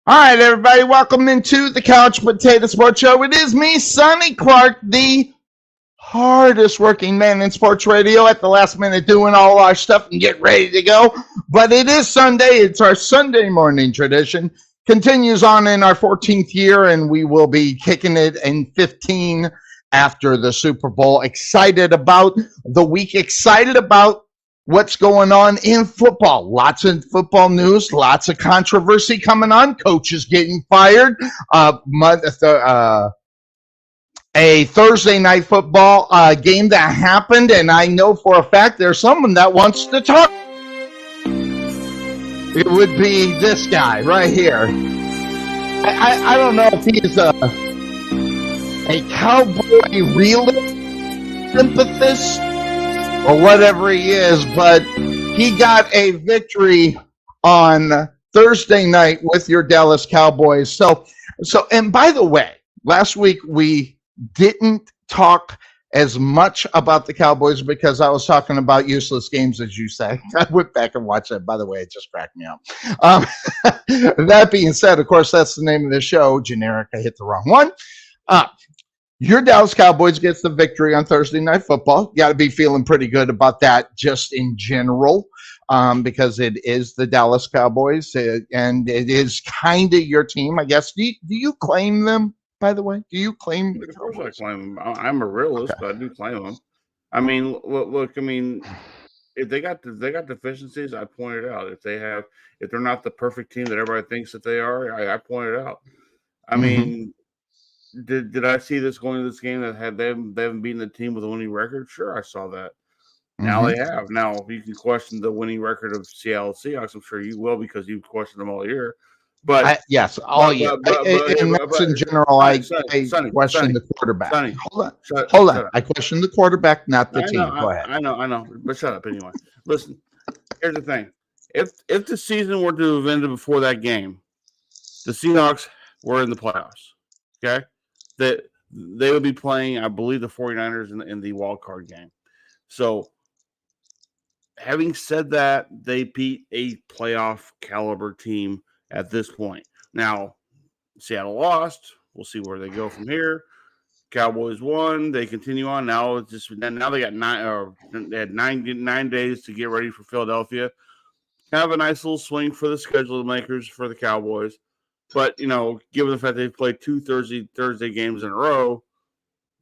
All right, everybody, welcome into the Couch Potato Sports Show. It is me, Sonny Clark, the hardest working man in sports radio at the last minute doing all our stuff and get ready to go. But it is Sunday. It's our Sunday morning tradition. Continues on in our 14th year, and we will be kicking it in 15 after the Super Bowl. Excited about the week, excited about what's going on in football. Lots of football news, lots of controversy coming on. Coaches getting fired. A Thursday night football game that happened, and I know for a fact there's someone that wants to talk. It would be this guy right here. I don't know if he's a cowboy realist, sympathist, or whatever he is, but he got a victory on Thursday night with your Dallas Cowboys. So, and by the way, last week we didn't talk as much about the Cowboys because I was talking about useless games, as you say. I went back and watched that. By the way, it just cracked me up. That being said, of course, that's the name of the show. Generic, I hit the wrong one. Your Dallas Cowboys gets the victory on Thursday Night Football. You got to be feeling pretty good about that just in general because it is the Dallas Cowboys and it is kind of your team, I guess. Do you claim them, by the way? Do you claim the Cowboys? Of course I claim them. I'm a realist, okay, but I do claim them. I mean, look. I mean, if they got deficiencies, I point it out. If they're not the perfect team that everybody thinks that they are, I point it out. I mean. Did I see this going to this game that they haven't beaten the team with a winning record? Sure, I saw that. Now they have. Now you can question the winning record of Seattle Seahawks. I'm sure you will because you've questioned them all year. But yes, all year. In general, I question the quarterback. Sonny, hold on. I question the quarterback, not the team. Go ahead. I know. But shut up anyway. Listen, here's the thing. If the season were to have ended before that game, the Seahawks were in the playoffs. Okay? That they would be playing, I believe, the 49ers in the wild card game. So, having said that, they beat a playoff caliber team at this point. Now, Seattle lost. We'll see where they go from here. Cowboys won. They continue on. Now they got 9 days to get ready for Philadelphia. Kind of a nice little swing for the schedule makers for the Cowboys. But, given the fact they've played 2 Thursday games in a row,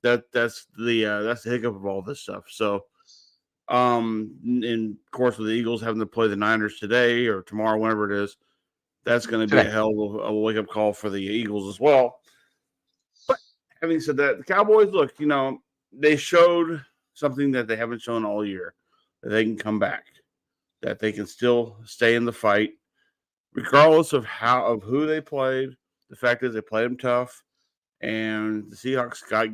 that's the hiccup of all this stuff. So, and of course, with the Eagles having to play the Niners today or tomorrow, whenever it is, that's going to be a hell of a wake-up call for the Eagles as well. But having said that, the Cowboys, look, they showed something that they haven't shown all year, that they can come back, that they can still stay in the fight. Regardless of who they played, the fact is they played them tough, and the Seahawks got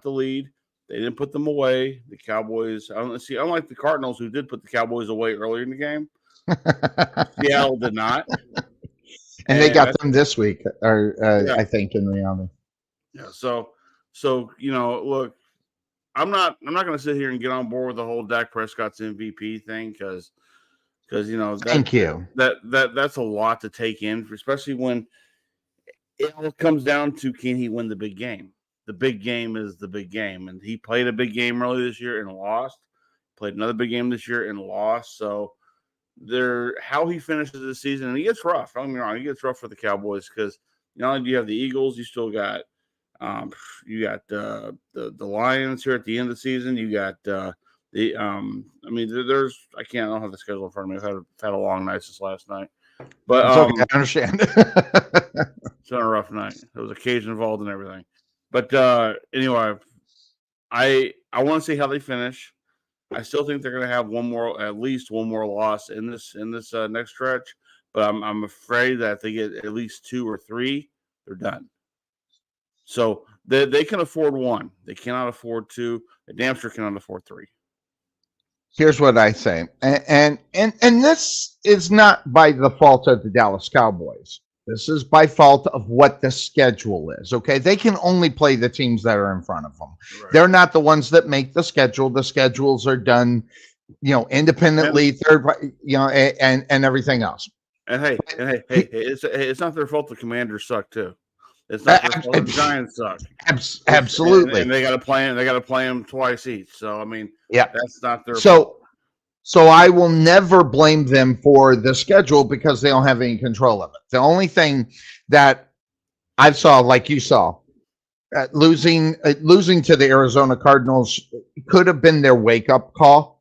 the lead. They didn't put them away. The Cowboys, unlike the Cardinals, who did put the Cowboys away earlier in the game, Seattle did not. And they got them this week, I think, in reality. Yeah. So look, I'm not going to sit here and get on board with the whole Dak Prescott's MVP thing because thank you. That's a lot to take in, especially when it all comes down to can he win the big game? The big game is the big game, and he played a big game early this year and lost. Played another big game this year and lost. So how he finishes the season, and he gets rough. Don't get me wrong, he gets rough for the Cowboys because not only do you have the Eagles, you still got the Lions here at the end of the season. You got I don't have the schedule in front of me. I've had a long night since last night. But okay, I understand. It's been a rough night. There was a cage involved and everything. But anyway, I want to see how they finish. I still think they're going to have at least one more loss in this next stretch. But I'm afraid that if they get at least 2 or 3, they're done. So they can afford 1. They cannot afford 2. They damn sure cannot afford 3. Here's what I say, and this is not by the fault of the Dallas Cowboys. This is by fault of what the schedule is. Okay, they can only play the teams that are in front of them. Right. They're not the ones that make the schedule. The schedules are done, independently, third, and everything else. And hey, it's not their fault the Commanders suck too. It's not their fault the Ab- Giants suck. Absolutely. And they got to play them. They got to play them twice each. So I mean, Yeah. that's not their fault. So I will never blame them for the schedule because they don't have any control of it. The only thing that I saw, like you saw, losing to the Arizona Cardinals could have been their wake up call.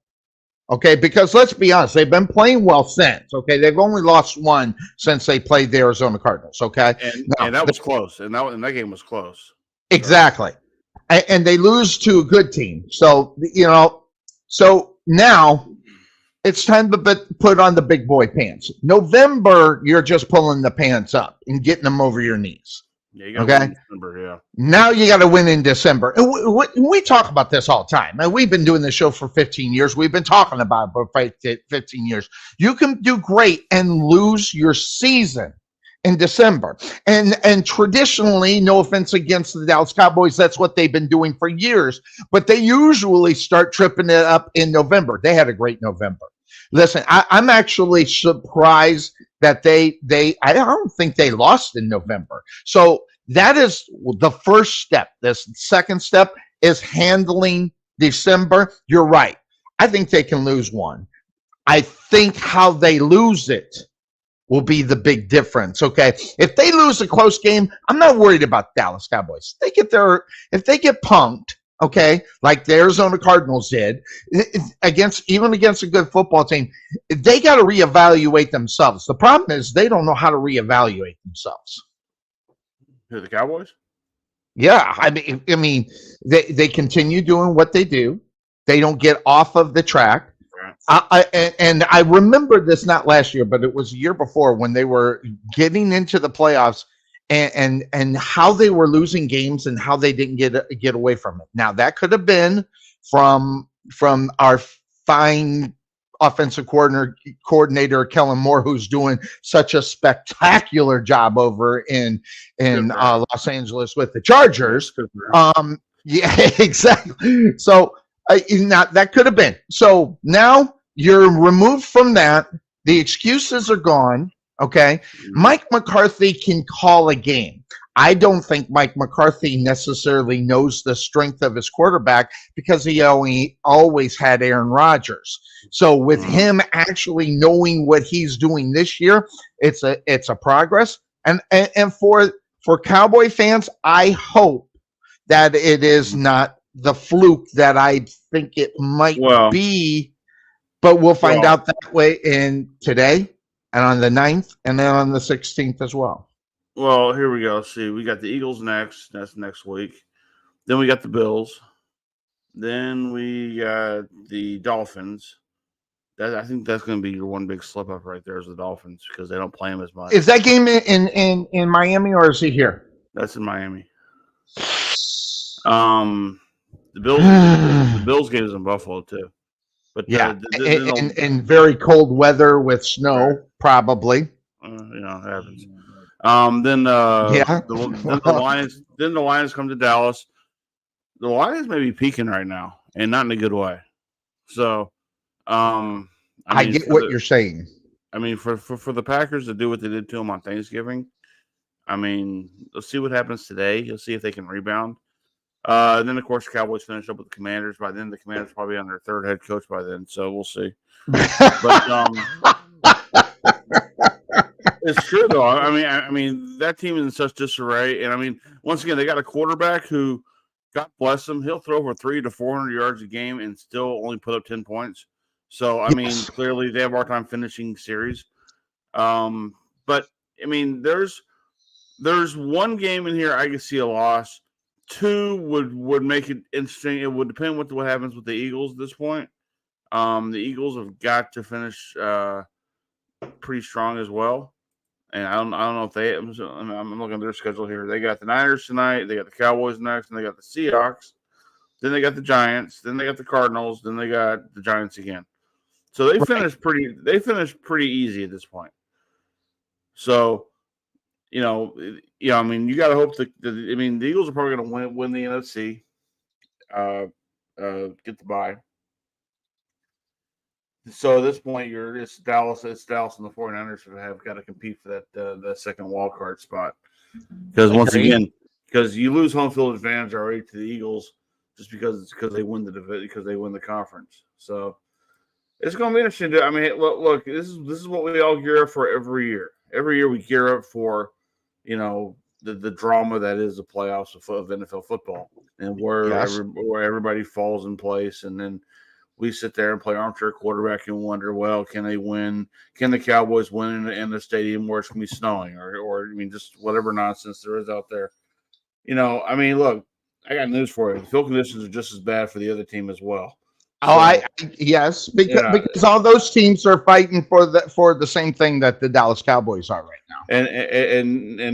Okay, because let's be honest, they've been playing well since. Okay, they've only lost one since they played the Arizona Cardinals. Okay, and that was close, and that game was close. Exactly, and they lose to a good team. So so now it's time to put on the big boy pants. November, you're just pulling the pants up and getting them over your knees. Yeah, you got to win in December, yeah. Now you got to win in December. And we talk about this all the time. And we've been doing this show for 15 years. We've been talking about it for 15 years. You can do great and lose your season in December. And traditionally, no offense against the Dallas Cowboys, that's what they've been doing for years. But they usually start tripping it up in November. They had a great November. Listen, I'm actually surprised that I don't think they lost in November. So that is the first step. This second step is handling December. You're right. I think they can lose one. I think how they lose it will be the big difference. Okay. If they lose a close game, I'm not worried about Dallas Cowboys. If they get punked, okay, like the Arizona Cardinals did, even against a good football team, they got to reevaluate themselves. The problem is they don't know how to reevaluate themselves. Who, the Cowboys? Yeah, I mean, they continue doing what they do. They don't get off of the track. And I remember this not last year, but it was a year before when they were getting into the playoffs. And how they were losing games and how they didn't get away from it. Now that could have been from our fine offensive coordinator Kellen Moore, who's doing such a spectacular job over in Los Angeles with the Chargers. Yeah, exactly. So that could have been. So now you're removed from that. The excuses are gone. Okay. Mike McCarthy can call a game. I don't think Mike McCarthy necessarily knows the strength of his quarterback because he always had Aaron Rodgers. So with him actually knowing what he's doing this year, it's a progress. And for Cowboy fans, I hope that it is not the fluke that I think it might be, but we'll find out that way in today. And on the 9th, and then on the 16th as well. Well, here we go. See, we got the Eagles next. That's next week. Then we got the Bills. Then we got the Dolphins. I think that's going to be your one big slip up right there is the Dolphins because they don't play them as much. Is that game in Miami or is he here? That's in Miami. The Bills game is in Buffalo too. But yeah, in very cold weather with snow, probably. It happens. Then the Lions come to Dallas. The Lions may be peaking right now, and not in a good way. So, I get what you're saying. I mean, for the Packers to do what they did to them on Thanksgiving, I mean, let's see what happens today. You'll see if they can rebound. And then, of course, the Cowboys finish up with the Commanders. By then, the Commanders probably on their third head coach by then, so we'll see. But it's true, though. I mean, that team is in such disarray. And, I mean, once again, they got a quarterback who, God bless him, he'll throw for 300 to 400 yards a game and still only put up 10 points. So, I mean, clearly they have a hard time finishing series. But, I mean, there's one game in here I can see a loss. 2 would make it interesting. It would depend what happens with the Eagles at this point. The Eagles have got to finish pretty strong as well. And I don't know if they. I'm looking at their schedule here. They got the Niners tonight. They got the Cowboys next, and they got the Seahawks. Then they got the Giants. Then they got the Cardinals. Then they got the Giants again. So they finished pretty. They finished pretty easy at this point. So. I mean, you got to hope that. I mean, the Eagles are probably going to win the NFC, get the bye. So at this point, it's Dallas and the 49ers who have got to compete for that second wild card spot. Because once again, because you lose home field advantage already to the Eagles just because they win the conference. So it's going to be interesting. I mean, look, this is what we all gear up for every year. Every year we gear up for, the drama that is the playoffs of NFL football and where everybody falls in place, and then we sit there and play armchair quarterback and wonder, well, can they win? Can the Cowboys win in the stadium where it's going to be snowing, or I mean, just whatever nonsense there is out there? I mean, look, I got news for you. The field conditions are just as bad for the other team as well. Yes, because all those teams are fighting for the same thing that the Dallas Cowboys are right now. And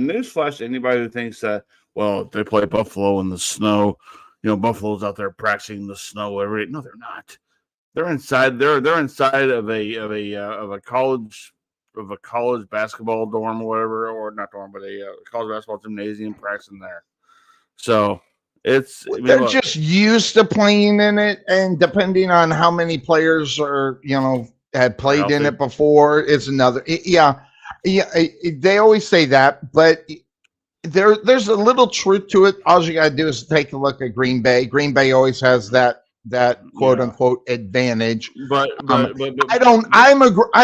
newsflash to anybody who thinks that, well, they play Buffalo in the snow, Buffalo's out there practicing the snow every day. No, they're not. They're inside. They're inside of a college basketball dorm or whatever, or not dorm, but a college basketball gymnasium practicing there. So they're just used to playing in it, and depending on how many players had played in it before, is another. Yeah. They always say that, but there's a little truth to it. All you gotta do is take a look at Green Bay. Green Bay always has that quote unquote advantage. But I'm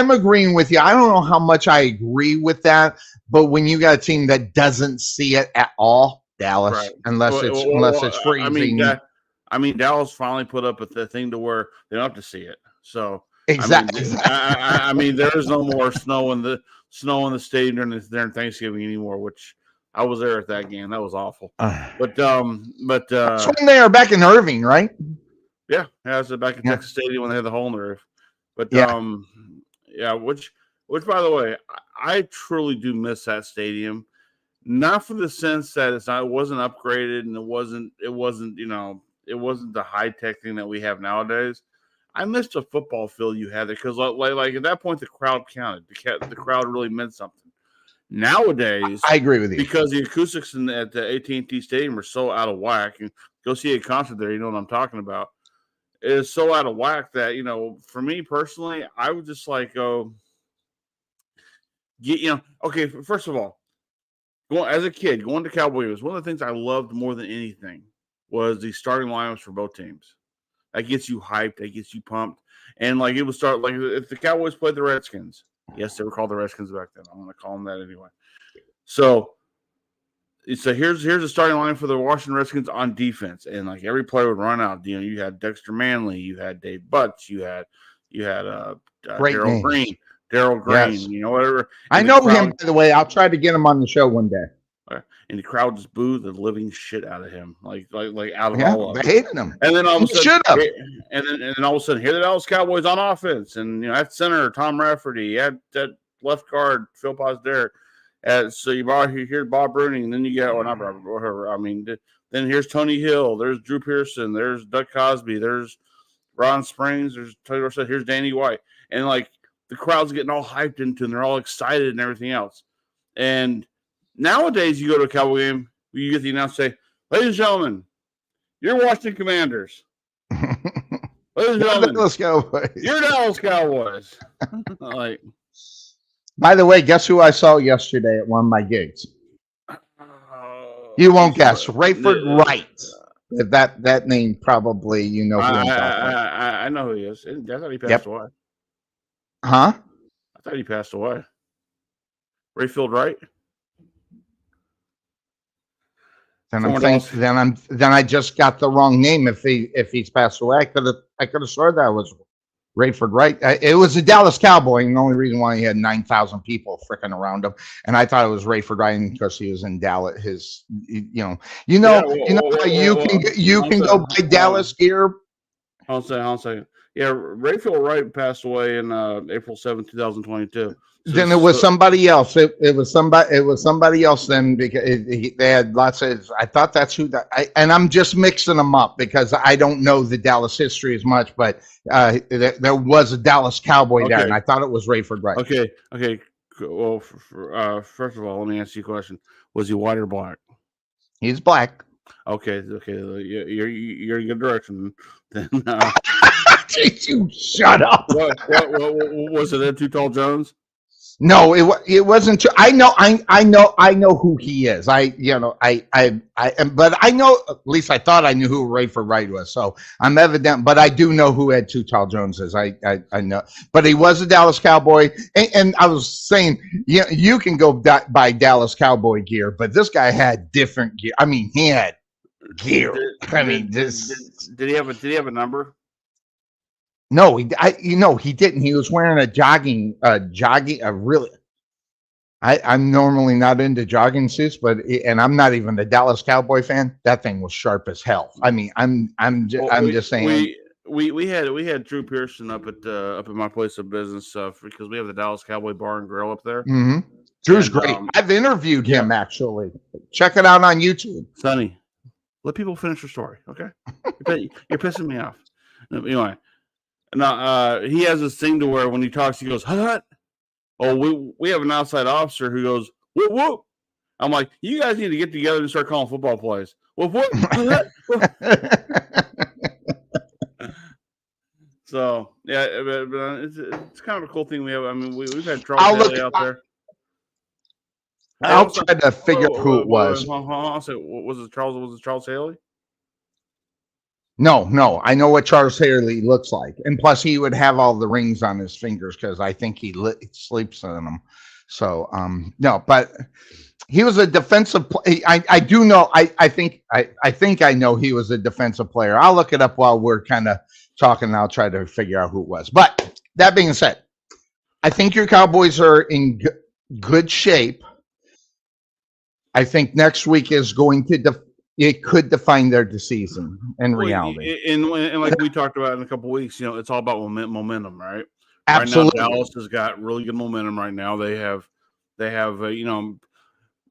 agreeing with you. I don't know how much I agree with that, but when you got a team that doesn't see it at all, Dallas, right. unless it's freezing. I mean, Dallas finally put up a thing to where they don't have to see it. So exactly. I mean, there is no more snow in the stadium during Thanksgiving anymore. Which I was there at that game. That was awful. But that's when they are back in Irving, right? Yeah, it was back in Texas Stadium when they had the hole in the roof. But which by the way, I truly do miss that stadium. Not for the sense that it wasn't upgraded and it wasn't the high tech thing that we have nowadays. I missed a football field you had there because like at that point the crowd counted. The crowd really meant something. Nowadays, I agree with you because the acoustics at the AT&T Stadium are so out of whack. And go see a concert there, you know what I'm talking about. It is so out of whack that for me personally, I would just like go okay. First of all. As a kid, going to Cowboy games, one of the things I loved more than anything was the starting lineups for both teams. That gets you hyped, that gets you pumped. And like it would start like if the Cowboys played the Redskins. Yes, they were called the Redskins back then. I'm gonna call them that anyway. So here's the starting line for the Washington Redskins on defense. And like every player would run out. You had Dexter Manley, you had Dave Butts, you had Darryl Green. Daryl Green, yes. Whatever. And I know him, by the way. I'll try to get him on the show one day. And the crowd just booed the living shit out of him, like out of all of them. They hated him. And then all of a sudden, and then all of a sudden, here the Dallas Cowboys on offense, and at center Tom Rafferty, at left guard Phil Posderick, so you hear Bob Bruning, and then you get not Bob, whatever. I mean, then here's Tony Hill, there's Drew Pearson, there's Doug Cosby, there's Ron Springs, there's Tony Dorsett, here's Danny White, and like. The crowd's getting all hyped into and they're all excited and everything else. And nowadays, you go to a Cowboy game, you get the announcer say, ladies and gentlemen, you're Washington Commanders. Ladies and gentlemen, you're Dallas Cowboys. Like, by the way, guess who I saw yesterday at one of my gigs? You won't guess. Rayford Wright. That name probably who I'm talking about. I know who he is. I thought he passed away. Huh? I thought he passed away. Rayfield Wright. Then I just got the wrong name. If he's passed away, I could have sworn that was Rayford Wright. It was a Dallas Cowboy, and the only reason why he had 9,000 people freaking around him, and I thought it was Rayford Wright because he was in Dallas. You can go buy Dallas gear. I'll say. Yeah, Rayfield Wright passed away in April 7th, 2022. Then it was somebody else. It was somebody else then because they had lots of. I thought that's who that. And I'm just mixing them up because I don't know the Dallas history as much. But there was a Dallas Cowboy there, and I thought it was Rayford Wright. Okay. Well, first of all, let me ask you a question: was he white or black? He's black. Okay. You're in good direction. Then You shut up. What was it? Too Tall Jones? No, it wasn't. I know who he is. But I know, at least I thought I knew who Rayford Wright was. So I'm evident, but I do know who Ed Too Tall Jones is. I know, but he was a Dallas Cowboy, and I was saying, you can go buy Dallas Cowboy gear, but this guy had different gear. I mean, he had gear. Did he have a number? No, he didn't. He was wearing a jogging. I'm normally not into jogging suits, and I'm not even a Dallas Cowboy fan. That thing was sharp as hell. I mean, I'm just saying. We had Drew Pearson up at my place of business because we have the Dallas Cowboy Bar and Grill up there. Mm-hmm. Drew's great. I've interviewed him actually. Check it out on YouTube. Sonny, let people finish their story, okay? You're pissing me off. Anyway. Now, he has this thing to where when he talks, he goes, "Hut." Oh, we have an outside officer who goes, "Whoop whoop." I'm like, you guys need to get together and start calling football plays. Whoop whoop. So yeah, but it's kind of a cool thing we have. I mean, we've had Charles Haley out there. I'll try to figure out who it was. Was it Charles Haley? No. I know what Charles Haley looks like, and plus he would have all the rings on his fingers because I think he sleeps in them. So no, but he was a defensive. I do know. I think I know he was a defensive player. I'll look it up while we're kind of talking. And I'll try to figure out who it was. But that being said, I think your Cowboys are in good shape. I think next week is going to. It could define their season in reality. And like we talked about in a couple of weeks, it's all about momentum, right? Absolutely. Right now, Dallas has got really good momentum right now. They have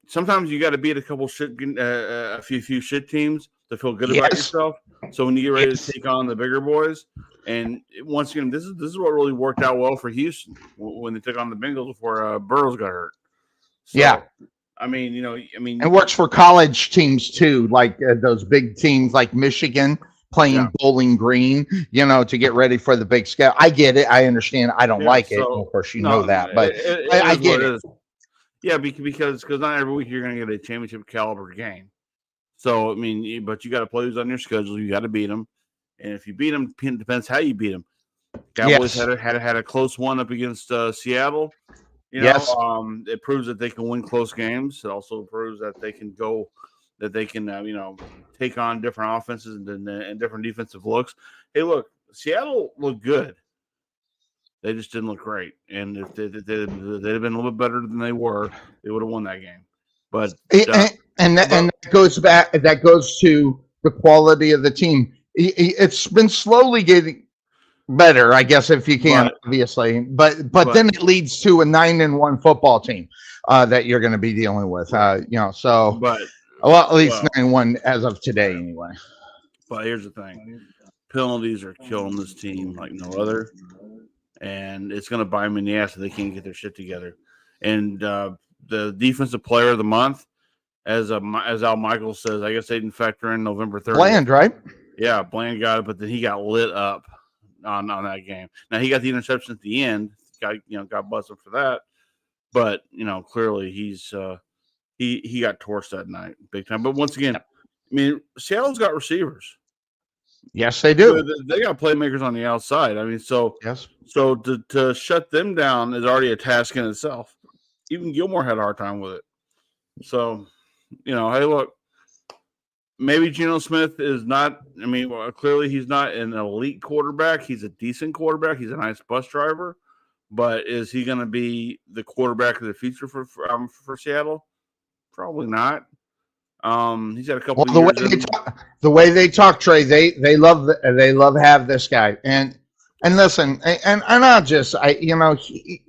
sometimes you got to beat a few shit teams to feel good about yourself. So when you get ready to take on the bigger boys, and once again, this is what really worked out well for Houston when they took on the Bengals before Burrows got hurt. So, yeah. I mean, it works for college teams too, like those big teams like Michigan playing Bowling Green, to get ready for the big scale. I get it. I understand. I don't like it. Of course, know that, but I get it. Yeah, because not every week you're going to get a championship caliber game. So, I mean, but you got to play who's on your schedule. You got to beat them. And if you beat them, it depends how you beat them. Cowboys had a close one up against Seattle. It proves that they can win close games. It also proves that they can take on different offenses and different defensive looks. Hey, look, Seattle looked good. They just didn't look great. And if they'd have been a little bit better than they were, they would have won that game. But that goes back. That goes to the quality of the team. It's been slowly getting better, I guess, if you can, obviously, but then it leads to a 9-1 football team that you're going to be dealing with. So at least 9-1 as of today, anyway. But here's the thing: penalties are killing this team like no other, and it's going to bite them in the ass if they can't get their shit together. And the defensive player of the month, as Al Michaels says, I guess they didn't factor in November 30th. Bland, right? Yeah, Bland got it, but then he got lit up on that game. Now he got the interception at the end. Got busted for that. But clearly he got torched that night big time. But once again, I mean, Seattle's got receivers. Yes, they do. They got playmakers on the outside. I mean, so to shut them down is already a task in itself. Even Gilmore had a hard time with it. So, hey, look. Maybe Geno Smith is not. I mean, clearly he's not an elite quarterback. He's a decent quarterback. He's a nice bus driver, but is he going to be the quarterback of the future for Seattle? Probably not. He's had a couple. Well, the way they talk, Trey, they love have this guy and listen and I'll just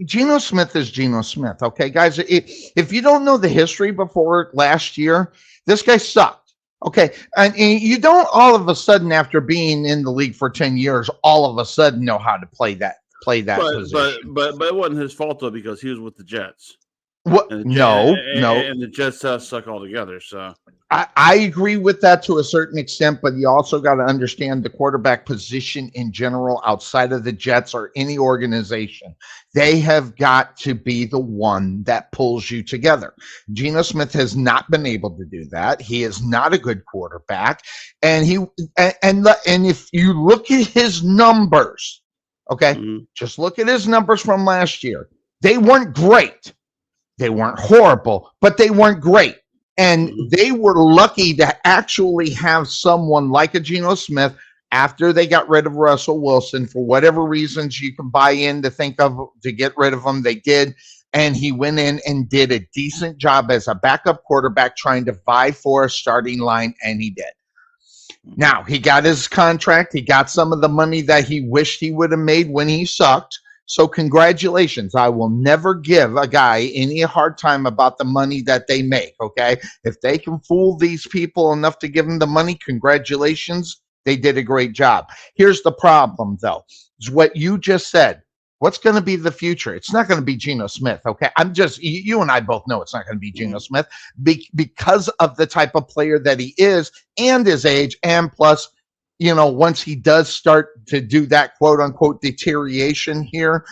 Geno Smith is Geno Smith. Okay, guys, if you don't know the history before last year, this guy sucked. Okay, and you don't all of a sudden, after being in the league for 10 years, all of a sudden know how to play that position. But it wasn't his fault though, because he was with the Jets. What? No. And the Jets suck altogether. So I agree with that to a certain extent, but you also got to understand the quarterback position in general outside of the Jets or any organization. They have got to be the one that pulls you together. Geno Smith has not been able to do that. He is not a good quarterback, and and if you look at his numbers, okay, just look at his numbers from last year. They weren't great. They weren't horrible, but they weren't great. And they were lucky to actually have someone like a Geno Smith after they got rid of Russell Wilson for whatever reasons you can buy in to think of to get rid of him. They did. And he went in and did a decent job as a backup quarterback trying to vie for a starting line, and he did. Now, he got his contract. He got some of the money that he wished he would have made when he sucked. So congratulations. I will never give a guy any hard time about the money that they make, okay? If they can fool these people enough to give them the money, congratulations. They did a great job. Here's the problem, though, is what you just said. What's going to be the future? It's not going to be Geno Smith, okay? You and I both know it's not going to be Geno Smith because of the type of player that he is and his age, and plus, once he does start to do that quote unquote deterioration here,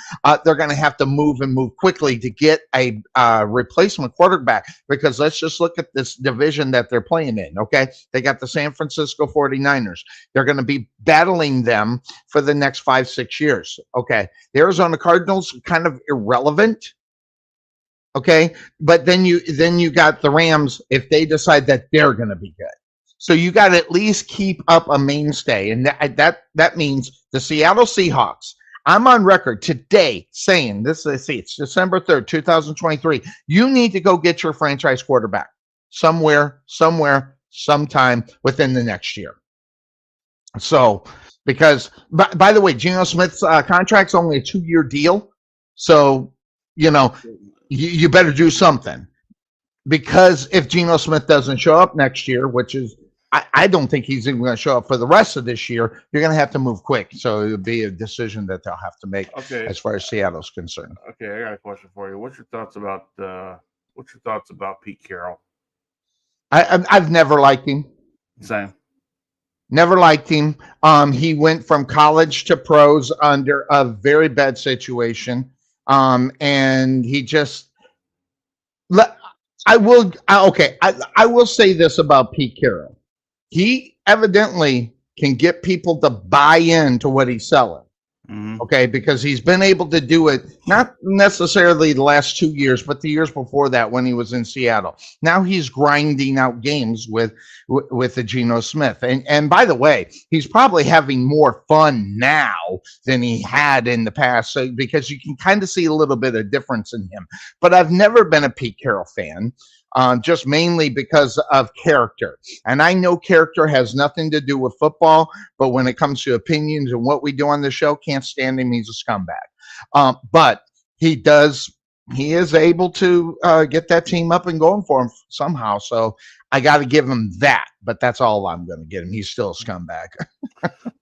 they're going to have to move quickly to get a replacement quarterback, because let's just look at this division that they're playing in. Okay. They got the San Francisco 49ers. They're going to be battling them for the next 5-6 years. Okay. The Arizona Cardinals, kind of irrelevant. Okay. But then you got the Rams if they decide that they're going to be good. So you got to at least keep up a mainstay, and that means the Seattle Seahawks. I'm on record today saying this. It's December 3rd, 2023. You need to go get your franchise quarterback somewhere, sometime within the next year. So, because by the way, Geno Smith's contract's only a 2-year deal, so you better do something. Because if Geno Smith doesn't show up next year, which is I don't think he's even going to show up for the rest of this year, you're going to have to move quick. So it'll be a decision that they'll have to make as far as Seattle's concerned. Okay, I got a question for you. What's your thoughts about Pete Carroll? I've never liked him. Same. Never liked him. He went from college to pros under a very bad situation, and he just. I will say this about Pete Carroll. He evidently can get people to buy into what he's selling. Okay, because he's been able to do it, not necessarily the last 2 years, but the years before that when he was in Seattle. Now he's grinding out games with the Geno Smith. And by the way, he's probably having more fun now than he had in the past, so, because you can kind of see a little bit of difference in him. But I've never been a Pete Carroll fan. Just mainly because of character. And I know character has nothing to do with football, but when it comes to opinions and what we do on the show, can't stand him. He's a scumbag. But he is able to get that team up and going for him somehow. So I got to give him that, but that's all I'm going to get him. He's still a scumbag.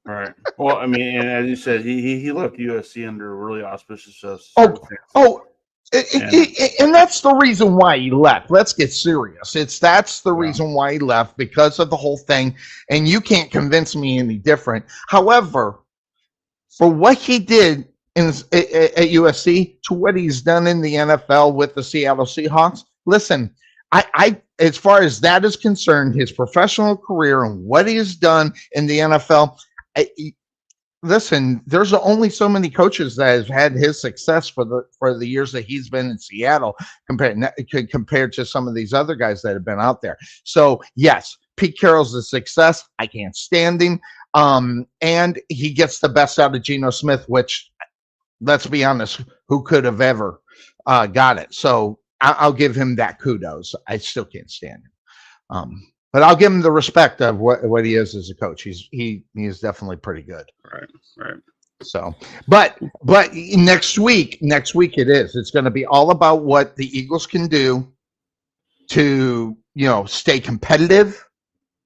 Right. Well, I mean, and as you said, he left USC under really auspicious. And that's the reason why he left. Let's get serious. That's the reason why he left, because of the whole thing. And you can't convince me any different. However, for what he did at USC to what he's done in the NFL with the Seattle Seahawks, listen, I as far as that is concerned, his professional career and what he has done in the NFL, listen, there's only so many coaches that have had his success for the years that he's been in Seattle compared to some of these other guys that have been out there. So yes, Pete Carroll's a success. I can't stand him. And he gets the best out of Geno Smith, which, let's be honest, who could have ever got it? So I'll give him that kudos. I still can't stand him. But I'll give him the respect of what he is as a coach. He is definitely pretty good. Right. So, but next week it is. It's going to be all about what the Eagles can do to stay competitive,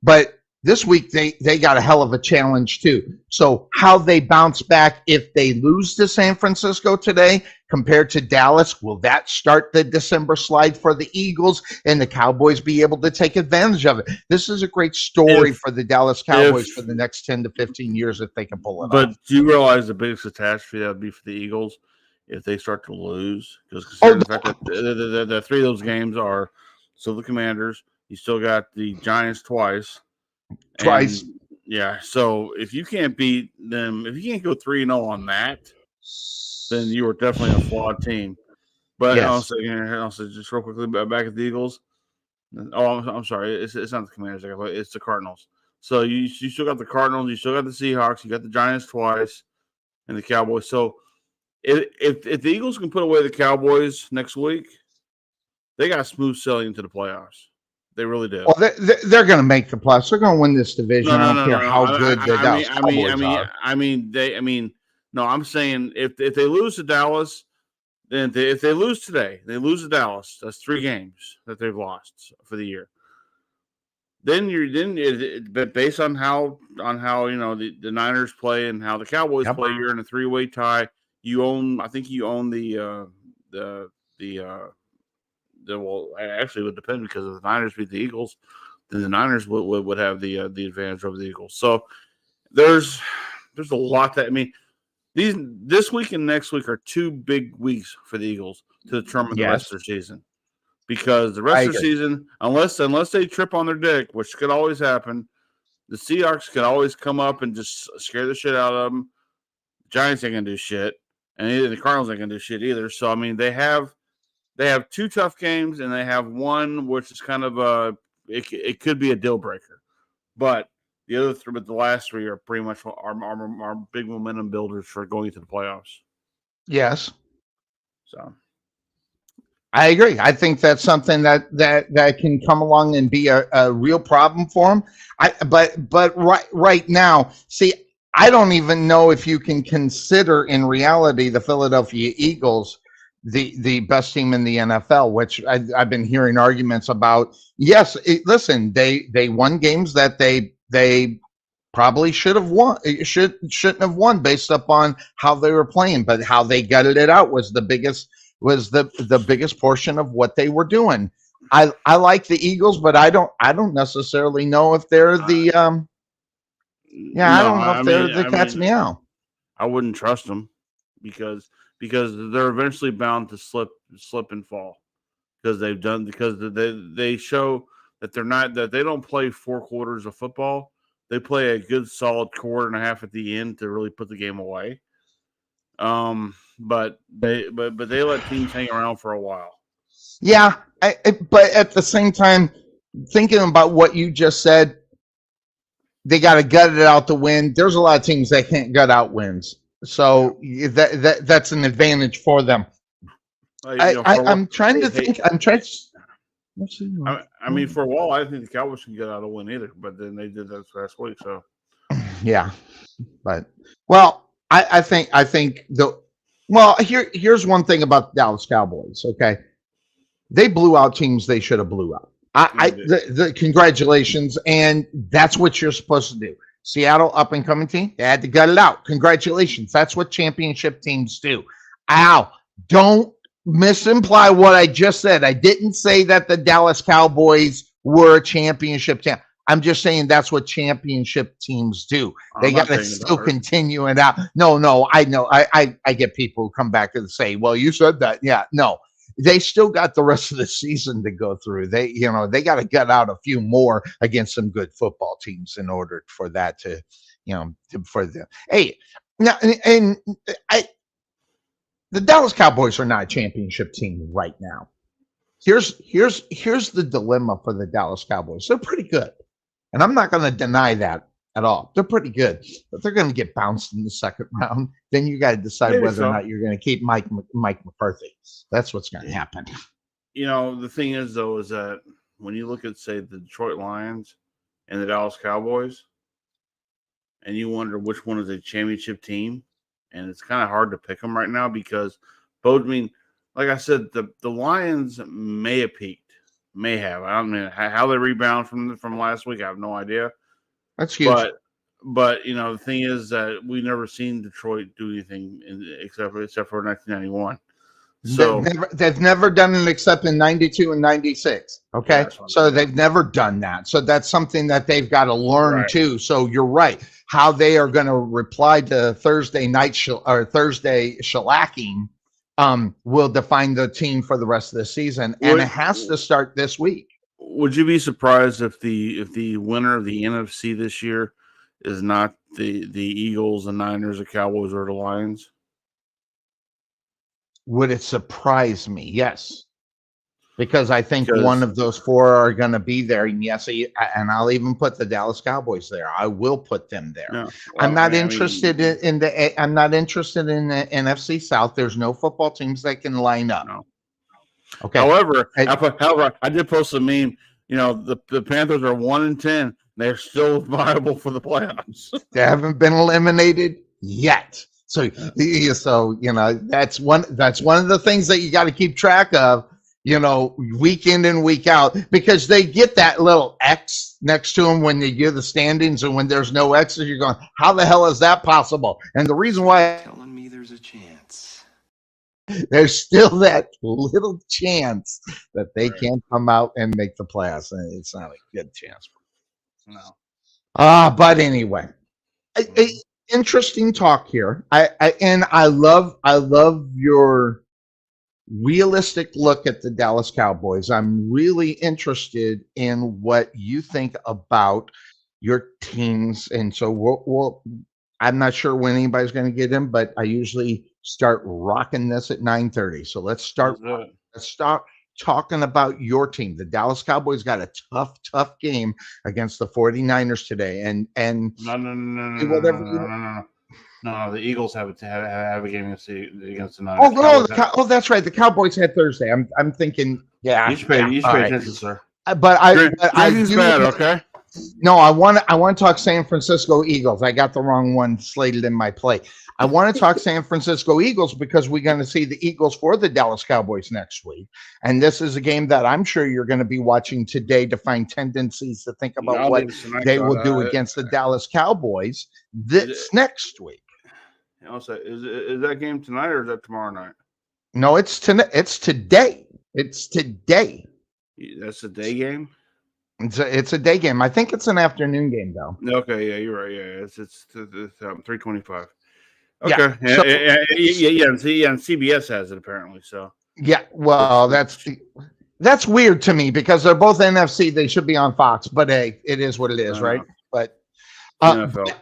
but This week they got a hell of a challenge too. So how they bounce back if they lose to San Francisco today compared to Dallas, will that start the December slide for the Eagles and the Cowboys be able to take advantage of it? This is a great story for the Dallas Cowboys for the next 10 to 15 years if they can pull it off. But do you realize the biggest catastrophe that would be for the Eagles if they start to lose? Because the fact that the three of those games are still the Commanders, you still got the Giants twice. Yeah, so if you can't beat them, if you can't go 3-0 on that, then you are definitely a flawed team. But also just real quickly back at the Eagles. Oh, I'm sorry, it's not the Commanders. It's the Cardinals. So you still got the Cardinals, you still got the Seahawks, you got the Giants twice, and the Cowboys. So if the Eagles can put away the Cowboys next week, they got smooth sailing into the playoffs. They really do. Well, they're going to make the playoffs. They're going to win this division. I don't care how good the Dallas Cowboys are. No, I'm saying if they lose to Dallas, then if they lose today, they lose to Dallas. That's 3 games that they've lost for the year. But based on how the Niners play and how the Cowboys play, you're in a 3-way tie. I think you own well, actually, it would depend because if the Niners beat the Eagles, then the Niners would have the advantage over the Eagles. So there's a lot this week and next week are 2 big weeks for the Eagles to determine the rest of their season. Because the rest of the season, unless they trip on their dick, which could always happen, the Seahawks can always come up and just scare the shit out of them. The Giants ain't gonna do shit, and the Cardinals ain't gonna do shit either. So they have 2 tough games, and they have one which is kind of it could be a deal breaker, but the other 3, but the last 3 are pretty much our big momentum builders for going into the playoffs. Yes. So I agree. I think that's something that can come along and be a real problem for them. But right now, see, I don't even know if you can consider in reality the Philadelphia Eagles the best team in the NFL, which I've been hearing arguments about. Yes, listen, they won games that they probably should have won, shouldn't have won based upon how they were playing, but how they gutted it out was the biggest portion of what they were doing. I like the Eagles, but I don't necessarily know if they're the I don't know if they're the cat's meow. I wouldn't trust them because they're eventually bound to slip and fall because they show that they don't play 4 quarters of football. They play a good solid quarter and a half at the end to really put the game away. But they let teams hang around for a while. Yeah, but at the same time, thinking about what you just said, they got to gut it out to win. There's a lot of teams that can't gut out wins, so that's an advantage for them. I'm trying to think. I mean, for a while, I think the Cowboys can get out a win either, but then they did that last week. So, yeah, but I think here's one thing about the Dallas Cowboys. Okay, they blew out teams they should have blew out. The congratulations, and that's what you're supposed to do. Seattle, up and coming team, they had to gut it out. Congratulations, that's what championship teams do. Don't misimply what I just said. I didn't say that the Dallas Cowboys were a championship team. I'm just saying that's what championship teams do. They got to still continue it out. No, I know. I get people who come back and say, "Well, you said that." Yeah, no, they still got the rest of the season to go through. They got to gut out a few more against some good football teams in order for that to, for them. Hey, now and the Dallas Cowboys are not a championship team right now. Here's the dilemma for the Dallas Cowboys. They're pretty good, and I'm not going to deny that at all. They're pretty good, but they're going to get bounced in the second round. Then you got to decide whether or not you're going to keep Mike McCarthy. That's what's going to happen. The thing is, though, is that when you look at, say, the Detroit Lions and the Dallas Cowboys, and you wonder which one is a championship team, and it's kind of hard to pick them right now because both. I mean, like I said, the Lions may have peaked, may have. I don't know how they rebound from last week. I have no idea. That's huge. But the thing is that we never seen Detroit do anything except for 1991. So They've never done it except in 92 and 96. Okay. So they've never done that. So that's something that they've got to learn too. So you're right. How they are going to reply to Thursday night or Thursday shellacking will define the team for the rest of the season. And it has to start this week. Would you be surprised if the winner of the NFC this year is not the Eagles, the Niners, the Cowboys, or the Lions? Would it surprise me? Yes. Because I think one of those four are going to be there. And yes, and I'll even put the Dallas Cowboys there. I will put them there. No, well, I'm not interested in the NFC South. There's no football teams that can line up. No. Okay. However, I did post a meme. The Panthers are 1-10. They're still viable for the playoffs. They haven't been eliminated yet. So that's one of the things that you got to keep track of, week in and week out, because they get that little X next to them when they give the standings, and when there's no X's, you're going, how the hell is that possible? And the reason why telling me there's a chance. There's still that little chance that they can come out and make the playoffs, and it's not a good chance. No. But anyway, interesting talk here. I love your realistic look at the Dallas Cowboys. I'm really interested in what you think about your teams, and so I'm not sure when anybody's going to get in, but I usually start rocking this at 9:30. So let's start talking about your team. The Dallas Cowboys got a tough game against the 49ers today, and no, the Eagles have a game against the Niners. That's right. The Cowboys had Thursday. I'm thinking, you should pay attention, sir. But I do bad, okay. No, I want to talk San Francisco Eagles. I got the wrong one slated in my play. I want to talk San Francisco Eagles because we're going to see the Eagles for the Dallas Cowboys next week. And this is a game that I'm sure you're going to be watching today to find tendencies to think about what they will do against the Dallas Cowboys next week. Also, is that game tonight or is that tomorrow night? No, it's today. It's today. That's a day game? It's a day game. I think it's an afternoon game, though. Okay, yeah, you're right. Yeah, it's 3:25. Okay. Yeah. And CBS has it apparently. So yeah, well, that's weird to me because they're both NFC. They should be on Fox, but hey, it is what it is, right? But NFL.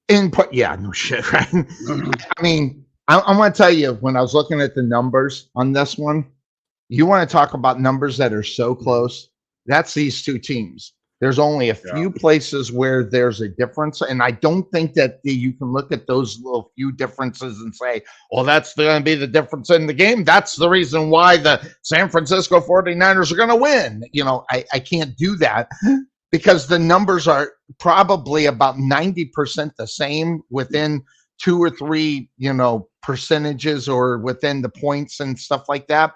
Input, yeah, no shit, right? I mean, I'm going to tell you, when I was looking at the numbers on this one, you want to talk about numbers that are so close. That's these two teams. There's only a few places where there's a difference, and I don't think that you can look at those little few differences and say, well, that's going to be the difference in the game. That's the reason why the San Francisco 49ers are going to win. I can't do that because the numbers are probably about 90% the same within 2 or 3, percentages or within the points and stuff like that.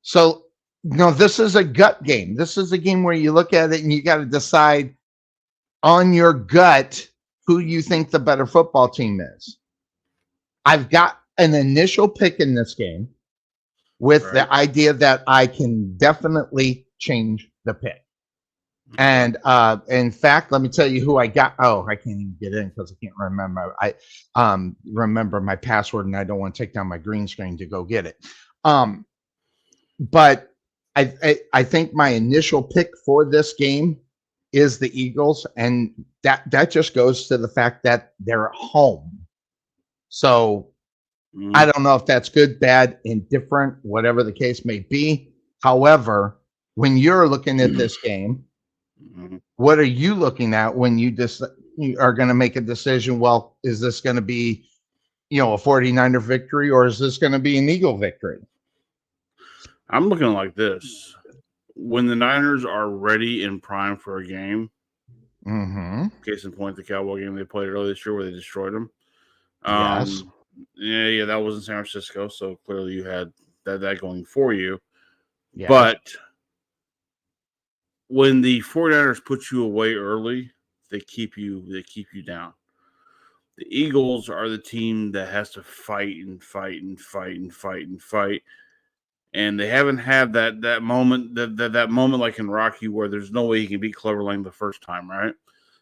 So, this is a gut game. This is a game where you look at it and you got to decide on your gut who you think the better football team is. I've got an initial pick in this game with the idea that I can definitely change the pick. And in fact, let me tell you who I got. Oh, I can't even get in because I can't remember. I remember my password and I don't want to take down my green screen to go get it. But I think my initial pick for this game is the Eagles, and that just goes to the fact that they're at home. So I don't know if that's good, bad, indifferent, whatever the case may be. However, when you're looking at this game, what are you looking at when you are going to make a decision? Well, is this going to be, a 49er victory, or is this going to be an Eagle victory? I'm looking like this. When the Niners are ready and prime for a game, case in point, the Cowboy game they played earlier this year where they destroyed them. Yes. Yeah, that was in San Francisco, so clearly you had that going for you. Yeah. But when the 49ers put you away early keep you down. The Eagles are the team that has to fight and fight and fight and fight and fight. And they haven't had that moment that moment like in Rocky where there's no way you can beat Clover Lane the first time, right?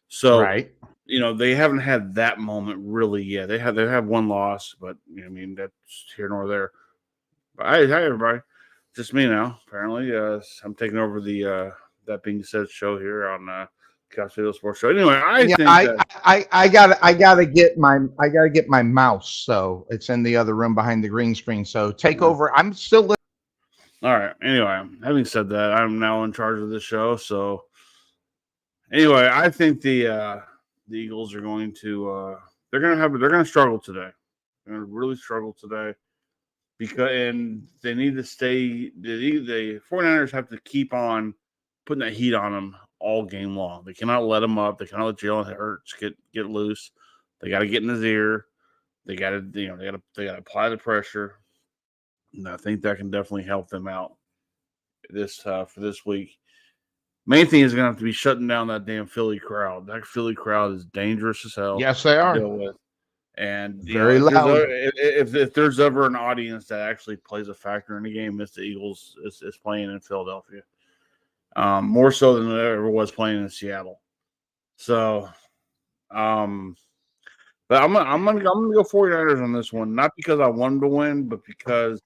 So Right. they haven't had that moment really yet. They have one loss, but I mean that's here nor there. But hi everybody, just me now. Apparently, I'm taking over the that being said show here on Castillo Sports Show. Anyway, I Yeah, think that I gotta get my mouse. So it's in the other room behind the green screen. So take over. I'm still. all right. Anyway, having said that, I'm now in charge of the show. So anyway, I think the Eagles are going to they're going to struggle today. They're going to really struggle today and they need to stay. The 49ers have to keep on putting that heat on them all game long. They cannot let them up. They cannot let Jalen Hurts get loose. They got to get in his ear. They got to they got to apply the pressure. And I think that can definitely help them out for this week. Main thing is going to have to be shutting down that damn Philly crowd. That Philly crowd is dangerous as hell Yes, they to are. deal with. And Very loud. if there's ever an audience that actually plays a factor in the game, it's the Eagles is playing in Philadelphia, more so than it ever was playing in Seattle. So, but I'm gonna go 49ers on this one, not because I want them to win, but because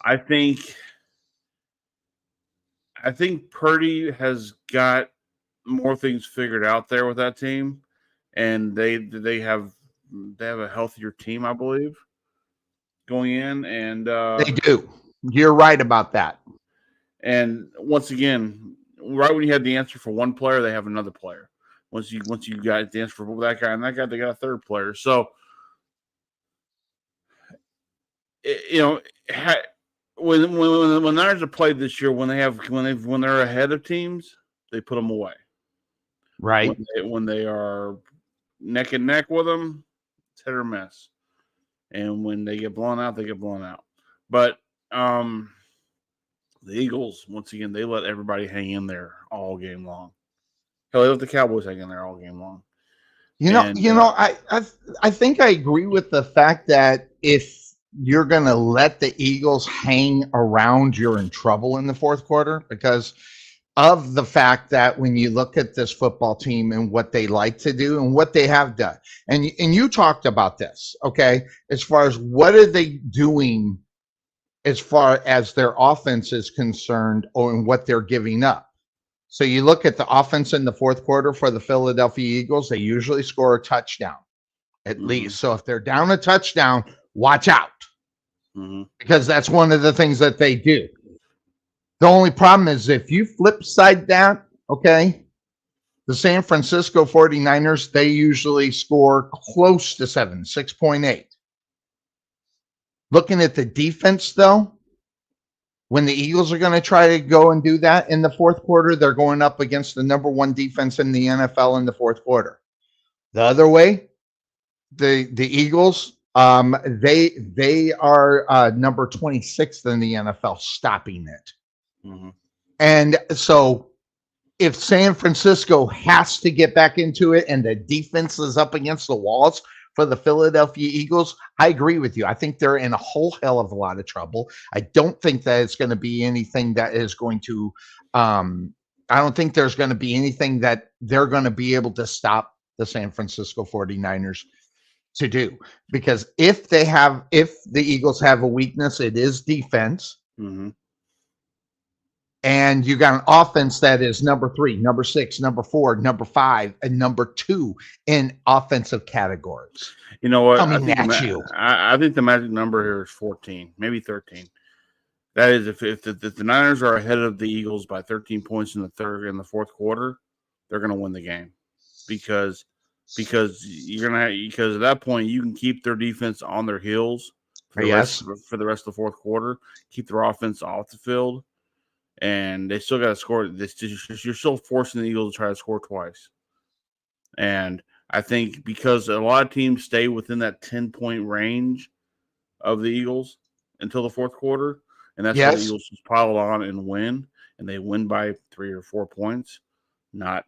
I think Purdy has got more things figured out there with that team, and they have a healthier team, I believe, going in, and They do. You're right about that. and once again, right when you had the answer for one player, they have another player. Once you got the answer for that guy and that guy, they got a third player. So, when Niners have played this year, when they're ahead of teams, they put them away. Right. When they are neck and neck with them, it's hit or miss. And when they get blown out, they get blown out. But the Eagles, once again, they let everybody hang in there all game long. Hell, they let the Cowboys hang in there all game long. I think I agree with the fact that if you're going to let the Eagles hang around, you're in trouble in the fourth quarter because of the fact that when you look at this football team and what they like to do and what they have done, and you talked about this, okay, as far as what are they doing as far as their offense is concerned and what they're giving up. So you look at the offense in the fourth quarter for the Philadelphia Eagles, they usually score a touchdown at least. So if they're down a touchdown, watch out because that's one of the things that they do. The only problem is if you flip side that, okay, the San Francisco 49ers, they usually score close to 6.8. Looking at the defense, though, when the Eagles are going to try to go and do that in the fourth quarter, they're going up against the number one defense in the NFL in the fourth quarter. The other way, the Eagles, they are number 26th in the NFL stopping it. And so if San Francisco has to get back into it and the defense is up against the walls for the Philadelphia Eagles, I agree with you. I think they're in a whole hell of a lot of trouble. I don't think that it's going to be anything that is going to I don't think there's going to be anything that they're going to be able to stop the San Francisco 49ers to do. Because if the Eagles have a weakness, it is defense. And you got an offense that is number 3, number 6, number 4, number 5, and number 2 in offensive categories. You know what? I think the magic number here is 14, maybe 13. That is, if the Niners are ahead of the Eagles by 13 points in the fourth quarter, they're going to win the game because at that point you can keep their defense on their heels for the rest of the fourth quarter, keep their offense off the field. And they still got to score. You're still forcing the Eagles to try to score twice. And I think because a lot of teams stay within that 10-point range of the Eagles until the fourth quarter, and that's where the Eagles just pile on and win, and they win by 3 or 4 points, not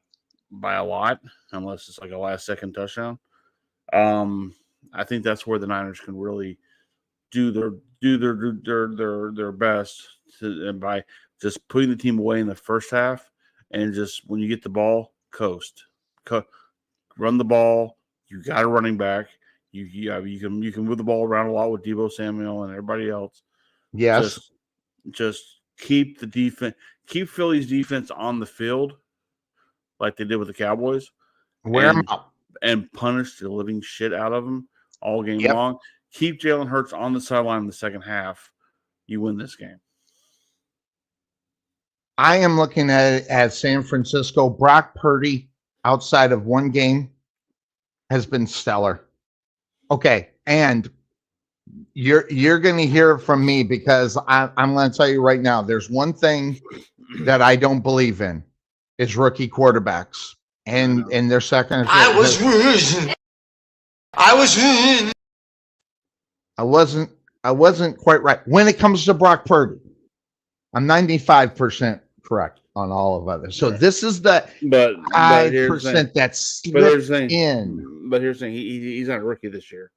by a lot, unless it's like a last-second touchdown. I think that's where the Niners can really do their best and by just putting the team away in the first half, and just when you get the ball, coast, run the ball. You got a running back. You can move the ball around a lot with Deebo Samuel and everybody else. Yes. Just keep the defense, keep Philly's defense on the field like they did with the Cowboys. Wear them out. And punish the living shit out of them all game Yep. long. Keep Jalen Hurts on the sideline in the second half. You win this game. I am looking at it as San Francisco. Brock Purdy, outside of one game, has been stellar. Okay, and you're going to hear it from me because I'm going to tell you right now. There's one thing that I don't believe in is rookie quarterbacks and in their second. I wasn't quite right when it comes to Brock Purdy. I'm 95% correct on all of others. So this is the 5% that's slipped in. But here's the thing: he's not a rookie this year.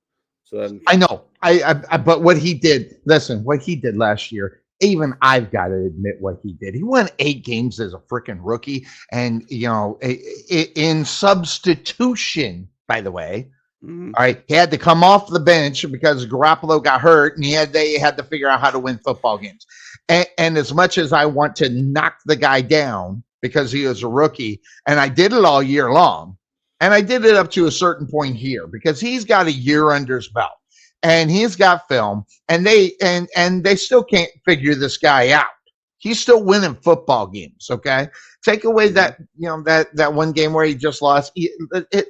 So I know. I but what he did. Listen, what he did last year. Even I've got to admit what he did. He won 8 games as a freaking rookie, and in substitution. By the way. Mm-hmm. All right, he had to come off the bench because Garoppolo got hurt, and they had to figure out how to win football games. And as much as I want to knock the guy down because he was a rookie, and I did it all year long, and I did it up to a certain point here because he's got a year under his belt, and he's got film, and they still can't figure this guy out. He's still winning football games. Okay, take away that that one game where he just lost.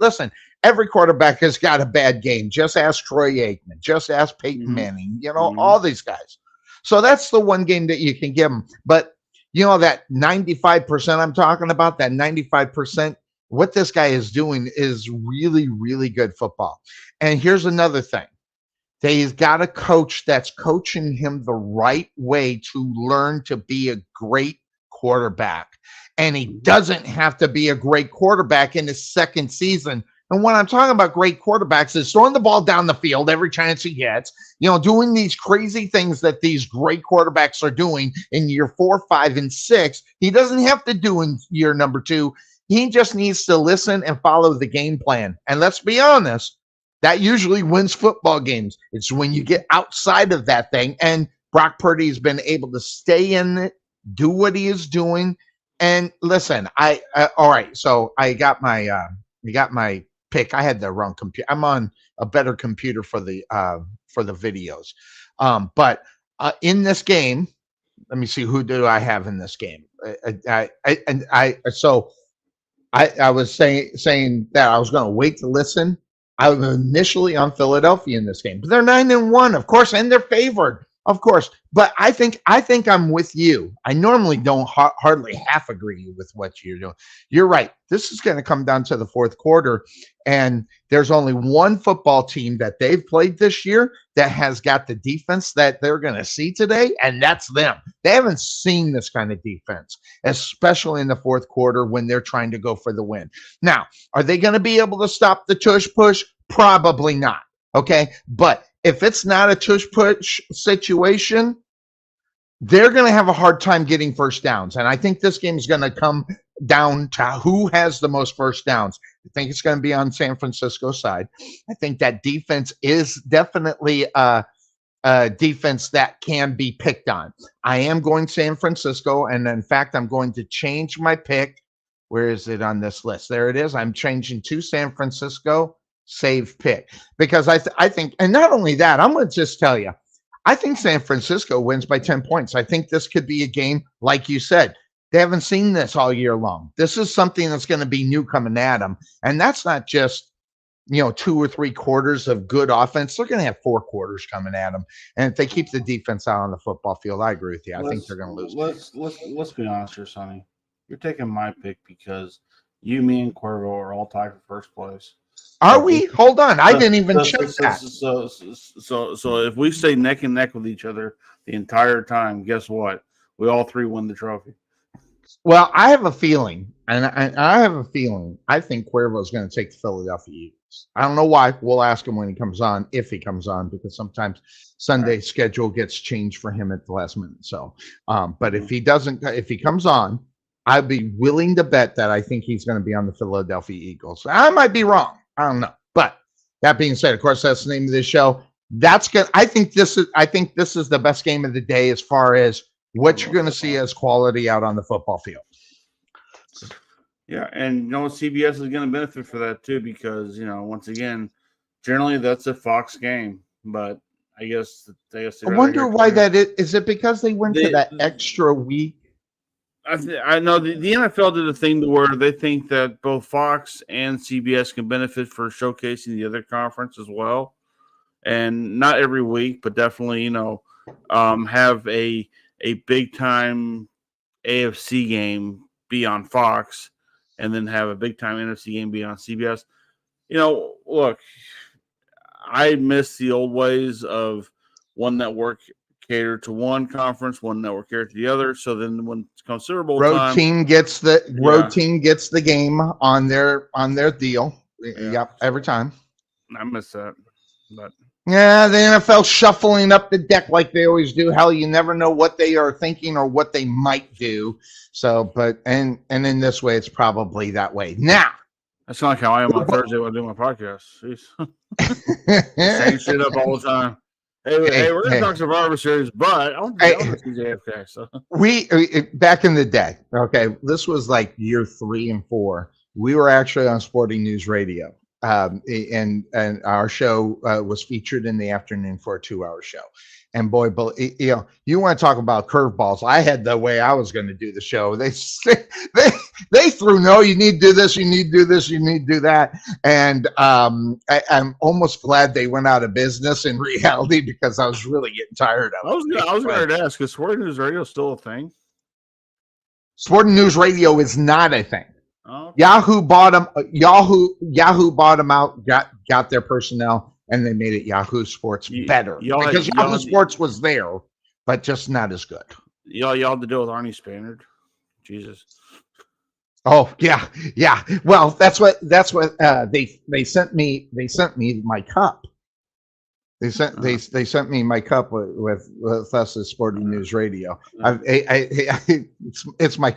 Listen. Every quarterback has got a bad game. Just ask Troy Aikman. Just ask Peyton Manning. All these guys. So that's the one game that you can give them. But, that 95% I'm talking about, that 95%, what this guy is doing is really, really good football. And here's another thing. He's got a coach that's coaching him the right way to learn to be a great quarterback. And he doesn't have to be a great quarterback in his second season. And when I'm talking about great quarterbacks is throwing the ball down the field every chance he gets, doing these crazy things that these great quarterbacks are doing in year 4, 5, and 6. He doesn't have to do in year number 2. He just needs to listen and follow the game plan. And let's be honest, that usually wins football games. It's when you get outside of that thing. And Brock Purdy's been able to stay in it, do what he is doing. And listen, all right. So I got my pick. I had the wrong computer. I'm on a better computer for the videos. But in this game, let me see, who do I have in this game? I was saying that I was going to wait to listen. I was initially on Philadelphia in this game, but they're 9-1, of course, and they're favored, of course. But I think I'm with you. I normally don't hardly half agree with what you're doing. You're right. This is going to come down to the fourth quarter, and there's only one football team that they've played this year that has got the defense that they're going to see today, and that's them. They haven't seen this kind of defense, especially in the fourth quarter when they're trying to go for the win. Now, are they going to be able to stop the tush push? Probably not. Okay, but if it's not a tush push situation, they're going to have a hard time getting first downs. And I think this game is going to come down to who has the most first downs. I think it's going to be on San Francisco's side. I think that defense is definitely a defense that can be picked on. I am going San Francisco, and in fact, I'm going to change my pick. Where is it on this list? There it is. I'm changing to San Francisco. Save pick, because I think, and not only that, I'm going to just tell you, I think San Francisco wins by 10 points. I think this could be a game, like you said, they haven't seen this all year long. This is something that's going to be new coming at them. And that's not just, 2 or 3 quarters of good offense. They're going to have 4 quarters coming at them. And if they keep the defense out on the football field, I agree with you. I think they're going to lose. Let's be honest here, Sonny. You're taking my pick because you, me, and Cuervo are all tied for first place. Are we? Hold on. I didn't even check that. So if we stay neck and neck with each other the entire time, guess what? We all 3 win the trophy. Well, I have a feeling, and I have a feeling. I think Cuervo is going to take the Philadelphia Eagles. I don't know why. We'll ask him when he comes on, if he comes on, because sometimes Sunday schedule gets changed for him at the last minute. So, but if he doesn't, if he comes on, I'd be willing to bet that I think he's going to be on the Philadelphia Eagles. I might be wrong. I don't know. But that being said, of course, that's the name of this show. That's good. I think this is the best game of the day as far as what you're going to see as quality out on the football field. Yeah, and CBS is going to benefit for that too, because once again, generally that's a Fox game, but I guess I wonder why that is. Is it because they went to that extra week? I know the NFL did a thing to where they think that both Fox and CBS can benefit for showcasing the other conference as well, and not every week, but definitely have a big time AFC game be on Fox, and then have a big time NFC game be on CBS. Look, I miss the old ways of one network cater to one conference, one network cater to the other. So then when it comes Super Bowl road team gets the game on their deal. Yeah. Yep, every time. I miss that, but. Yeah, the NFL shuffling up the deck like they always do. Hell, you never know what they are thinking or what they might do. So, but and in this way, it's probably that way. Now, that's not like how I am on Thursday when I do my podcast. Same shit up all the time. Hey, we're gonna talk Survivor Series, but I want to see JFK. So we back in the day. Okay, this was like year 3 and 4. We were actually on Sporting News Radio. And our show was featured in the afternoon for a 2-hour show. And boy, you want to talk about curveballs. I had the way I was going to do the show. They threw, no, you need to do this, you need to do this, you need to do that. And I'm almost glad they went out of business in reality, because I was really getting tired of it. I was going to ask, is Sporting News Radio still a thing? Sporting News Radio is not a thing. Oh, okay. Yahoo bought them out, got their personnel, and they made it Yahoo Sports better, because Yahoo Sports was there, but just not as good. Y'all had to deal with Arnie Spaniard. Jesus. Oh yeah. Well, that's what they sent me. They sent me my cup. They sent me my cup with us at Sporting News Radio. It's my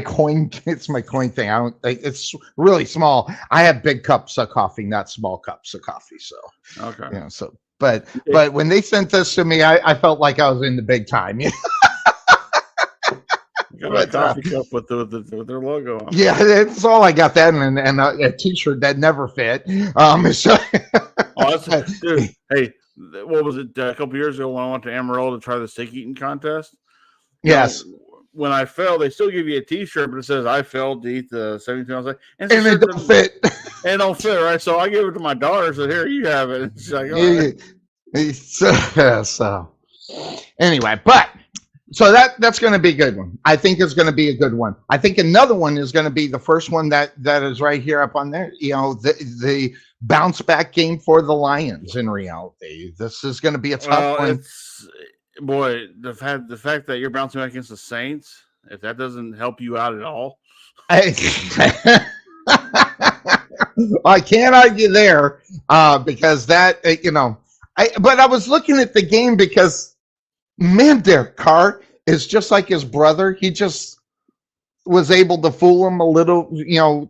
coin thing. It's really small. I have big cups of coffee, not small cups of coffee. So okay. But when they sent this to me, I felt like I was in the big time. Got a coffee cup with their logo on. Yeah, that's all I got. That and a T-shirt that never fit. Dude, hey, what was it? A couple years ago when I went to Amarillo to try the steak eating contest. Yes. When I failed, they still give you a T-shirt, but it says I failed to eat the 17 ounce. And it don't fit. And it don't fit, right? So I gave it to my daughter. Said, "Here, you have it." And she's like, So anyway, but. So that's going to be a good one. I think it's going to be a good one. I think another one is going to be the first one that is right here up on there. The bounce back game for the Lions. In reality, this is going to be a tough one. The fact that you're bouncing back against the Saints, if that doesn't help you out at all, I can't argue there because that But I was looking at the game because. Man, Derek Carr is just like his brother. He just was able to fool him a little,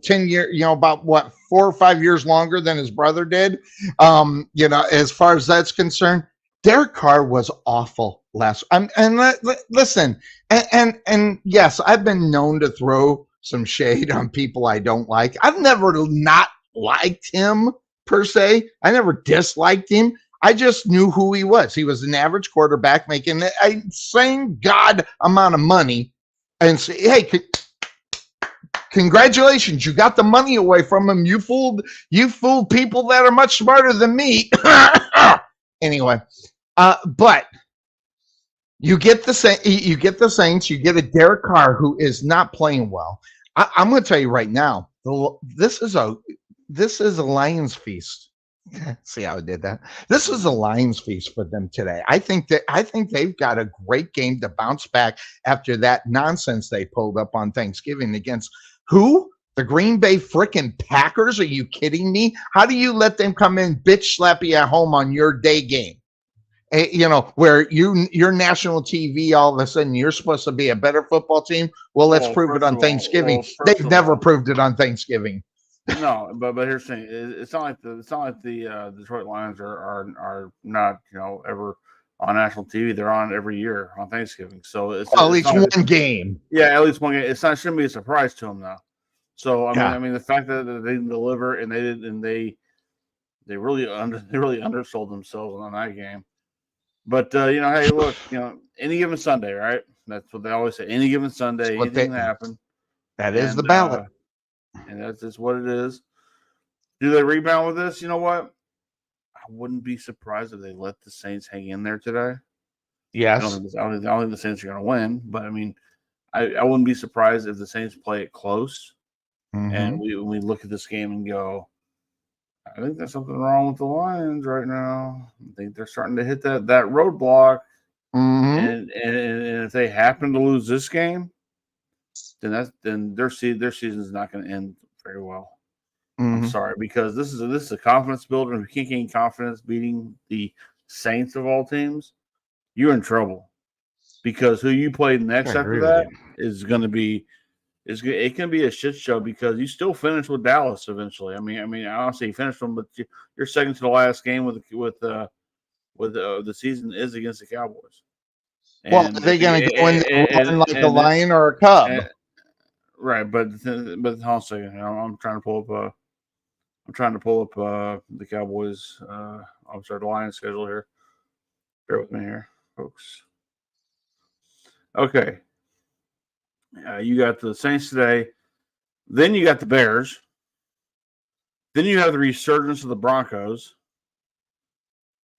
10 years, about 4 or 5 years longer than his brother did. As far as that's concerned, Derek Carr was awful last. Listen, and yes, I've been known to throw some shade on people I don't like. I've never not liked him per se. I never disliked him. I just knew who he was. He was an average quarterback making a same god amount of money, and say, "Hey, congratulations, you got the money away from him. You fooled people that are much smarter than me." Anyway, but you get the Saints. You get a Derek Carr who is not playing well. I'm going to tell you right now, this is a Lions feast See how I did that? This was a Lions feast for them today. I think they've got a great game to bounce back after that nonsense they pulled up on Thanksgiving against who? The Green Bay frickin' Packers? Are you kidding me? How do you let them come in bitch slap you at home on your day game? Where your national TV all of a sudden you're supposed to be a better football team. Well, let's Well, prove it first on of all, Thanksgiving. first They've of never all, proved it on Thanksgiving. no, but here's the thing: it's not like the Detroit Lions are not ever on national TV. They're on every year on Thanksgiving, so Well, at it's least not like one game. yeah, at least one game. It's not shouldn't be a surprise to them though. So Yeah. I mean the fact that they didn't deliver and they really they really undersold themselves on that game. But hey, look, any given Sunday, right? That's what they always say. Any given Sunday, What anything can happen, that is the and ballot. that's just what it is. Do they rebound with this? You know what? I wouldn't be surprised if they let the Saints hang in there today. Yes. I don't think the Saints are going to win, but I mean, I wouldn't be surprised if the Saints play it close, and Mm-hmm. we look at this game and go, I think there's something wrong with the Lions right now. I think they're starting to hit that roadblock, Mm-hmm. and if they happen to lose this game, then their season is not going to end very well. I'm Mm-hmm. sorry because this is a confidence builder. If you can't gain confidence beating the Saints of all teams, you're in trouble because who you play I next after agree with that you. is going to be it can be a shit show because you still finish with Dallas eventually. I mean, honestly, you finish them, but you're second to the last game with the season is against the Cowboys, Well, and are if they going to go in there and run like a and, and, lion or a cub? and right, but hold on a second, I'm trying to pull up. The Cowboys. I'm sorry, the Lions schedule here. Bear with me here, folks. Okay, you got the Saints today. Then you got the Bears. Then you have the resurgence of the Broncos.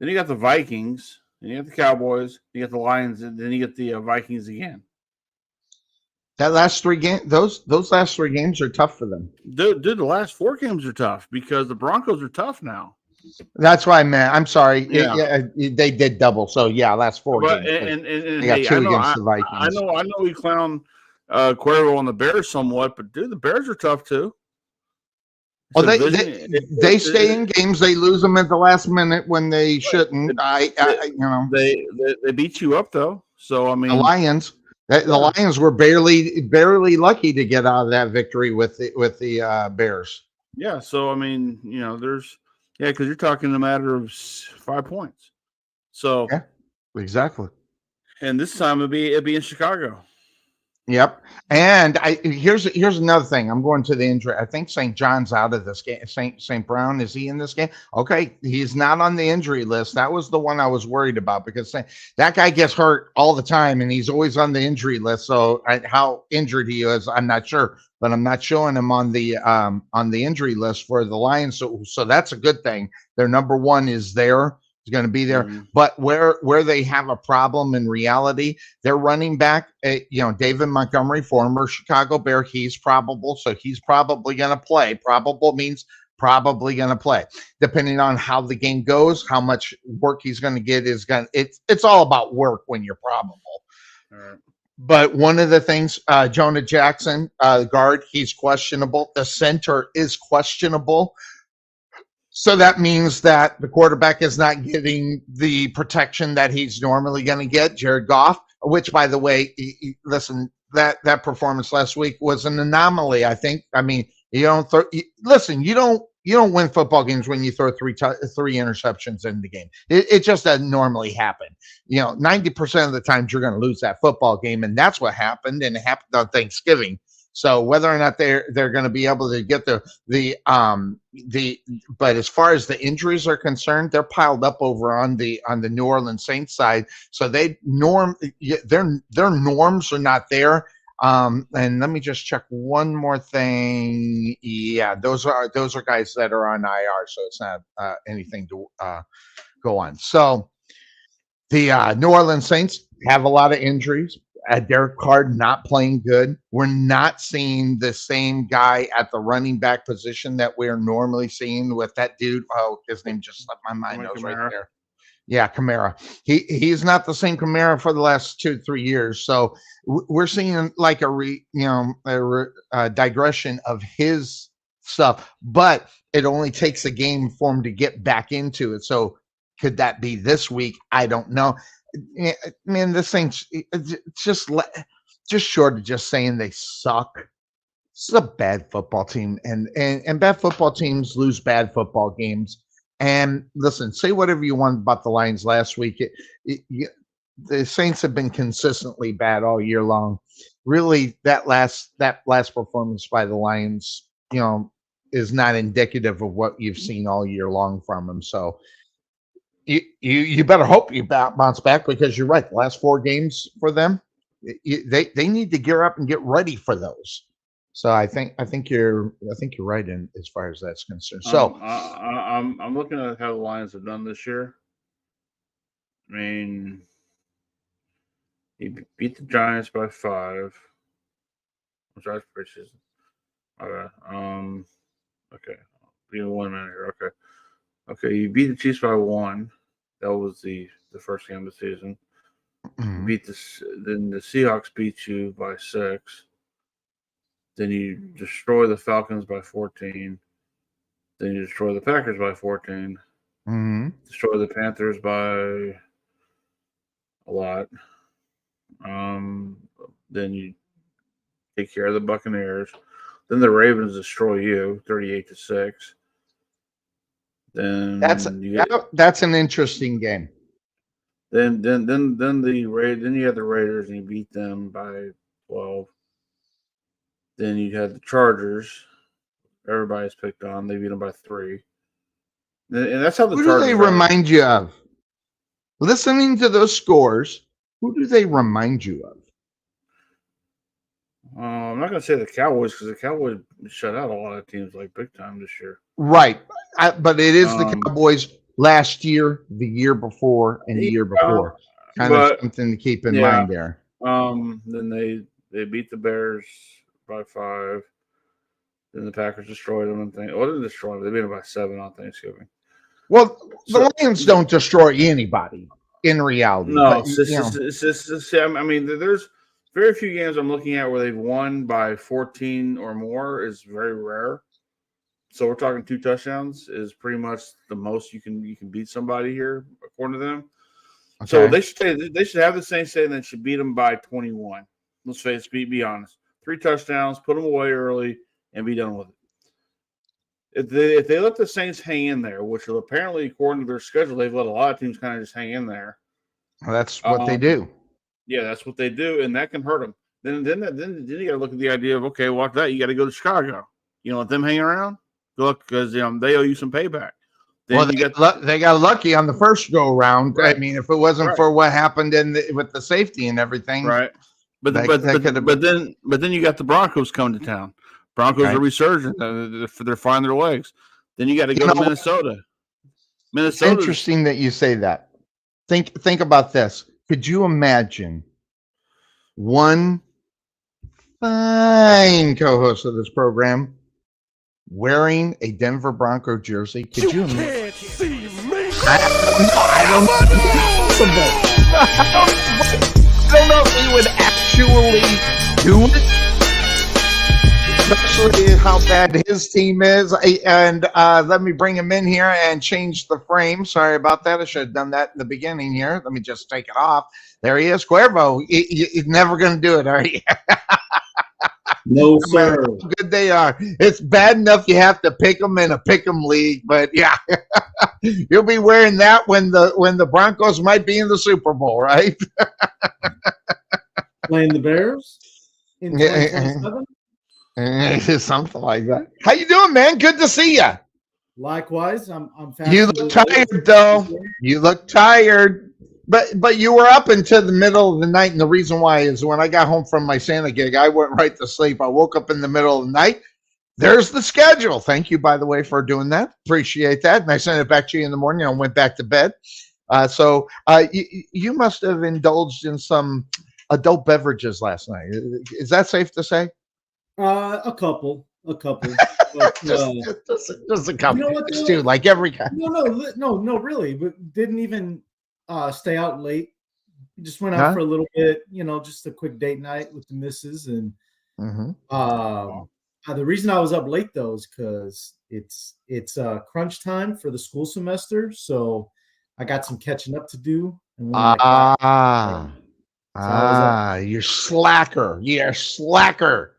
Then you got the Vikings. Then you got the Cowboys. You got the Lions, and then you get the Vikings again. That last three game, those last three games are tough for them. Dude, the last four games are tough because the Broncos are tough now. That's why I meant. I'm sorry. Yeah, They did double. So yeah, last four but games. But they got hey, two against the Vikings. I know we clown Cuervo on the Bears somewhat, but dude, the Bears are tough too. It's Well, a vision. they stay in games. They lose them at the last minute when they shouldn't. They beat you up though. So I The mean, Lions. The yeah, Lions were barely lucky to get out of that victory with the Bears. yeah. So I mean, there's because you're talking a matter of 5 points. So Yeah, exactly. and this time it'd be in Chicago. Yep. And here's another thing. I'm going to the injury. I think St. John's out of this game. St. Brown, is he in this game? Okay, he's not on the injury list. That was the one I was worried about because that guy gets hurt all the time and he's always on the injury list. So how injured he is, I'm not sure, but I'm not showing him on the injury list for the Lions. So that's a good thing. Their number one is there. He's going to be there. Mm-hmm. But where they have a problem in reality, their running back, David Montgomery, former Chicago Bear, he's probable. So he's probably going to play. Probable means probably going to play. Depending on how the game goes, how much work he's going to get it's all about work when you're probable. All right. But one of the things, Jonah Jackson, guard, he's questionable. The center is questionable. So that means that the quarterback is not getting the protection that he's normally going to get. Jared Goff, which, by the way, listen, that performance last week was an anomaly. I think. I mean, you don't you don't win football games when you throw three interceptions in the game. It just doesn't normally happen. 90% of the times you're going to lose that football game, and that's what happened. And it happened on Thanksgiving. So whether or not they're going to be able to get but as far as the injuries are concerned, they're piled up over on the New Orleans Saints side. So their norms are not there. And let me just check one more thing. Yeah, those are guys that are on IR, so it's not anything to go on. So the New Orleans Saints have a lot of injuries. Derek Carr not playing good. We're not seeing the same guy at the running back position that we're normally seeing with that dude. Oh, his name just slipped my mind. That was right there. Yeah, Kamara. He's not the same Kamara for the last 2-3 years. So we're seeing like a digression of his stuff, but it only takes a game for him to get back into it. So could that be this week? I don't know. Man, this thing's just short of just saying they suck. This is a bad football team, and bad football teams lose bad football games. And listen, say whatever you want about the Lions last week. The Saints have been consistently bad all year long. Really, that last performance by the Lions, is not indicative of what you've seen all year long from them. So you better hope you bounce back, because you're right. The last 4 games for them, they need to gear up and get ready for those. So I think you're right in as far as that's concerned. So I'm looking at how the Lions have done this year. I mean, he beat the Giants by 5. Which I appreciate. Okay. Be 1 minute here. Okay. You beat the Chiefs by 1. That was the first game of the season. mm-hmm. Then the Seahawks beat you by 6. Then you destroy the Falcons by 14. Then you destroy the Packers by 14. Mm-hmm. Destroy the Panthers by a lot. Then you take care of the Buccaneers. Then the Ravens destroy you 38-6. Then that's an interesting game. Then you had the Raiders and you beat them by 12. Then you had the Chargers. Everybody's picked on. They beat them by 3. And that's how the Chargers. Who do they remind you of? Listening to those scores, who do they remind you of? I'm not going to say the Cowboys, because the Cowboys shut out a lot of teams like big time this year. Right. But it is the Cowboys last year, the year before, and the year before. Kind of something to keep in mind there. Then they beat the Bears by 5. Then the Packers destroyed them. They didn't destroy them. They beat them by 7 on Thanksgiving. Well, the Lions don't destroy anybody in reality. No, I mean, there's very few games I'm looking at where they've won by 14 or more is very rare. So we're talking 2 touchdowns is pretty much the most you can beat somebody here, according to them. Okay. So they should have the Saints say they should beat them by 21. Let's face it, be honest. 3 touchdowns, put them away early, and be done with it. If they let the Saints hang in there, which will apparently, according to their schedule, they've let a lot of teams kind of just hang in there. Well, that's what they do. Yeah, that's what they do, and that can hurt them. Then you got to look at the idea of, okay, watch that. You got to go to Chicago. Let them hang around. Look, because they owe you some payback. Then they got lucky on the first go around. Right. I mean, if it wasn't for what happened with the safety and everything, right? But then you got the Broncos coming to town. Broncos are resurgent. They're finding their legs. Then you got to go to Minnesota. It's interesting that you say that. Think about this. Could you imagine one fine co-host of this program wearing a Denver Bronco jersey? Could you imagine? Can't see me. I don't know if he would actually do it. Especially how bad his team is. And let me bring him in here and change the frame. Sorry about that. I should have done that in the beginning here. Let me just take it off. There he is. Cuervo, you're never going to do it, are you? No, sir. How good they are. It's bad enough you have to pick them in a pick 'em league, but yeah, you'll be wearing that when the Broncos might be in the Super Bowl, right? Playing the Bears in 2027? Something like that. How you doing, man? Good to see you. Likewise, I'm You look tired, though. You look tired. But you were up until the middle of the night, and the reason why is when I got home from my Santa gig, I went right to sleep. I woke up in the middle of the night. There's the schedule. Thank you, by the way, for doing that. Appreciate that. And I sent it back to you in the morning and went back to bed. So you must have indulged in some adult beverages last night? Is that safe to say? A couple. But, Just a you couple. know what, Just though? two, like every guy. No, really. But didn't even stay out late. Just went out Huh? for a little bit, just a quick date night with the missus. And Mm-hmm. the reason I was up late though is because it's crunch time for the school semester, so I got some catching up to do. And one of my classes, so I was up. You're slacker. You're slacker.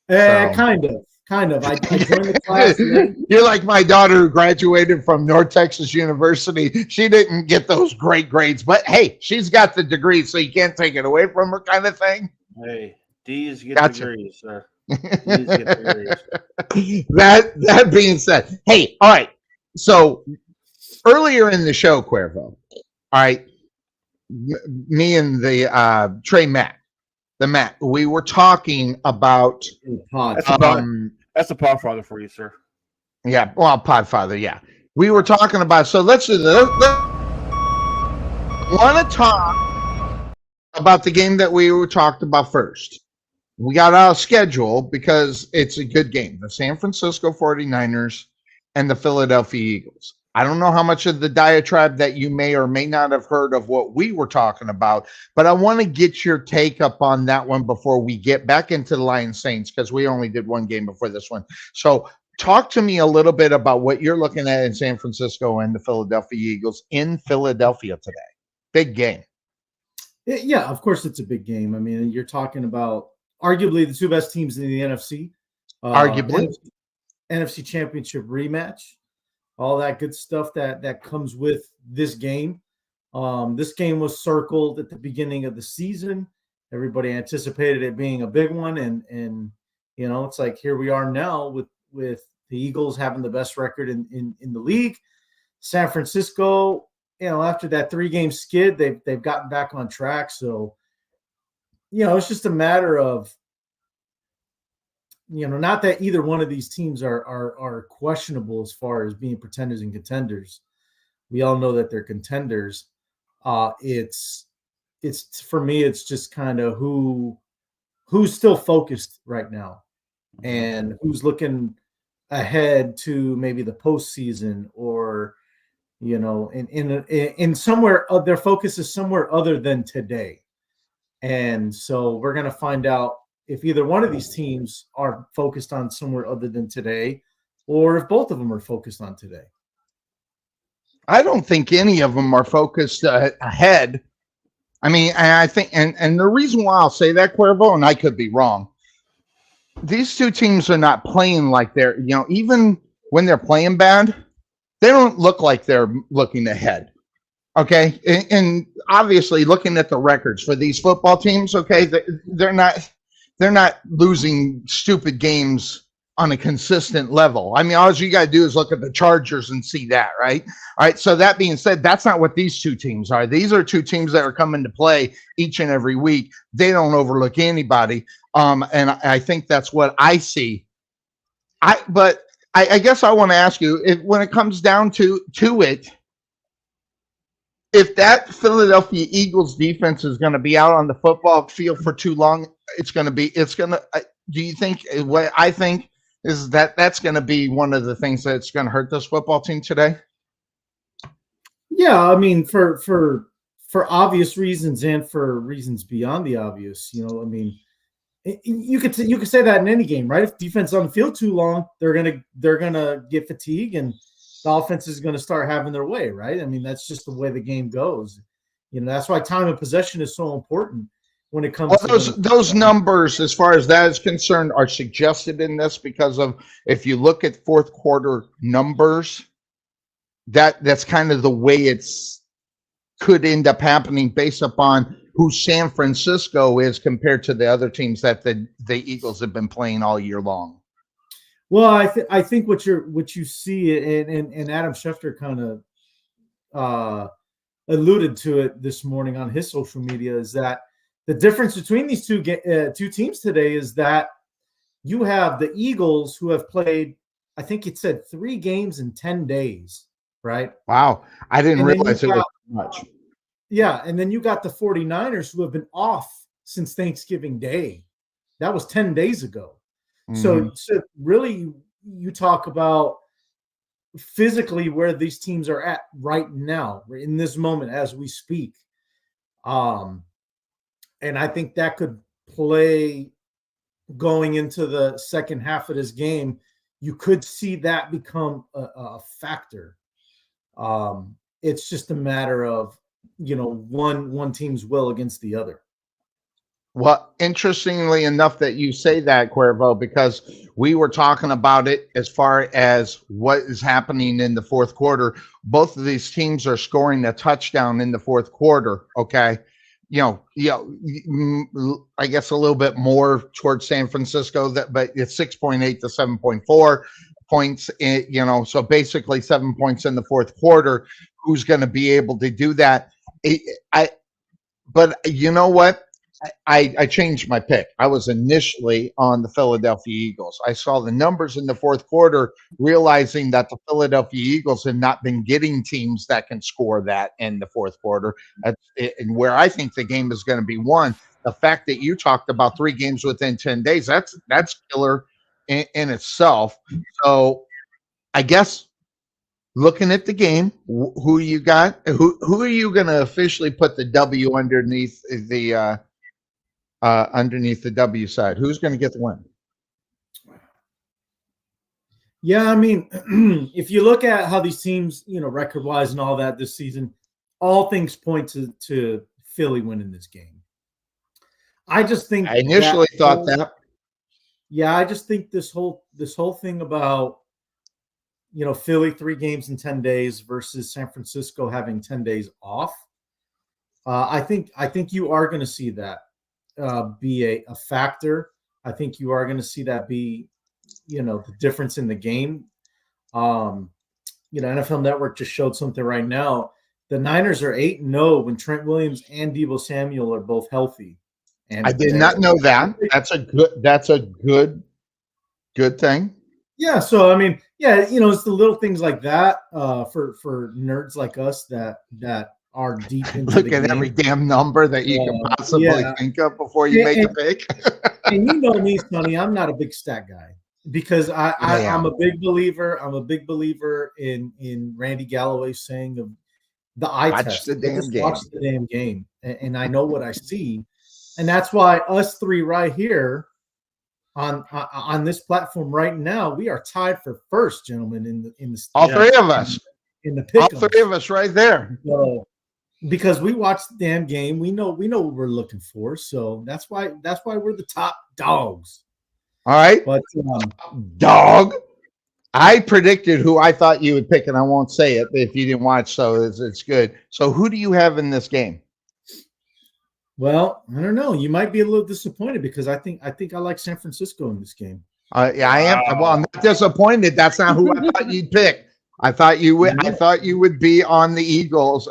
So Kind of. I joined the class late. you're like my daughter who graduated from North Texas University. She didn't get those great grades, but hey, she's got the degree, so you can't take it away from her, kind of thing. Hey, D's get Gotcha. degrees, sir. D's get degrees. That being said, hey, all right. So earlier in the show, Cuervo, all right, me and the Trey Matt, we were talking about Pod. That's a podfather for you, sir. yeah, well, Podfather, yeah. We were talking about, so let's do this. Want to talk about the game that we were talked about first. We got out of schedule because it's a good game. The San Francisco 49ers and the Philadelphia Eagles. I don't know how much of the diatribe that you may or may not have heard of what we were talking about, but I want to get your take up on that one before we get back into the Lions Saints, because we only did one game before this one. So talk to me a little bit about what you're looking at in San Francisco and the Philadelphia Eagles in Philadelphia today. Big game. Yeah, of course it's a big game. I mean, you're talking about arguably the two best teams in the NFC. Arguably. NFC Championship rematch. All that good stuff that comes with this game. This game was circled at the beginning of the season. Everybody anticipated it being a big one, and it's like here we are now with the Eagles having the best record in the league. San Francisco, after that 3-game skid, they've gotten back on track. So, it's just a matter of not that either one of these teams are questionable as far as being pretenders and contenders. We all know that they're contenders. It's for me, it's just kind of who's still focused right now and who's looking ahead to maybe the postseason, or in somewhere their focus is somewhere other than today. And so we're going to find out if either one of these teams are focused on somewhere other than today, or if both of them are focused on today. I don't think any of them are focused ahead. I mean, I think, and the reason why I'll say that, Cuervo, and I could be wrong, these two teams are not playing like they're, even when they're playing bad, they don't look like they're looking ahead. Okay. And obviously looking at the records for these football teams, okay, they're not losing stupid games on a consistent level. I mean, all you got to do is look at the Chargers and see that, right? All right. So that being said, that's not what these two teams are. These are two teams that are coming to play each and every week. They don't overlook anybody. And I think that's what I see. But I guess I want to ask you, when it comes down to it, if that Philadelphia Eagles defense is going to be out on the football field for too long, do you think what I think is that's going to be one of the things that's going to hurt this football team today? Yeah. I mean, for obvious reasons and for reasons beyond the obvious, I mean, you could say that in any game, right? If defense is on the field too long, they're gonna get fatigued, and the offense is going to start having their way, right? I mean, that's just the way the game goes. That's why time and possession is so important when it comes to those numbers, as far as that is concerned, are suggested in this because of, if you look at fourth quarter numbers, that's kind of the way it's could end up happening based upon who San Francisco is compared to the other teams that the Eagles have been playing all year long. Well, I think what you see, and Adam Schefter kind of alluded to it this morning on his social media, is that the difference between these two teams today is that you have the Eagles, who have played, I think it said 3 games in 10 days, right? Wow, I didn't realize it was much. Yeah, and then you got the 49ers, who have been off since Thanksgiving Day. That was 10 days ago. Mhm. So really, you talk about physically where these teams are at right now, in this moment as we speak. And I think that could play going into the second half of this game. You could see that become a factor. It's just a matter of, one team's will against the other. Well, interestingly enough that you say that, Cuervo, because we were talking about it as far as what is happening in the fourth quarter. Both of these teams are scoring a touchdown in the fourth quarter. Okay. I guess a little bit more towards San Francisco, but it's 6.8 to 7.4 points. So basically 7 points in the fourth quarter. Who's going to be able to do that? But you know what? I changed my pick. I was initially on the Philadelphia Eagles. I saw the numbers in the fourth quarter, realizing that the Philadelphia Eagles had not been getting teams that can score that in the fourth quarter. And where I think the game is going to be won, the fact that you talked about 3 games within 10 days, that's killer in itself. So I guess looking at the game, who you got? Who are you going to officially put the W underneath the W side? Who's going to get the win? Yeah, I mean, if you look at how these teams, record-wise and all that this season, all things point to Philly winning this game. I just think I initially thought that. Yeah, I just think this whole thing about Philly 3 games in 10 days versus San Francisco having 10 days off. I think you are going to see that be a factor. I think you are going to see that be, the difference in the game. NFL Network just showed something right now. The Niners are 8-0 when Trent Williams and Deebo Samuel are both healthy. And I did not know that. That's a good thing. Yeah. So I mean, it's the little things like that for nerds like us that are deep into Look the at game. every damn number that you can possibly think of before you make a pick. And you know me, Sonny, I'm not a big stat guy because I'm a big believer. I'm a big believer in Randy Galloway's saying of the eye test. Watch the damn game, and I know what I see, and that's why us 3 right here on this platform right now, we are tied for first, gentlemen. In the all 3 of us in the pick. All 3 of us right there. So, because we watched the damn game, we know what we're looking for. So that's why we're the top dogs. All right, but dog. I predicted who I thought you would pick, and I won't say it if you didn't watch. So it's good. So who do you have in this game? Well, I don't know. You might be a little disappointed because I think I like San Francisco in this game. Yeah, I am. Well, I'm not disappointed. That's not who I thought you'd pick. I thought you would. I thought you would be on the Eagles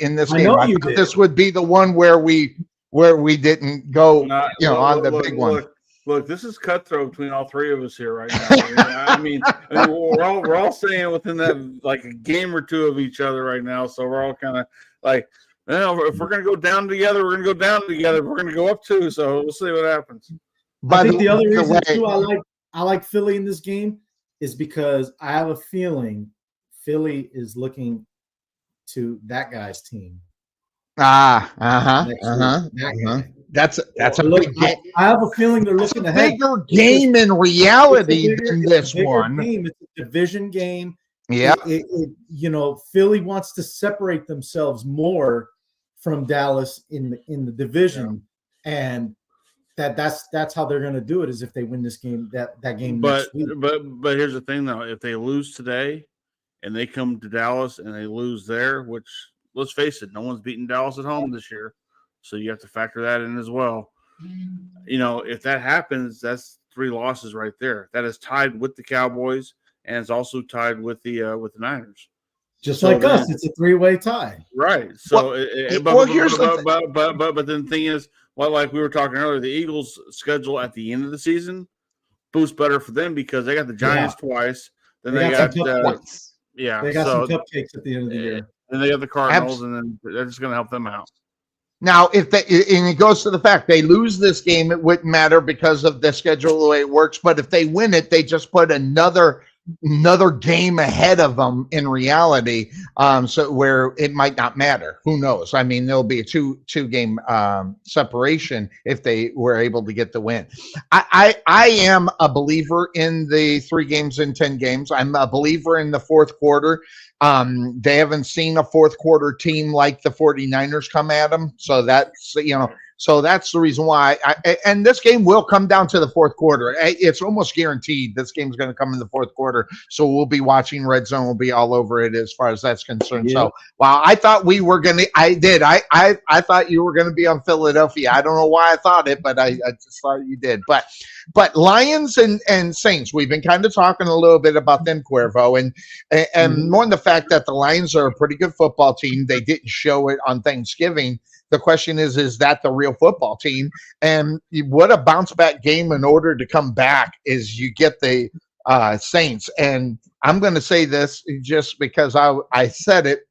in this game. I thought this would be the one where we didn't go, on the big one. Look, this is cutthroat between all 3 of us here right now. I mean, we're all staying within that like a game or 2 of each other right now. So we're all kind of like, if we're going to go down together, we're going to go down together. We're going to go up 2. So we'll see what happens. I think the other reason too I like Philly in this game is because I have a feeling Philly is looking to that guy's team. That's a big game. I have a feeling they're looking ahead. Bigger game in reality than this one. It's a division game. Yeah. Philly wants to separate themselves more from Dallas in the division, and that's how they're going to do it is if they win this game that game next week. But here's the thing though, if they lose today and they come to Dallas and they lose there, which let's face it, no one's beaten Dallas at home this year, so you have to factor that in as well. If that happens, that's 3 losses right there. That is tied with the Cowboys and it's also tied with the Niners. Just like us, it's a 3-way tie, right? So, but then the thing is, like we were talking earlier, the Eagles' schedule at the end of the season boosts better for them because they got the Giants twice. Then they got some cupcakes at the end of the year. Then they got the Cardinals, and then they're just going to help them out. Now, if they, and it goes to the fact they lose this game, it wouldn't matter because of the schedule, the way it works. But if they win it, they just put another game ahead of them in reality. So where it might not matter. Who knows? I mean, there'll be a two game separation if they were able to get the win. I am a believer in the 3 games in 10 games. I'm a believer in the fourth quarter. They haven't seen a fourth quarter team like the 49ers come at them. So that's, so that's the reason why. And this game will come down to the fourth quarter. It's almost guaranteed this game's going to come in the fourth quarter. So we'll be watching Red Zone. We'll be all over it as far as that's concerned. Yeah. So, wow, I thought we were going to, I thought you were going to be on Philadelphia. I don't know why I thought it, but I just thought you did. But Lions and Saints, we've been kind of talking a little bit about them, Cuervo, and more than the fact that the Lions are a pretty good football team. They didn't show it on Thanksgiving. The question is that the real football team? And what a bounce back game in order to come back is you get the Saints. And I'm going to say this just because I said it.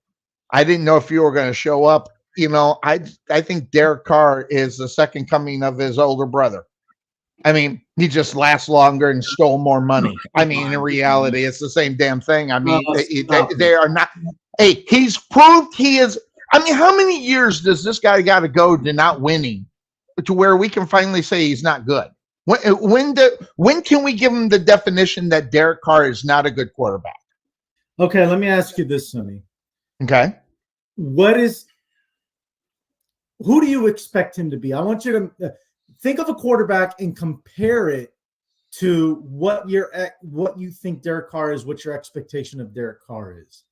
I didn't know if you were going to show up. I think Derek Carr is the second coming of his older brother. I mean, he just lasts longer and stole more money. I mean, in reality, it's the same damn thing. I mean, they are not. Hey, he's proved he is. I mean, how many years does this guy got to go to not winning to where we can finally say he's not good? When can we give him the definition that Derek Carr is not a good quarterback? Okay, let me ask you this, Sonny. Okay. Who do you expect him to be? I want you to think of a quarterback and compare it to what you think Derek Carr is, what your expectation of Derek Carr is.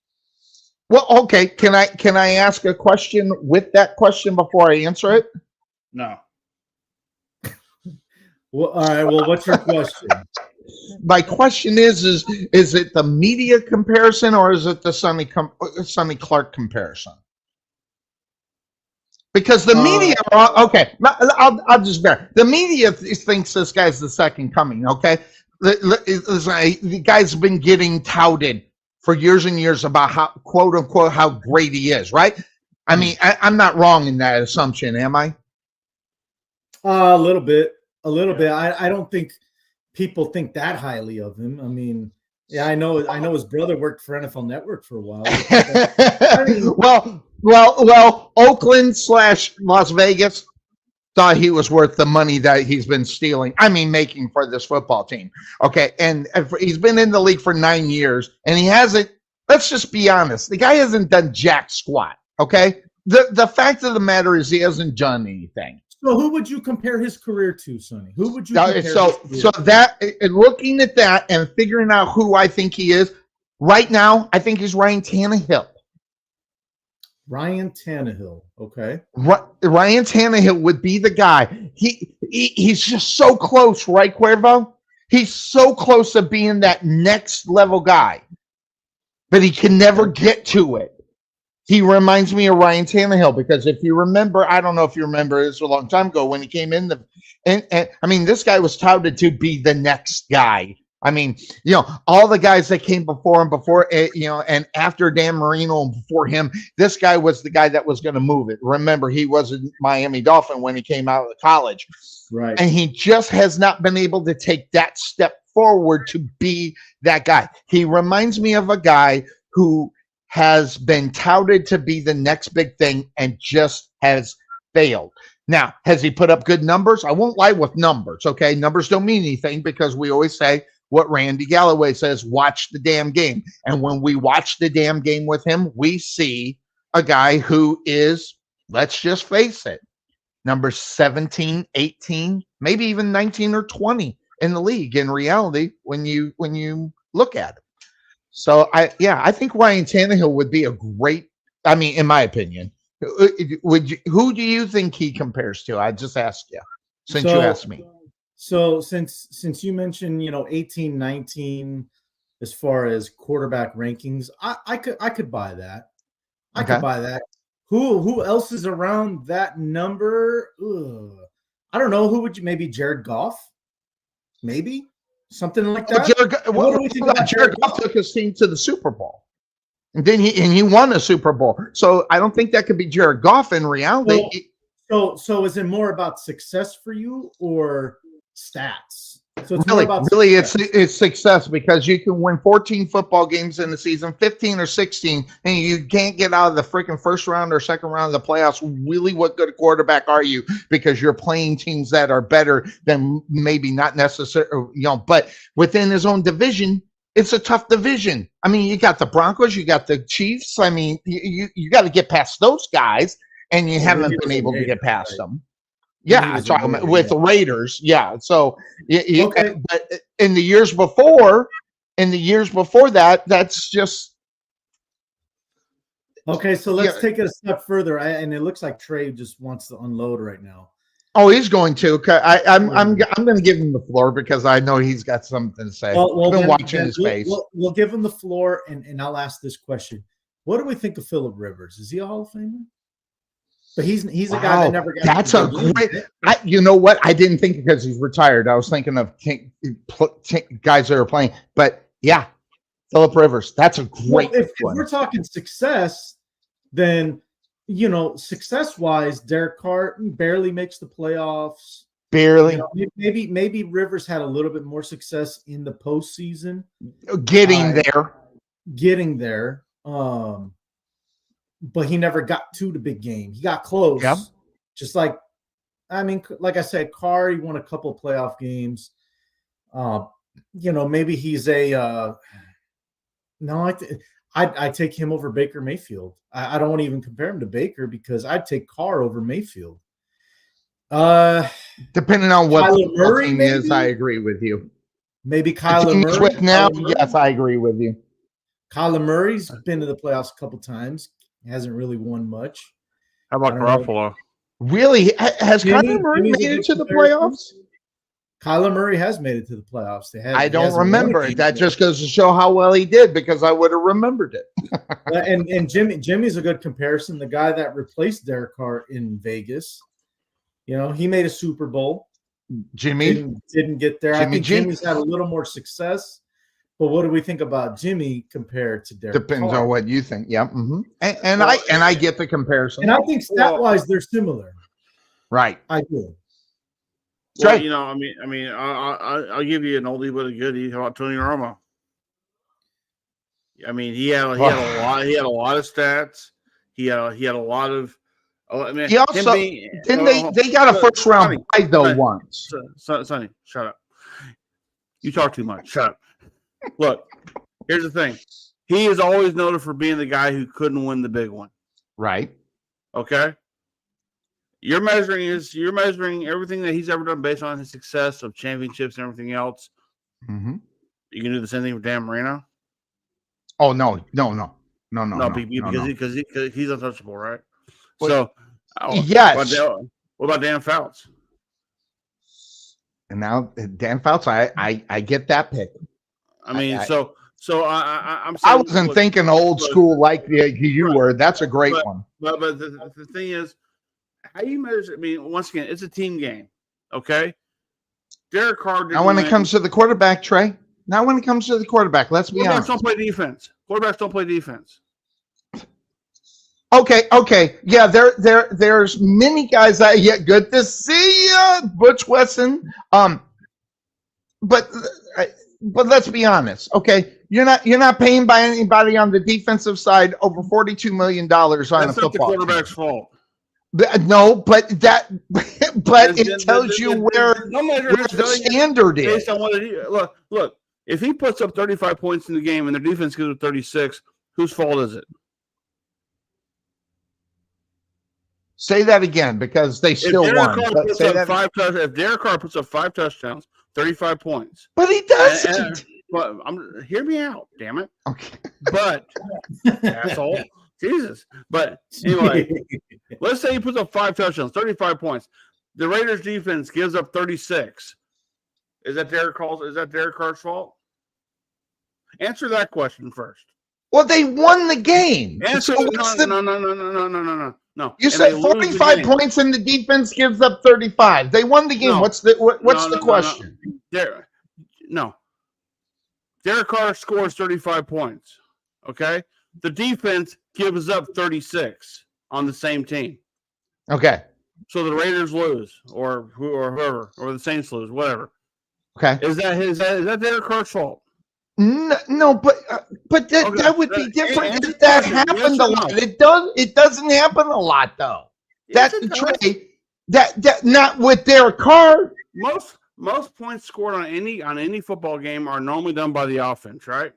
Well, okay. Can I ask a question with that question before I answer it? No. Well, all right. Well, what's your question? My question is it the media comparison or is it the Sonny Clark comparison? Because the media, okay, I'll just bear. The media thinks this guy's the second coming. Okay, the guy's been getting touted for years and years about how, quote unquote, how great he is, right? I mean, I'm not wrong in that assumption, am I? A little bit. I don't think people think that highly of him. I mean, yeah, I know his brother worked for NFL Network for a while. I mean, well, Oakland / Las Vegas thought he was worth the money that he's been stealing. I mean, making for this football team. Okay, and he's been in the league for 9 years, and he hasn't. Let's just be honest. The guy hasn't done jack squat. Okay, the fact of the matter is he hasn't done anything. So who would you compare his career to, Sonny? Who would you compare so that looking at that and figuring out who I think he is right now, I think he's Ryan Tannehill. Ryan Tannehill, okay. Ryan Tannehill would be the guy. He's just so close, right, Cuervo? He's so close to being that next level guy, but he can never get to it. He reminds me of Ryan Tannehill because if you remember, I don't know if you remember, it was a long time ago when he came in. And I mean, this guy was touted to be the next guy. I mean, all the guys that came before him, and after Dan Marino and before him, this guy was the guy that was going to move it. Remember, he was a Miami Dolphin when he came out of college. Right. And he just has not been able to take that step forward to be that guy. He reminds me of a guy who has been touted to be the next big thing and just has failed. Now, has he put up good numbers? I won't lie with numbers, okay? Numbers don't mean anything because we always say what Randy Galloway says, watch the damn game. And when we watch the damn game with him, we see a guy who is, let's just face it, number 17, 18, maybe even 19 or 20 in the league in reality when you look at it. So I think Ryan Tannehill would be a great. I mean, in my opinion, who do you think he compares to? I just asked you since you asked me. So since you mentioned 18, 19 as far as quarterback rankings, I could buy that. I could buy that. Who else is around that number? I don't know. Who would you? Maybe Jared Goff. Maybe. Something like that. Jared Goff took his team to the Super Bowl, and then he won a Super Bowl. So I don't think that could be Jared Goff in reality. So is it more about success for you or stats? So it's more Really, about really, success. it's success because you can win 14 football games in the season, 15 or 16, and you can't get out of the freaking first round or second round of the playoffs. Really, what good a quarterback are you? Because you're playing teams that are better than maybe not necessarily, but within his own division, it's a tough division. I mean, you got the Broncos, you got the Chiefs. I mean, you got to get past those guys, and you haven't been able to get past them. Yeah, with the Raiders. Yeah, so Okay. but in the years before, that, that's just Okay, so let's take it a step further. And it looks like Trey just wants to unload right now. Oh, he's going to. I'm going to give him the floor because I know he's got something to say. I've been watching his face. We'll give him the floor, and I'll ask this question: what do we think of Phillip Rivers? Is he a Hall of Famer? But he's a guy that never got. That's a great. You know what? I didn't think because he's retired. I was thinking of guys that are playing. But yeah, Phillip Rivers. That's a great. If we're talking success, then success-wise, Derek Carr barely makes the playoffs. Barely. Maybe Rivers had a little bit more success in the postseason. Getting there. But he never got to the big game. He got close. Yep. Just like I said, Carr, he won a couple of playoff games. Maybe he's a I take him over Baker Mayfield. I don't want to even compare him to Baker because I'd take Carr over Mayfield. Depending on what the team is, I agree with you. Maybe Kyler Murray. With now, yes, I agree with you. Kyler Murray's been to the playoffs a couple times. He hasn't really won much. How about Garoppolo? Really? Has Kyler Murray made it to the playoffs? Kyler Murray has made it to the playoffs. I don't remember it. That just goes to show how well he did because I would have remembered it. and Jimmy's a good comparison. The guy that replaced Derek Carr in Vegas, he made a Super Bowl. Jimmy didn't get there. I think Jimmy's had a little more success. But what do we think about Jimmy compared to Derek Depends Carr? on what you think. Yeah. Mm-hmm. And I get the comparison. And I think stat-wise, they're similar. Right. I do. Well, I'll give you an oldie but a goodie. How about Tony Romo? I mean, he had a lot. He had a lot of stats. He had a lot of. He also they got a first round bye though once. Sonny, shut up. You talk too much. Shut up. Look, here's the thing. He is always noted for being the guy who couldn't win the big one. Right. Okay. You're measuring everything that he's ever done based on his success of championships and everything else. Mm-hmm. You can do the same thing with Dan Marino. Oh no, because he's untouchable, right? Well, so yes. What about Dan Fouts? And now Dan Fouts, I get that pick. I mean, I'm saying, I wasn't thinking old school like you were. That's a great one. But the thing is, how you measure? I mean, once again, it's a team game. Okay. Derek Carr. Now, when it comes to the quarterback, Trey. Now, when it comes to the quarterback, let's be honest. Quarterbacks don't play defense. Quarterbacks don't play defense. Okay. Yeah, there's many guys that good to see you, Butch Wesson. But let's be honest. Okay, you're not paying by anybody on the defensive side over $42 million on a football. That's not the quarterback's fault. No, but it tells you where the standard is. Based on what look. If he puts up 35 points in the game and their defense gives up 36, whose fault is it? Say that again because they still won. If Derek Carr puts up 5 touchdowns, 35 points, but he doesn't. But hear me out, damn it. Okay. But asshole, Jesus. But anyway, let's say he puts up 5 touchdowns, 35 points. The Raiders defense gives up 36. Is that Derek Carr's fault? Answer that question first. Well, they won the game. No. You said 45 points and the defense gives up 35. They won the game. No. What's the question? No. Derek Carr scores 35 points. Okay? The defense gives up 36 on the same team. Okay. So the Raiders lose, or whoever, or the Saints lose, whatever. Okay. Is that Derek Carr's fault? No, but that would be different if that happened a lot. It doesn't happen a lot though. Yes, That's the Trey. That not with Derek Carr. Most points scored on any football game are normally done by the offense, right?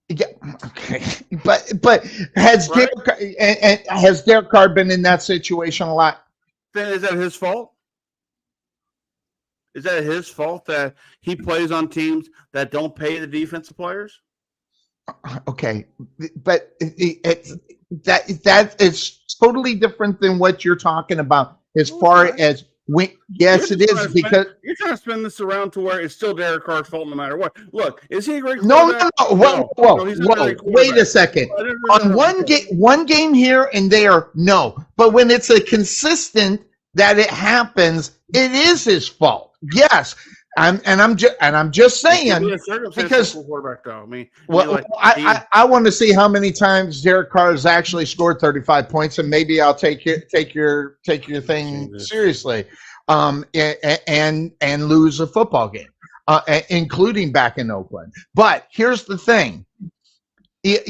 Yeah, okay, but has Derek Carr been in that situation a lot? Then is that his fault? Is that his fault that he plays on teams that don't pay the defensive players? Okay, but that is totally different than what you're talking about as far as when. Yes, it is because you're trying to spin this around to where it's still Derek Carr's fault no matter what. Look, is he a great quarterback? No. Whoa. Wait a second. On one game here and there, no. But when it's a consistent that it happens, it is his fault. Yes. I'm just saying because quarterback though. I want to see how many times Derek Carr has actually scored 35 points, and maybe I'll take your thing seriously, and lose a football game, including back in Oakland. But here's the thing, and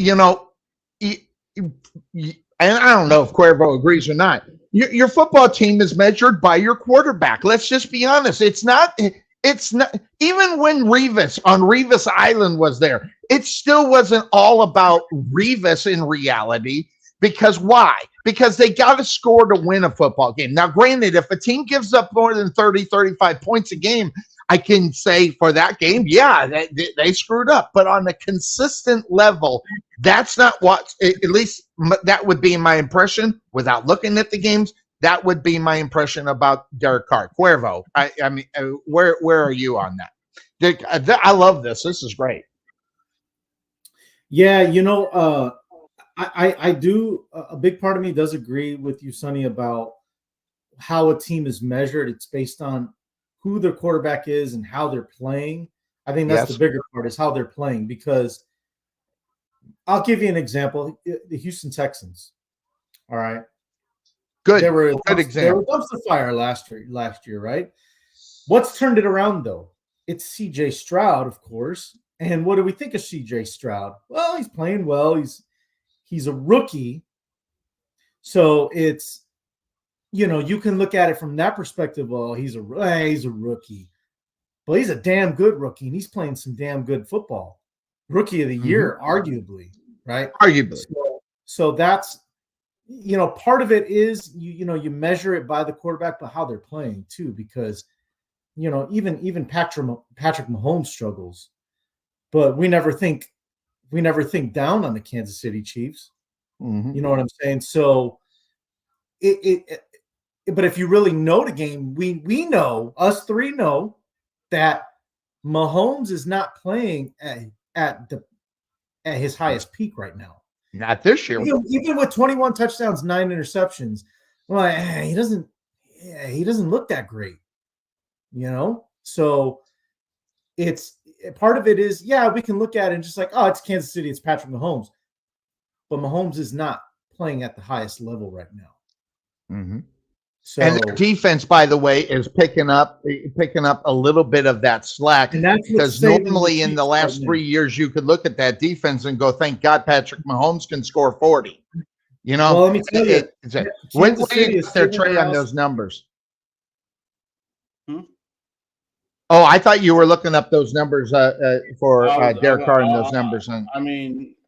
I don't know if Cuervo agrees or not. Your football team is measured by your quarterback. Let's just be honest. It's not even when Revis on Revis Island was there, it still wasn't all about Revis in reality. Because why? Because they got to score to win a football game. Now, granted, if a team gives up more than 30, 35 points a game, I can say for that game, yeah, they screwed up. But on a consistent level, that's not what, at least that would be my impression without looking at the games. That would be my impression about Derek Carr. Cuervo, I mean, where are you on that? I love this. This is great. Yeah, I do. A big part of me does agree with you, Sonny, about how a team is measured. It's based on who their quarterback is and how they're playing. I think that's the bigger part, is how they're playing. Because I'll give you an example. The Houston Texans. All right. Good. They were Good example. They were dumpster fire last year, right? What's turned it around though? It's CJ Stroud, of course. And what do we think of CJ Stroud? Well, he's playing well. He's a rookie. So it's, you can look at it from that perspective. Well, he's a rookie. But he's a damn good rookie, and he's playing some damn good football. Rookie of the year, arguably, right? Arguably. So that's, part of it is, you measure it by the quarterback, but how they're playing too, because, even Patrick Mahomes struggles, but we never think down on the Kansas City Chiefs. Mm-hmm. You know what I'm saying? So but if you really know the game, we know, us three know, that Mahomes is not playing at his highest peak right now. Not this year. Even with 21 touchdowns, 9 interceptions, well, he doesn't look that great, So it's part of it is, we can look at it and just like, oh, it's Kansas City, it's Patrick Mahomes, but Mahomes is not playing at the highest level right now. Mm-hmm. So, and their defense, by the way, is picking up a little bit of that slack, because normally in the last 3 years you could look at that defense and go, "Thank God Patrick Mahomes can score 40." Well, let me tell you, when do you get their Trey on those numbers? Oh, I thought you were looking up those numbers for Derek Carr and those numbers.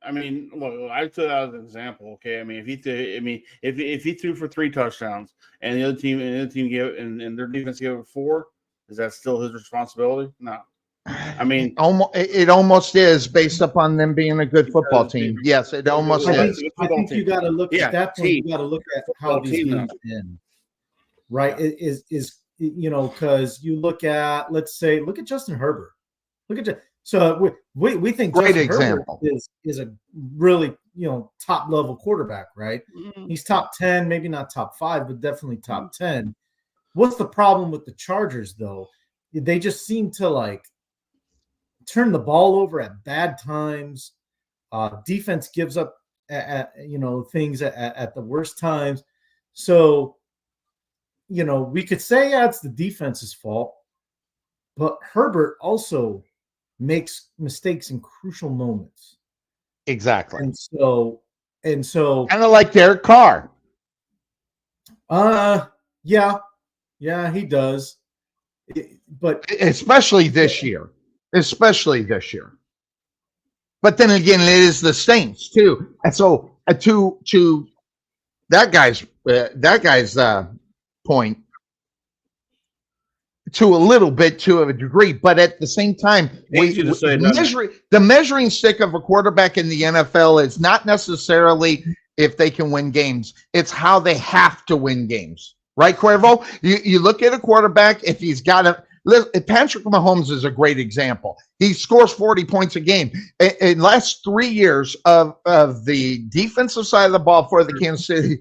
I mean, look, I took that as an example. Okay, I mean, if he threw for 3 touchdowns and the other team gave and their defense gave it 4, is that still his responsibility? No. I mean, it almost is, based upon them being a good football team. Yes, it almost is. I think you got to look at that point. You got to look at how these games end, right? Is because you look at, look at Justin Herbert. So we think great Justin example Herbert is a really top level quarterback, right? Mm-hmm. He's top 10, maybe not top 5, but definitely top 10. What's the problem with the Chargers though? They just seem to turn the ball over at bad times. Defense gives up things at the worst times. So we could say, yeah, it's the defense's fault, but Herbert also makes mistakes in crucial moments. Exactly. And so Kind of like Derek Carr. yeah, he does. But especially this year. But then again, it is the Saints too. And so to that guy's point, to a little bit to a degree, but at the same time, the measuring stick of a quarterback in the NFL is not necessarily if they can win games. It's how they have to win games. Right, Cuervo? You look at a quarterback, if he's got a Patrick Mahomes is a great example. He scores 40 points a game. In the last 3 years of the defensive side of the ball for the Kansas City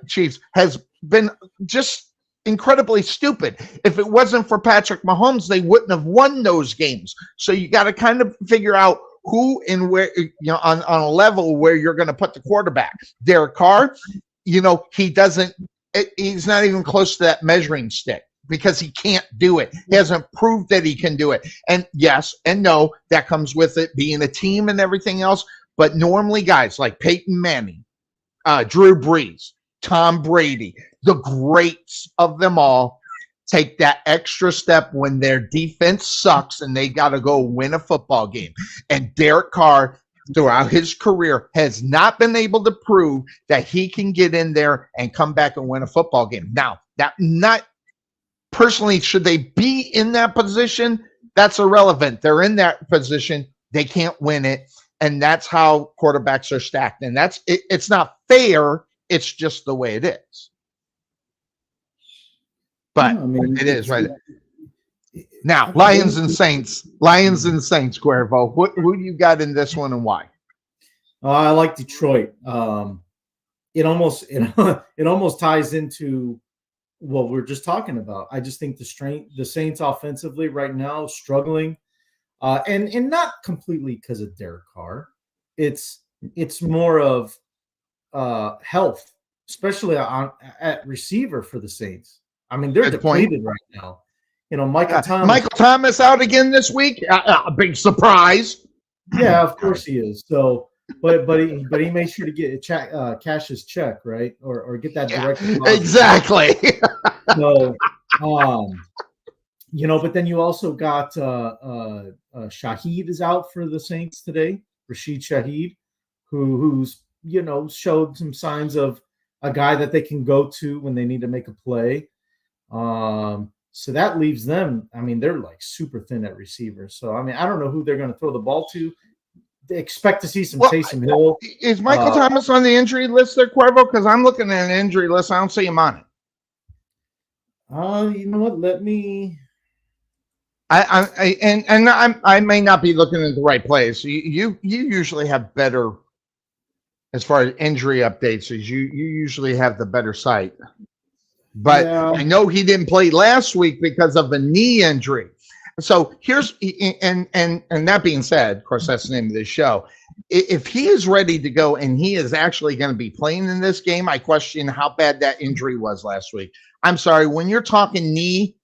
Chiefs has been just incredibly stupid. If it wasn't for Patrick Mahomes, they wouldn't have won those games. So you got to kind of figure out who and where, on a level where you're going to put the quarterback. Derek Carr, he doesn't. He's not even close to that measuring stick because he can't do it. He hasn't proved that he can do it. And yes and no, that comes with it being a team and everything else. But normally guys like Peyton Manning, Drew Brees, Tom Brady, the greats of them all take that extra step when their defense sucks and they got to go win a football game. And Derek Carr, throughout his career, has not been able to prove that he can get in there and come back and win a football game. Now, that not personally, should they be in that position? That's irrelevant. They're in that position. They can't win it. And that's how quarterbacks are stacked. And it's not fair. It's just the way it is. But it is right. Now, Lions and Saints, Cuervo. Who do you got in this one and why? I like Detroit. It almost ties into what we're just talking about. I just think the Saints offensively right now struggling, and not completely because of Derek Carr. It's more of health, especially at receiver for the Saints. I mean, they're depleted right now. Michael Thomas out again this week. A big surprise. Yeah, of course he is. So, but he made sure to get cash his check, right, or get that direct deposit. Exactly. So, but then you also got Shaheed is out for the Saints today. Rashid Shaheed, who's showed some signs of a guy that they can go to when they need to make a play. So that leaves them. I mean, they're like super thin at receiver. So I mean, I don't know who they're going to throw the ball to. They expect to see some Taysom Hill. Is Michael Thomas on the injury list there, Cuervo? Because I'm looking at an injury list. I don't see him on it. You know what? Let me. I may not be looking at the right place. You usually have better, as far as injury updates, as you usually have the better sight. But yeah. I know he didn't play last week because of a knee injury. So here's and that being said, of course, that's the name of this show. If he is ready to go and he is actually going to be playing in this game, I question how bad that injury was last week. I'm sorry, when you're talking knee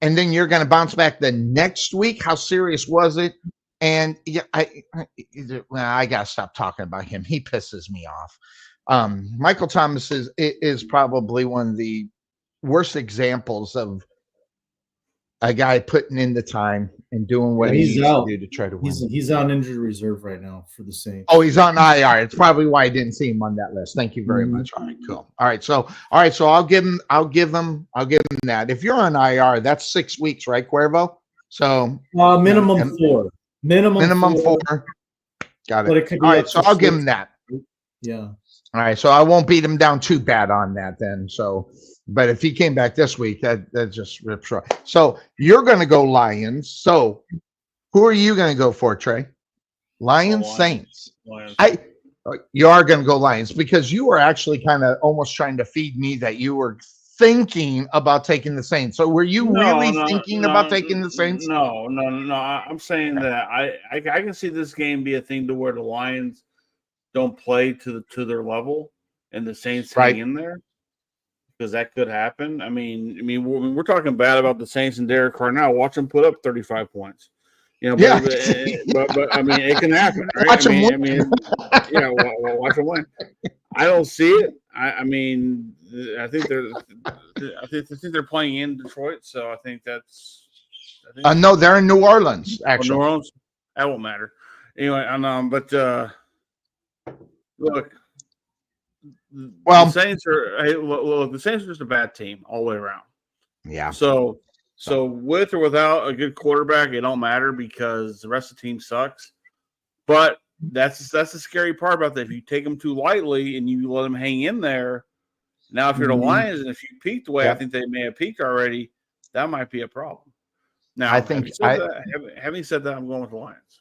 and then you're going to bounce back the next week, how serious was it? And yeah, I got to stop talking about him. He pisses me off. Michael Thomas is probably one of the worst examples of a guy putting in the time and doing what he needs to do to try to win. He's on injured reserve right now for the Saints. Oh, he's on IR. It's probably why I didn't see him on that list. Thank you very much. All right, cool. All right, so I'll give him that. If you're on IR, that's 6 weeks, right, Cuervo? So minimum 4. Minimum 4. Got it. But it could be all right, so I'll give him that. Yeah. All right, so I won't beat him down too bad on that then. So, but if he came back this week, that just rips short. So you're going to go Lions. So who are you going to go for, Trey? Lions, Saints. Lions. You are going to go Lions because you were actually kind of almost trying to feed me that you were thinking about taking the Saints. So were you really thinking about taking the Saints? No. I'm saying that I can see this game be a thing to where the Lions don't play to their level and the Saints hang in there. because that could happen. I mean, we're talking bad about the Saints and Derek Carr now. Watch them put up 35 points. But, Yeah. but I mean, it can happen, right? Watch them win. I mean, yeah, watch them win. I don't see it. I mean, I think they're playing in Detroit, so I think that's. No, they're in New Orleans. Actually, New Orleans. That won't matter. Anyway, but look. Well, the Saints are just a bad team all the way around. Yeah. So with or without a good quarterback, it don't matter because the rest of the team sucks. But that's the scary part about that. If you take them too lightly and you let them hang in there, now if you're the Lions and if you peaked the way I think they may have peaked already, that might be a problem. Now, having said that, I'm going with the Lions.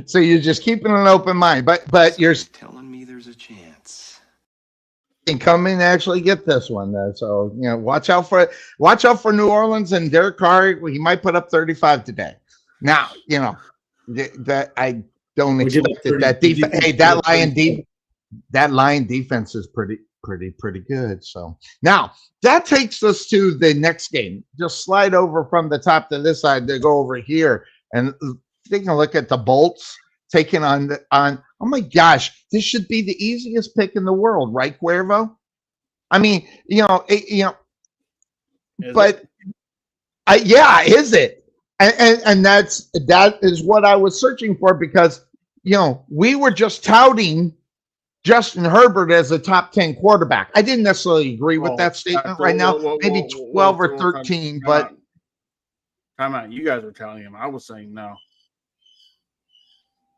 So you're just keeping an open mind, but you're telling me there's a chance. Come in and actually get this one. So watch out for New Orleans and Derek Carr. He might put up 35 today. Now that I don't expect it. That defense. Hey, that Lion defense is pretty good. So now that takes us to the next game. Just slide over from the top to this side to go over here and taking a look at the Bolts taking on. Oh my gosh, this should be the easiest pick in the world, right, Cuervo? I mean, but is it? And that is what I was searching for because we were just touting Justin Herbert as a top 10 quarterback. I didn't necessarily agree with that statement right now. Maybe 12 or 13, but time out. You guys were telling him. I was saying no.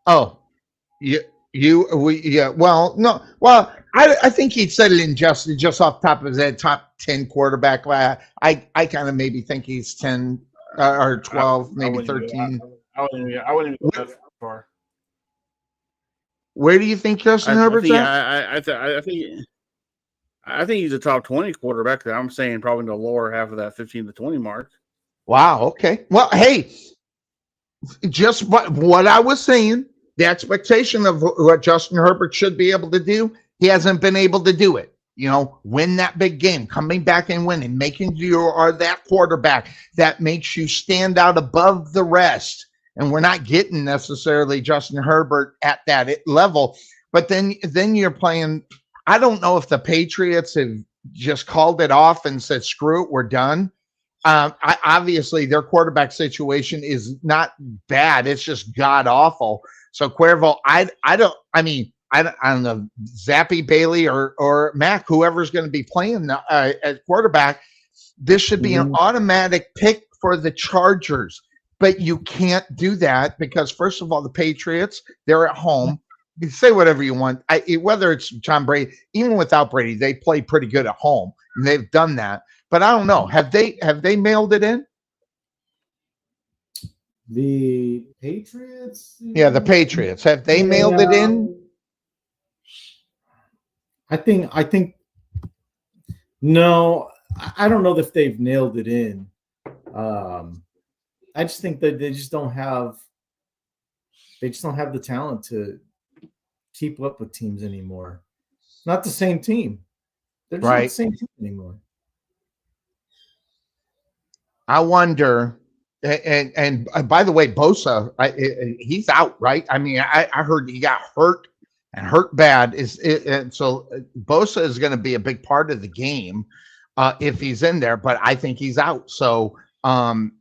Oh, well, no. Well, I think he'd said it in just off the top of his head, top 10 quarterback. I kind of maybe think he's 10 or 12, maybe 13. I wouldn't even go that far. Where do you think Justin Herbert's at? I think he's a top 20 quarterback. I'm saying probably in the lower half of that 15 to 20 mark. Wow. Okay. Well, hey, just what I was saying, the expectation of what Justin Herbert should be able to do, he hasn't been able to do it. Win that big game, coming back and winning, making you are that quarterback that makes you stand out above the rest. And we're not getting necessarily Justin Herbert at that level. But then you're playing. I don't know if the Patriots have just called it off and said, screw it, we're done. Obviously, their quarterback situation is not bad. It's just god awful. So Cuervo, I don't know, Zappy, Bailey, or Mac, whoever's going to be playing at quarterback. This should be an automatic pick for the Chargers. But you can't do that because, first of all, the Patriots, they're at home. You say whatever you want. Whether it's John Brady, even without Brady, they play pretty good at home. And they've done that. But I don't know. Have they mailed it in? The Patriots? Yeah, the Patriots. Have they mailed it in? I think no. I don't know if they've nailed it in. I just think that they just don't have the talent to keep up with teams anymore. Not the same team. They're just not the same team anymore. I wonder, and by the way, Bosa, he's out, right? I mean, I heard he got hurt and hurt bad. So Bosa is going to be a big part of the game if he's in there, but I think he's out. So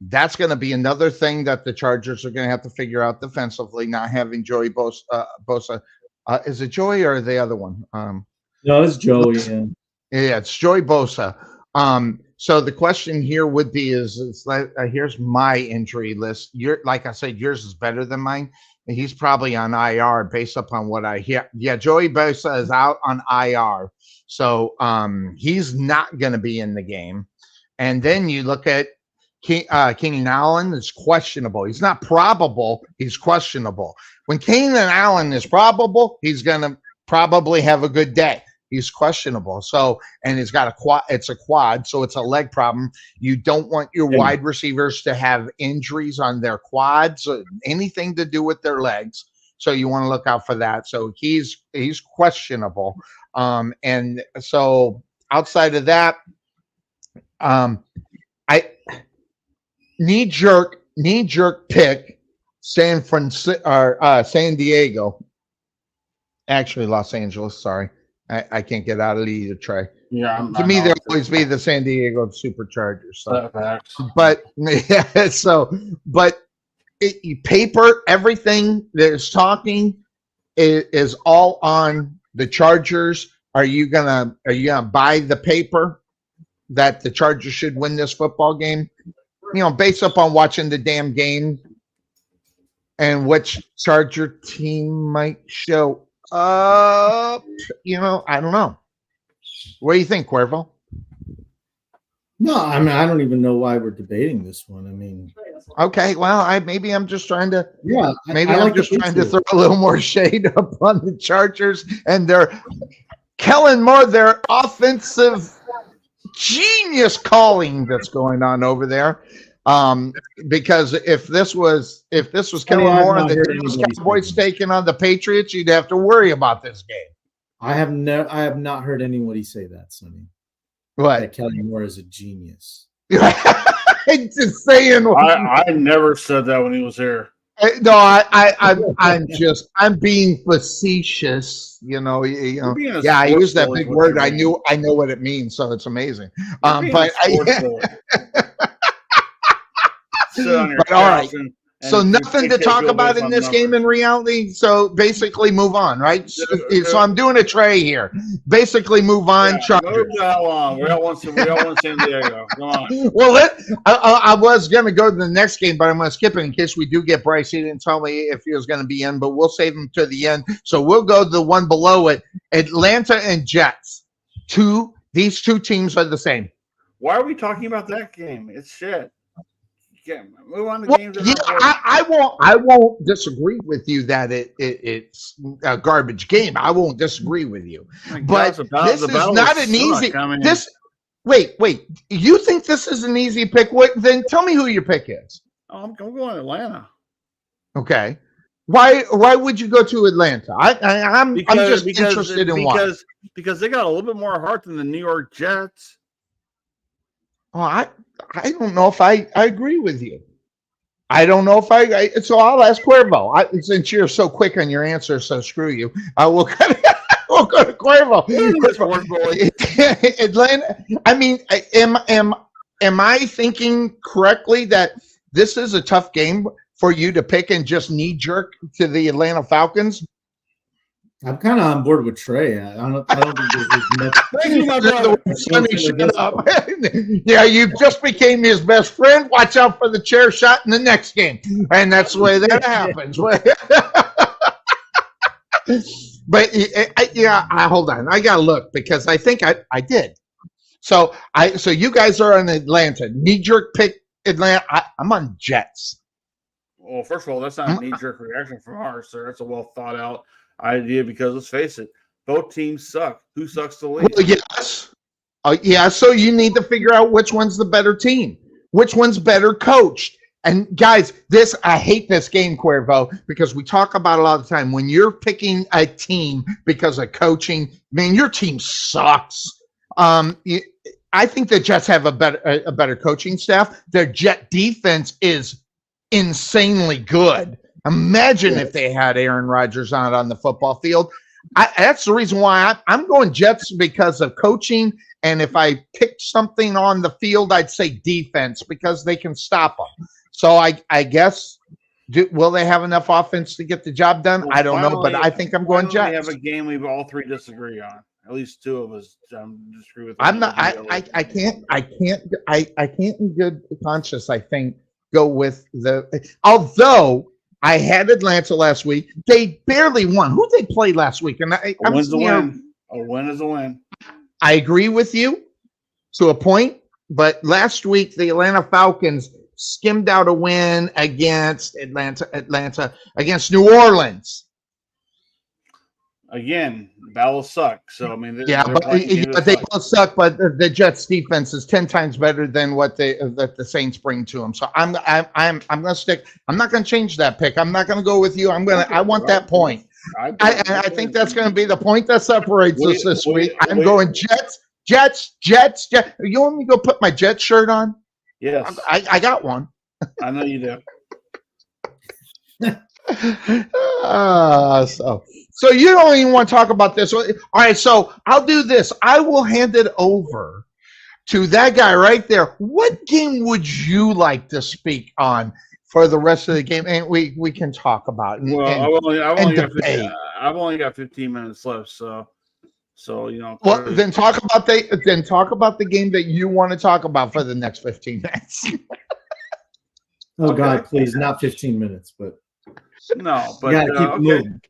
that's going to be another thing that the Chargers are going to have to figure out defensively, not having Joey Bosa. Is it Joey or the other one? No, it's Joey. Yeah, it's Joey Bosa. So the question here would be here's my injury list. Like I said, yours is better than mine. He's probably on IR based upon what I hear. Yeah, Joey Bosa is out on IR. So he's not going to be in the game. And then you look at Keenan Allen is questionable. He's not probable. He's questionable. When Keenan Allen is probable, he's going to probably have a good day. He's questionable. So, and he's got a quad. It's a quad, so it's a leg problem. You don't want your wide receivers to have injuries on their quads or anything to do with their legs. so you want to look out for that. So he's questionable. And so outside of that, I knee jerk pick San Diego. Actually, Los Angeles. Sorry, I can't get out of either. Trey. Yeah, To me, there'll always be the San Diego Superchargers. So. But yeah, paper, everything that's talking is all on the Chargers. Are you gonna buy the paper that the Chargers should win this football game? Based upon watching the damn game and which Charger team might show up. I don't know. What do you think, Cuervo? No, I mean, I don't even know why we're debating this one. I mean, okay, well, maybe I'm just trying to. Yeah, I'm just trying to throw a little more shade up on the Chargers and Kellen Moore, their offensive genius calling that's going on over there. Because if this was Kellen Moore and the Dallas Cowboys taking on the Patriots, you'd have to worry about this game. I have not heard anybody say that, Sonny. What? That Kelly Moore is a genius. Just saying. I never said that when he was here. No, I'm being facetious. Yeah, I use that big word. I know what it means, so it's amazing. But all right. So nothing to talk about in this game in reality. So basically move on, right? So I'm doing a Trey here. Basically move on. Chargers. We all want San Diego. Come on. Well, I was going to go to the next game, but I'm going to skip it in case we do get Bryce. He didn't tell me if he was going to be in, but we'll save him to the end. So we'll go to the one below it. Atlanta and Jets. These two teams are the same. Why are we talking about that game? It's shit. Move on to games. I won't disagree with you that it's a garbage game. I won't disagree with you, but this is not an easy. Wait. You think this is an easy pick? Then tell me who your pick is. Oh, I'm going Atlanta. Okay. Why would you go to Atlanta? I'm just interested in why. Because they got a little bit more heart than the New York Jets. Oh, I don't know if I agree with you. I don't know if so I'll ask Cuervo. Since you're so quick on your answer, so screw you. We'll go to Cuervo. Atlanta. I mean, am I thinking correctly that this is a tough game for you to pick and just knee jerk to the Atlanta Falcons? I'm kind of on board with Trey. I don't think there's much. Thank you, my brother. Sonny, shut up. Yeah, you just became his best friend. Watch out for the chair shot in the next game. And that's the way that happens. But hold on. I got to look because I think I did. So you guys are on Atlanta. Knee-jerk pick Atlanta. I'm on Jets. Well, first of all, that's not a knee-jerk reaction from ours, sir. That's a well-thought-out idea because let's face it, both teams suck. Who sucks the least? Well, yes. Yeah, so you need to figure out which one's the better team, which one's better coached. And guys, I hate this game, Cuervo, because we talk about it all the time. When you're picking a team because of coaching, man, your team sucks. I think the Jets have a better coaching staff. Their Jet defense is insanely good. Imagine if they had Aaron Rodgers on the football field. That's the reason why I'm going Jets because of coaching. And if I picked something on the field, I'd say defense because they can stop them. So I guess, will they have enough offense to get the job done? Well, I don't know, but I think I'm going Jets. We have a game we all three disagree on. At least two of us disagree with. I'm not. I can't in good conscience. I think go with although I had Atlanta last week. They barely won. Who they played last week? And a win's a win. A win is a win. I agree with you to a point, but last week the Atlanta Falcons skimmed out a win against Atlanta against New Orleans. again, Dallas suck. So I mean, Yeah, they're but playing games that they suck. both suck. But the Jets defense is 10 times better than what that the Saints bring to them. So I'm gonna stick. I'm not gonna change that pick. I'm not gonna go with you. I want that point. I think that's gonna be the point that separates us this week. I'm going Jets. You want me to go put my Jets shirt on? Yes, I got one. I know you do. So you don't even want to talk about this. All right, so I'll do this. I will hand it over to that guy right there. What game would you like to speak on for the rest of the game? And we can talk about it. Well, Debate. I've only got 15 minutes left, so Well, then talk about the game that you want to talk about for the next 15 minutes. Oh God, please, not 15 minutes, but no, but gotta keep it moving.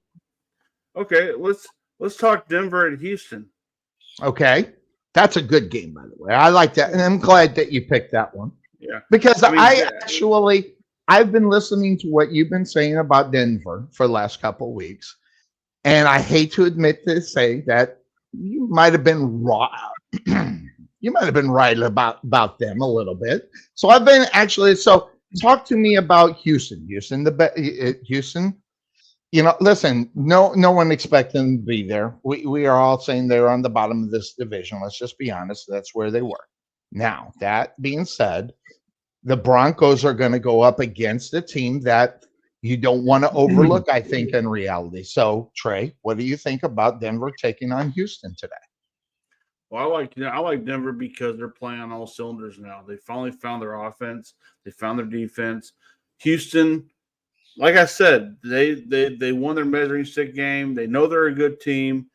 Okay, let's talk Denver and Houston. Okay, that's a good game, by the way. I like that, and I'm glad that you picked that one. Yeah, because I've been listening to what you've been saying about Denver for the last couple of weeks, and I hate to admit to say that you might have been wrong. You might have been right about them a little bit. So I've been talk to me about Houston. Houston. Listen, no one expected them to be there. We are all saying they're on the bottom of this division. Let's just be honest. That's where they were. Now, that being said, the Broncos are going to go up against a team that you don't want to overlook, I think, in reality. So, Trey, what do you think about Denver taking on Houston today? Well, I like Denver because they're playing on all cylinders now. They finally found their offense. They found their defense. Houston, like I said, they won their measuring stick game. They know they're a good team.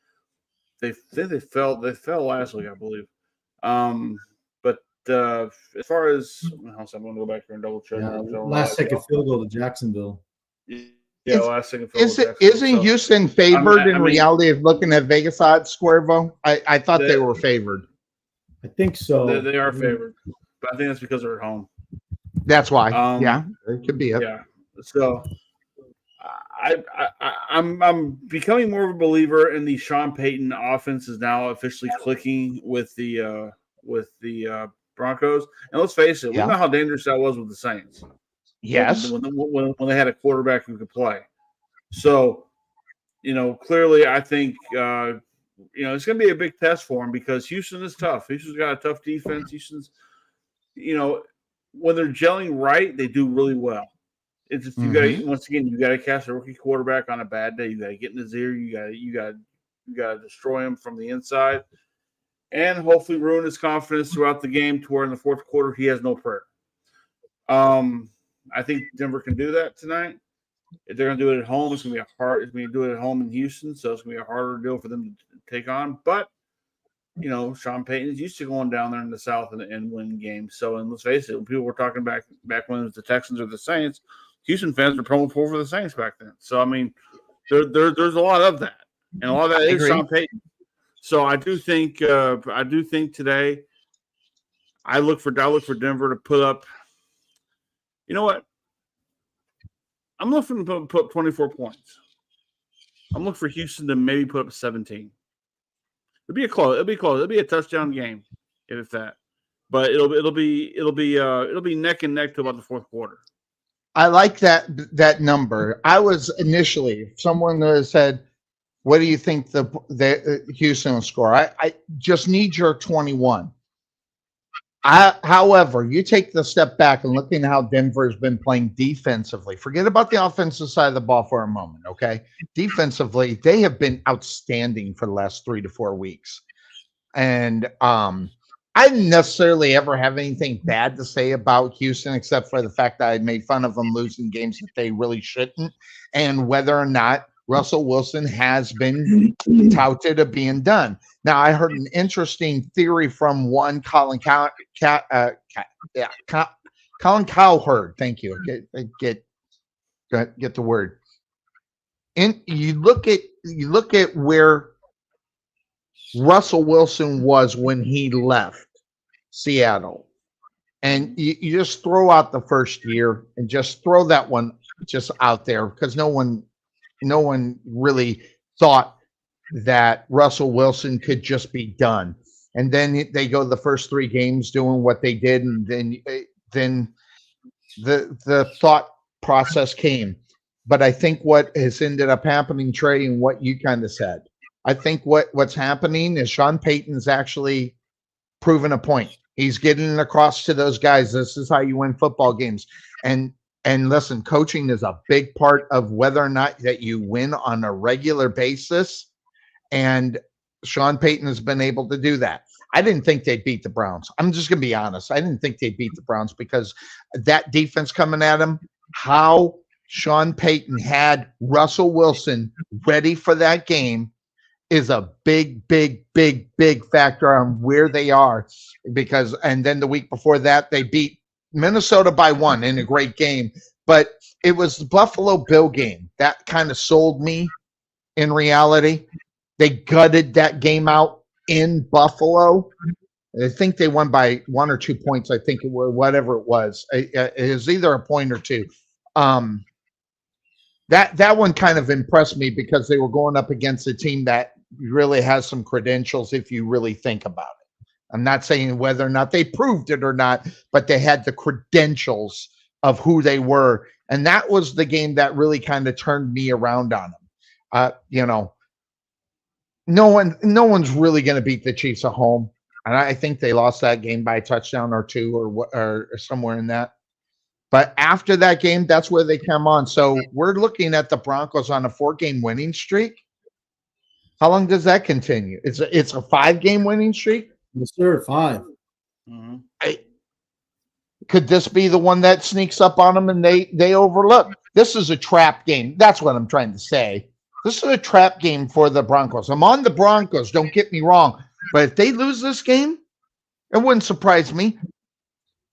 They fell last week, I believe. But as far as I'm going to go back here and double check. Last second field goal to Jacksonville. Yeah, last second field goal. Isn't Houston favored in reality of looking at Vegas odds, Cuervo? I thought they were favored. I think so. They are favored, but I think that's because they're at home. That's why. Yeah, it could be it. Yeah. So I'm becoming more of a believer in the Sean Payton offense is now officially clicking with the Broncos. And let's face it, we know how dangerous that was with the Saints. Yes. When they had a quarterback who could play. So, clearly I think it's going to be a big test for him because Houston is tough. Houston's got a tough defense. Houston's, when they're gelling right, they do really well. It's just, you got to cast a rookie quarterback on a bad day. You got to get in his ear. You got to destroy him from the inside, and hopefully ruin his confidence throughout the game to where in the fourth quarter he has no prayer. I think Denver can do that tonight. If they're going to do it at home, it's going to be It's going to do it at home in Houston, so it's going to be a harder deal for them to take on. But Sean Payton is used to going down there in the South and winning games. So, and let's face it, when people were talking back when it was the Texans or the Saints, Houston fans were pulling for the Saints back then. So, I mean, there's a lot of that, and a lot of that is Sean Payton. So, I do think today, I look for Denver to put up. You know what? I'm looking to put up 24 points. I'm looking for Houston to maybe put up 17. It'll be close. It'll be a touchdown game, if that. But it'll be neck and neck to about the fourth quarter. I like that number. I was initially someone said, "What do you think the Houston will score?" I just need your 21. However, you take the step back and looking at how Denver has been playing defensively. Forget about the offensive side of the ball for a moment, okay? Defensively, they have been outstanding for the last 3 to 4 weeks. And I didn't necessarily ever have anything bad to say about Houston, except for the fact that I made fun of them losing games that they really shouldn't, and whether or not Russell Wilson has been touted of being done. Now, I heard an interesting theory from one Colin Cowherd. Thank you. Get the word. And you look at where Russell Wilson was when he left Seattle, and you just throw out the first year and just throw that one just out there because no one really thought that Russell Wilson could just be done. And then they go the first 3 games doing what they did, and then the thought process came. But I think what has ended up happening, Trey, and what you kind of said, I think what's happening is Sean Payton's actually proven a point. He's getting across to those guys. This is how you win football games. And listen, coaching is a big part of whether or not that you win on a regular basis. And Sean Payton has been able to do that. I didn't think they'd beat the Browns. I'm just going to be honest. I didn't think they'd beat the Browns because that defense coming at him, how Sean Payton had Russell Wilson ready for that game is a big, big, big, big factor on where they are. Because, and then the week before that, they beat Minnesota by 1 in a great game. But it was the Buffalo Bill game that kind of sold me in reality. They gutted that game out in Buffalo. I think they won by 1 or 2 points. I think it was whatever it was. It was either a point or 2. That one kind of impressed me because they were going up against a team that really has some credentials if you really think about it. I'm not saying whether or not they proved it or not, but they had the credentials of who they were. And that was the game that really kind of turned me around on them. No one's really going to beat the Chiefs at home. And I think they lost that game by a touchdown or 2 or somewhere in that. But after that game, that's where they come on. So we're looking at the Broncos on a 4-game winning streak. How long does that continue? It's a 5-game winning streak? Yes, sir. 5. Mm-hmm. Could this be the one that sneaks up on them and they overlook? This is a trap game. That's what I'm trying to say. This is a trap game for the Broncos. I'm on the Broncos, don't get me wrong. But if they lose this game, it wouldn't surprise me.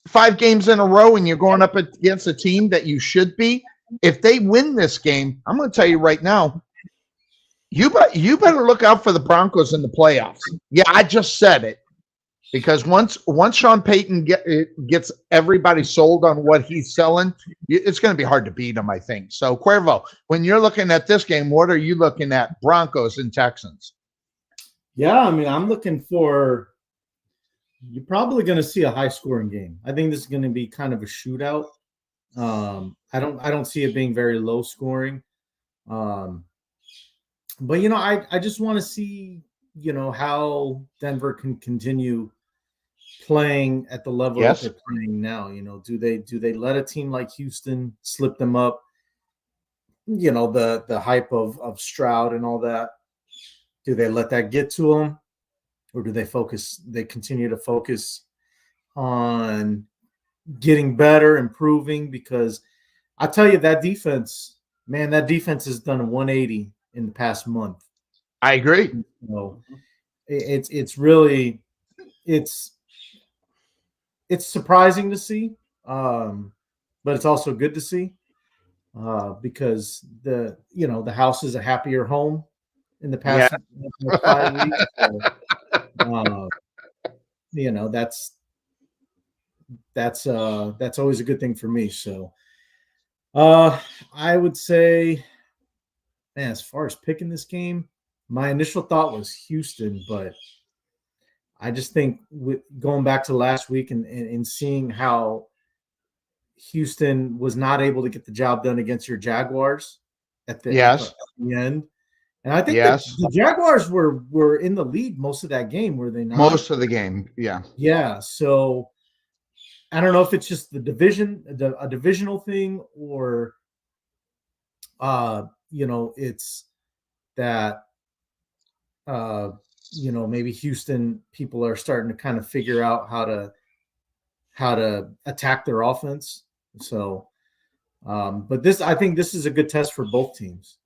5 games in a row and you're going up against a team that you should be. If they win this game, I'm going to tell you right now, you better look out for the Broncos in the playoffs. Yeah, I just said it. Because once Sean Payton gets everybody sold on what he's selling, it's going to be hard to beat him, I think. So, Cuervo, when you're looking at this game, what are you looking at? Broncos and Texans. Yeah, I mean, I'm looking for – you're probably going to see a high-scoring game. I think this is going to be kind of a shootout. I don't see it being very low-scoring. But, I just want to see, how Denver can continue – playing at the level that they're playing now. Do they let a team like Houston slip them up? The hype of Stroud and all that. Do they let that get to them, or do they continue to focus on getting better, improving? Because I tell you, that defense has done a 180 in the past month. I agree. It's surprising to see, but it's also good to see because the house is a happier home in the past 5 weeks. So, that's always a good thing for me. So I would say, man, as far as picking this game, my initial thought was Houston, but I just think going back to last week and seeing how Houston was not able to get the job done against your Jaguars at the end. And I think the Jaguars were in the lead most of that game, were they not? Most of the game, yeah. Yeah, so I don't know if it's just a divisional thing, or it's that maybe Houston people are starting to kind of figure out how to attack their offense. So, but I think this is a good test for both teams.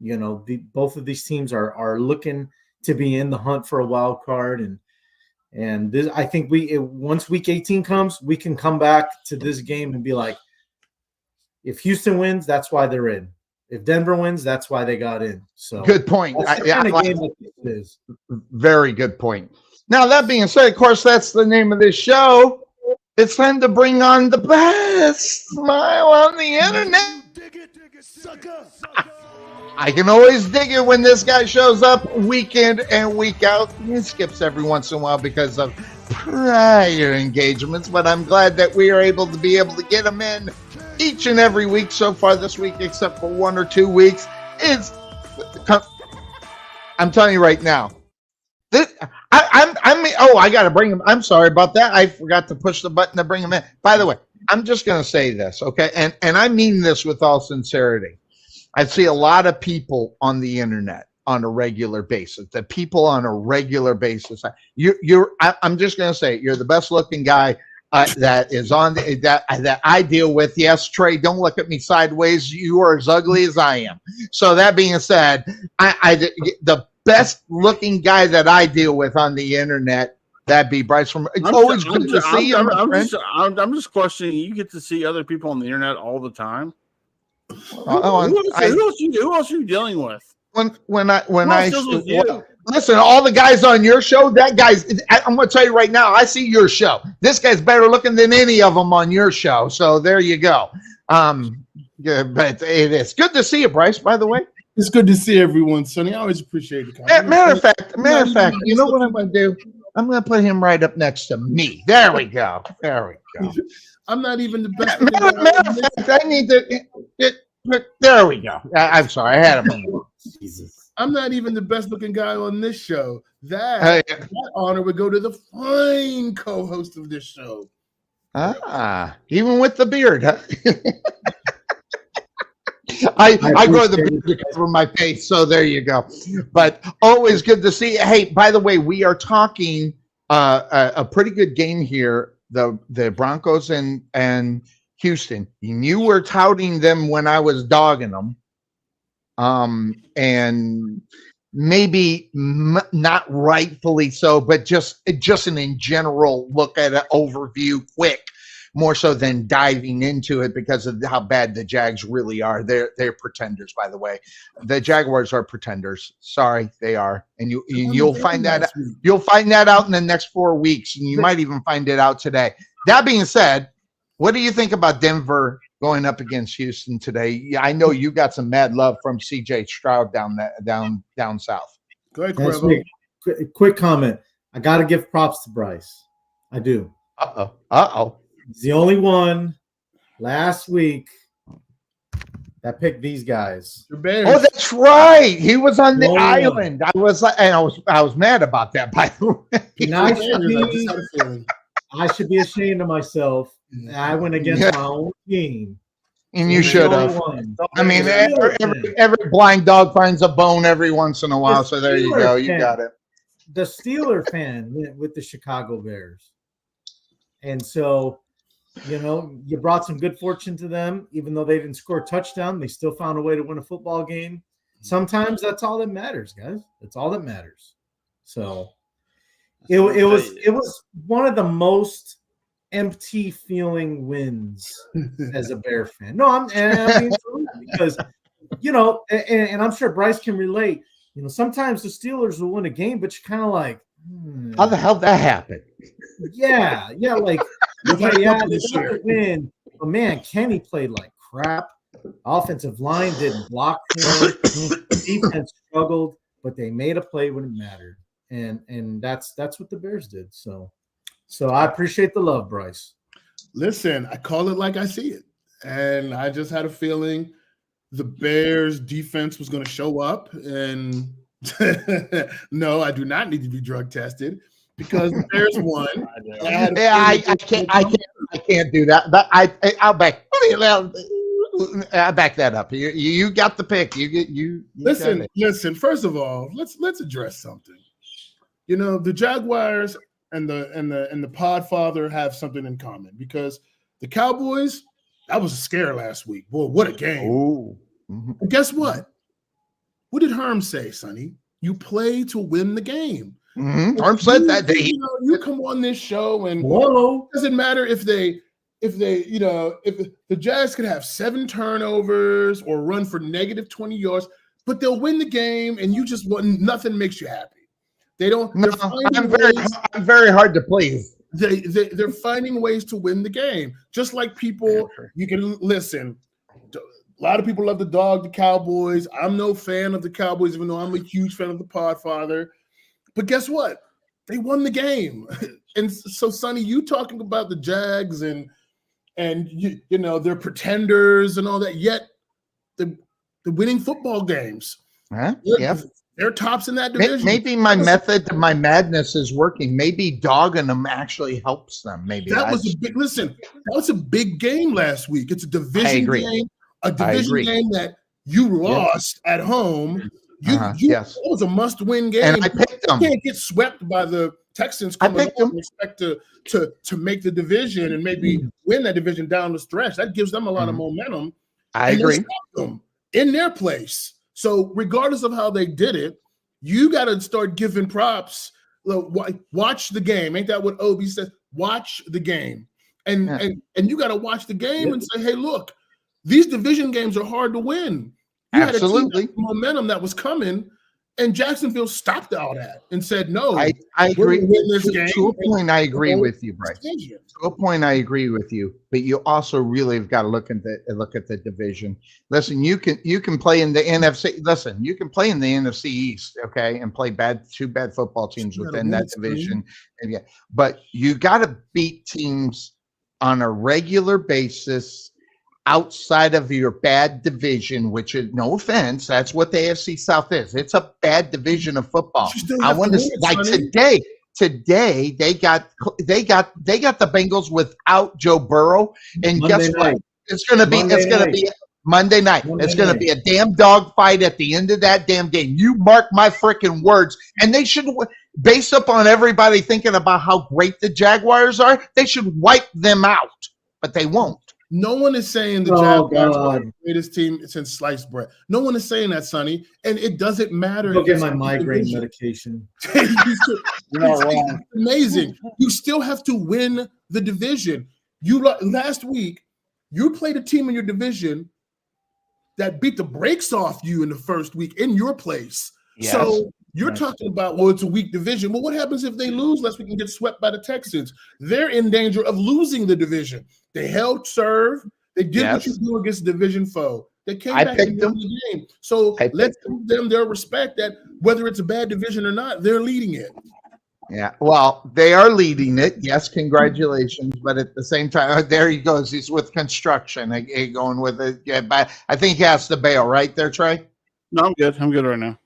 Both of these teams are looking to be in the hunt for a wild card, and this, I think once week 18 comes, we can come back to this game and be like, if Houston wins, that's why they're in. If Denver wins, that's why they got in. So good point. Game that it is. Very good point. Now, that being said, of course, that's the name of this show. It's time to bring on the best smile on the internet. Dig it, sucker. I can always dig it when this guy shows up week in and week out. He skips every once in a while because of prior engagements, but I'm glad that we are able to get him in each and every week so far this week, except for 1 or 2 weeks. I'm telling you right now. I got to bring him. I'm sorry about that. I forgot to push the button to bring him in. By the way, I'm just going to say this, okay? And I mean this with all sincerity. I see a lot of people on the internet on a regular basis. I'm just going to say, you're the best looking guy that is on that I deal with. Yes, Trey, don't look at me sideways. You are as ugly as I am. So that being said, the best looking guy that I deal with on the internet, that'd be Bryce from. It's always good to see you. I'm just questioning. You get to see other people on the internet all the time. Who else are you dealing with? Listen, all the guys on your show, I'm going to tell you right now, I see your show. This guy's better looking than any of them on your show. So there you go. Yeah, but it is good to see you, Bryce, by the way. It's good to see everyone, Sonny. I always appreciate it. Matter of fact, you know what I'm going to do? I'm going to put him right up next to me. There we go. I'm not even the best. Matter of fact, I need to. There we go. I'm sorry, I had him. Jesus. I'm not even the best looking guy on this show. That honor would go to the fine co-host of this show. Even with the beard, huh? I grow the beard to cover my face, so there you go. But always good to see you. Hey, by the way, we are talking a pretty good game here. The Broncos and Houston. You were touting them when I was dogging them, and maybe not rightfully so, but just an in general look at an overview, quick. More so than diving into it because of how bad the Jags really are. They're pretenders, by the way. The Jaguars are pretenders. Sorry, they are, and you'll find that out in the next 4 weeks, and you might even find it out today. That being said, what do you think about Denver going up against Houston today? I know you got some mad love from C.J. Stroud down south. Go ahead, Cuervo. Quick comment. I got to give props to Bryce. I do. Uh-oh. He's the only one last week that picked these guys. Oh, that's right. He was on the island. I was mad about that, by the way. I should be ashamed of myself. I went against my own team. And you should have. I mean, every blind dog finds a bone every once in a while. So there you go. You got it. The Steeler fan went with the Chicago Bears. And so, you brought some good fortune to them. Even though they didn't score a touchdown, they still found a way to win a football game. Sometimes that's all that matters, guys. That's all that matters. So it was one of the most empty feeling wins as a Bear fan. No, I mean because and I'm sure Bryce can relate. Sometimes the Steelers will win a game, but you're kind of like, how the hell that happened? Yeah, like they win. But man, Kenny played like crap. Offensive line didn't block for him. Defense struggled, but they made a play when it mattered. And that's what the Bears did. So I appreciate the love, Bryce. Listen, I call it like I see it. And I just had a feeling the Bears defense was going to show up. And no, I do not need to be drug tested because the Bears won. I can't do that. But I'll back that up. You got the pick. You listen. First of all, let's address something. The Jaguars and the Podfather have something in common because the Cowboys, that was a scare last week. Boy, what a game. Ooh. And guess what? What did Herm say, Sonny? You play to win the game. Mm-hmm. Herm said that day. You come on this show and it doesn't matter if the Jags could have 7 turnovers or run for negative 20 yards, but they'll win the game and you just want nothing makes you happy. They don't. No, I'm very hard to please. They're finding ways to win the game, just like people. You can listen. A lot of people love to dog the Cowboys. I'm no fan of the Cowboys, even though I'm a huge fan of the Podfather. But guess what? They won the game. And so, Sonny, you talking about the Jags and you know they're pretenders and all that, yet the winning football games. Huh? They're, Yeah. they're tops in that division. Maybe my method to my madness is working. Maybe dogging them actually helps them. Maybe that was a big listen. That was a big game last week. It's a division game, game that you lost at home. Yes, it was a must-win game. And I picked them. You can't get swept by the Texans coming up and expect to make the division and maybe win that division down the stretch. That gives them a lot of momentum. I agree. Them in their place. So regardless of how they did it, you got to start giving props. Watch the game. Ain't that what Obi says? Watch the game. And you got to watch the game and say, hey, look, these division games are hard to win. You Absolutely. had a team momentum that was coming, and Jacksonville stopped all that and said, no. I agree. To a point, I agree with you, Bryce. Division. To a point, I agree with you. But you also really have got to look at the division. Listen, you can play in the NFC. Listen, you can play in the NFC East, okay, and play two bad football teams within that division. And but you got to beat teams on a regular basis outside of your bad division, which is, no offense, that's what the AFC South is. It's a bad division of football. I want to like today they got the Bengals without Joe Burrow, and guess what? It's going to be Monday night. It's going to be a damn dogfight at the end of that damn game. You mark my freaking words. And they should, based upon everybody thinking about how great the Jaguars are, they should wipe them out, but they won't. No one is saying the Jaguars are the greatest team since sliced bread. No one is saying that, Sonny, and it doesn't matter. Go get my migraine medication. It's amazing. You still have to win the division. Last week, you played a team in your division that beat the brakes off you in the first week in your place. Yes. So you're talking about, well, it's a weak division. Well, what happens if they lose lest we can get swept by the Texans? They're in danger of losing the division. They held serve. They did what you do against a division foe. They came back and won the game. So let's give them their respect that whether it's a bad division or not, they're leading it. Yeah, well, they are leading it. Yes, congratulations. But at the same time, there he goes. He's with construction. Going with it. Yeah, but I think he has to bail, right there, Trey? No, I'm good. I'm good right now.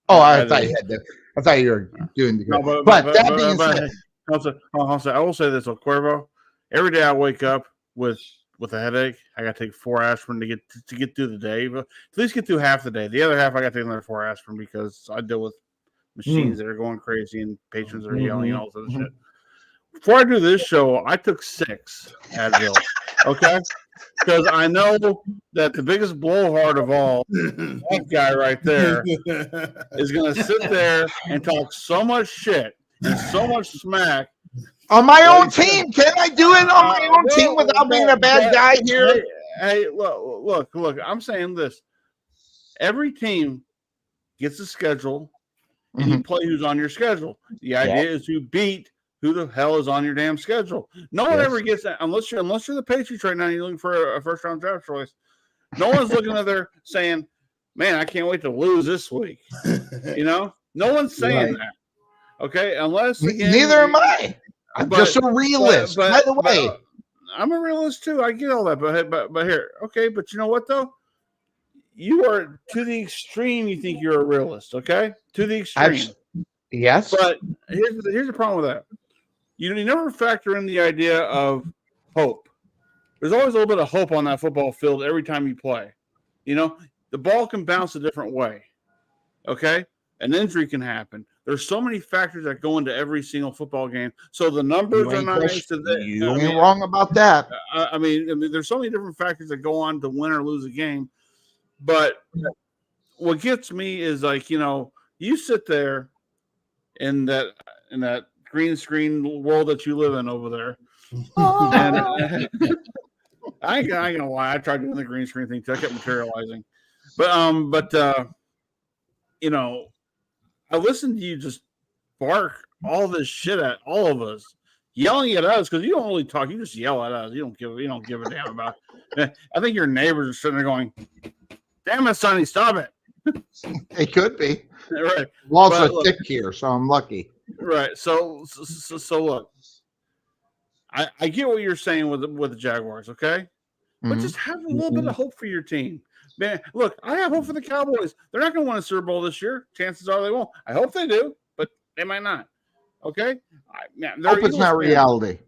Oh, I thought you had to. I thought you were doing the good. No, but that being said, I will say this, Cuervo. Every day I wake up with a headache. I got to take 4 aspirin to get through the day. But at least get through half the day. The other half I got to take another 4 aspirin because I deal with machines that are going crazy and patrons are yelling and all this other shit. Before I do this show, I took 6 Advil. Okay. Because I know that the biggest blowhard of all, that guy right there, is going to sit there and talk so much shit and so much smack. On my own team. Can I do it on my own team without being a bad guy here? Hey, look. I'm saying this. Every team gets a schedule, and you play who's on your schedule. The idea is to beat who the hell is on your damn schedule. No one ever gets that unless you're the Patriots right now and you're looking for a first round draft choice. No one's looking at there saying, man, I can't wait to lose this week. No one's saying that. Okay, unless neither am I. I'm just a realist. By the way, I'm a realist too. I get all that, but here, okay. But you know what though? You are to the extreme. You think you're a realist, okay? To the extreme. Yes. But here's the problem with that. You never factor in the idea of hope. There's always a little bit of hope on that football field every time you play. The ball can bounce a different way. Okay? An injury can happen. There's so many factors that go into every single football game. So the numbers are nice. You ain't wrong about that. I mean, there's so many different factors that go on to win or lose a game. But what gets me is you sit there in that green screen world that you live in over there. And I ain't gonna lie, I tried doing the green screen thing too. I kept materializing. But I listened to you just bark all this shit at all of us. yelling at us because you don't really talk. You just yell at us. You don't give a damn about. I think your neighbors are sitting there going, "Damn it, Sonny, stop it." It could be. Right. I'm also But thick here, so I'm lucky. Right. So look, I get what you're saying with the Jaguars, okay? But just have a little bit of hope for your team. Man, look, I have hope for the Cowboys. They're not going to win a Super Bowl this year. Chances are they won't. I hope they do, but they might not. Okay? Hope it's not reality.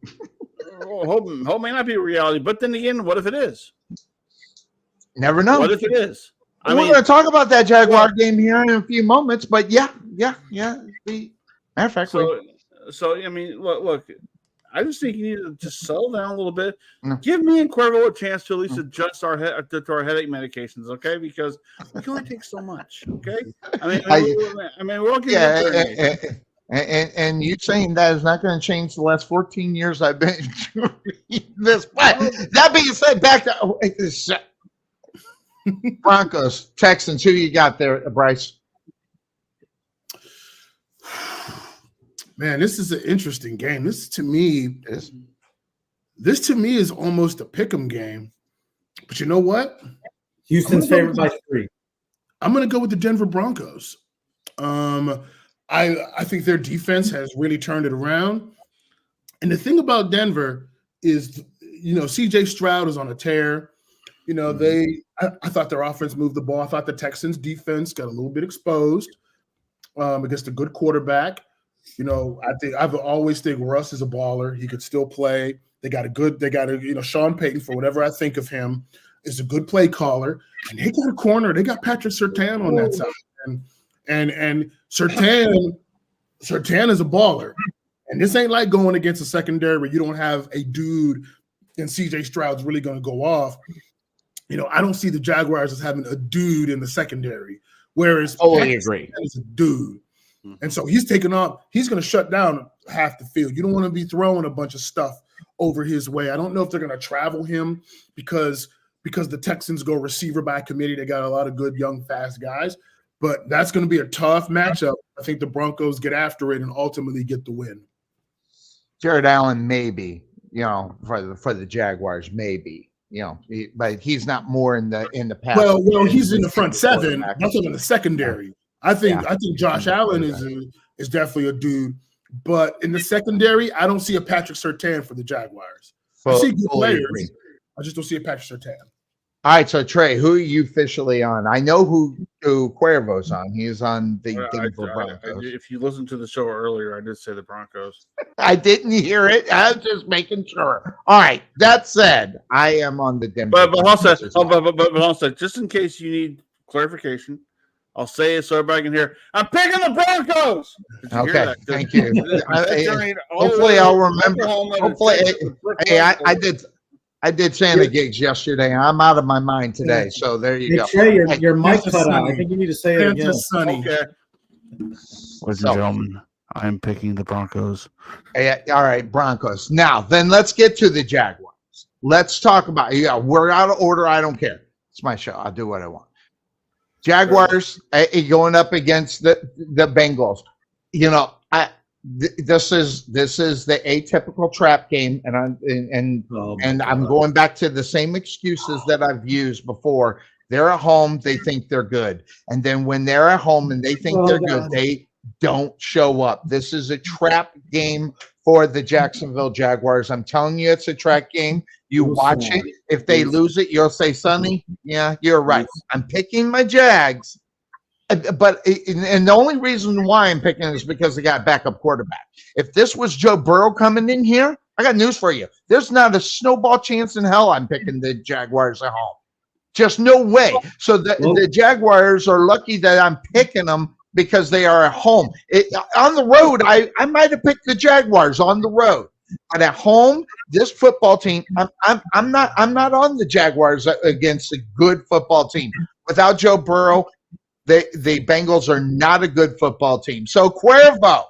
Hope may not be reality, but then again, what if it is? Never know. What if it is? We're going to talk about that Jaguar game here in a few moments, but yeah. Matter of fact, so I mean, look. I just think you need to just settle down a little bit. Give me and Cuervo a chance to at least adjust to our headache medications, okay? Because we can only take so much, okay? I mean, we're all getting up there. And you saying that is not going to change the last 14 years I've been reading this. But that being said, back to Broncos, Texans. Who you got there, Bryce? Man, this is an interesting game. This to me is almost a pick'em game. But you know what? Houston's favored by 3. I'm going to go with the Denver Broncos. I think their defense has really turned it around. And the thing about Denver is, C.J. Stroud is on a tear. I thought their offense moved the ball. I thought the Texans defense got a little bit exposed against a good quarterback. I've always think Russ is a baller. He could still play. They got Sean Payton, for whatever I think of him, is a good play caller. And they got a corner. They got Patrick Surtain on that side. And Surtain is a baller. And this ain't like going against a secondary where you don't have a dude and CJ Stroud's really going to go off. I don't see the Jaguars as having a dude in the secondary. Whereas Patrick agree. Is a dude. And so he's taking off. He's going to shut down half the field. You don't want to be throwing a bunch of stuff over his way. I don't know if they're going to travel him because the Texans go receiver by committee. They got a lot of good, young, fast guys. But that's going to be a tough matchup. I think the Broncos get after it and ultimately get the win. Jared Allen, maybe, for the Jaguars, maybe, but he's not more in the pass. Well, he's in the front 7. That's in the secondary. I think Josh Allen is definitely a dude, but in the secondary, I don't see a Patrick Surtain for the Jaguars. I see good players. I just don't see a Patrick Surtain. All right, so Trey, who are you officially on? I know who Cuervo's on. He's on the Denver Broncos. If you listened to the show earlier, I did say the Broncos. I didn't hear it. I was just making sure. All right, that said, I am on the Denver. But also, just in case you need clarification, I'll say it so everybody can hear. I'm picking the Broncos. Okay, thank you. Hopefully, I'll remember. Hopefully, hey, I did Santa gigs yesterday. I'm out of my mind today, so there you go. Trey, your mic cut out. I think you need to say it again. Sonny. Okay. Ladies and gentlemen, I'm picking the Broncos. Hey, all right, Broncos. Now, then let's get to the Jaguars. Let's talk about we're out of order. I don't care. It's my show. I'll do what I want. Jaguars going up against the Bengals. This is the atypical trap game, and I'm going back to the same excuses that I've used before. They're at home, they think they're good, and then when they're at home and they think they're good, they don't show up. This is a trap game for the Jacksonville Jaguars. I'm telling you, it's a trap game. You watch it. If they lose it, you'll say, Sonny, yeah, you're right. I'm picking my Jags. But the only reason why I'm picking it is because they got a backup quarterback. If this was Joe Burrow coming in here, I got news for you. There's not a snowball chance in hell I'm picking the Jaguars at home. Just no way. So the Jaguars are lucky that I'm picking them because they are at home. On the road, I might have picked the Jaguars on the road. But at home, this football team, I'm not on the Jaguars against a good football team. Without Joe Burrow, the Bengals are not a good football team. So Cuervo,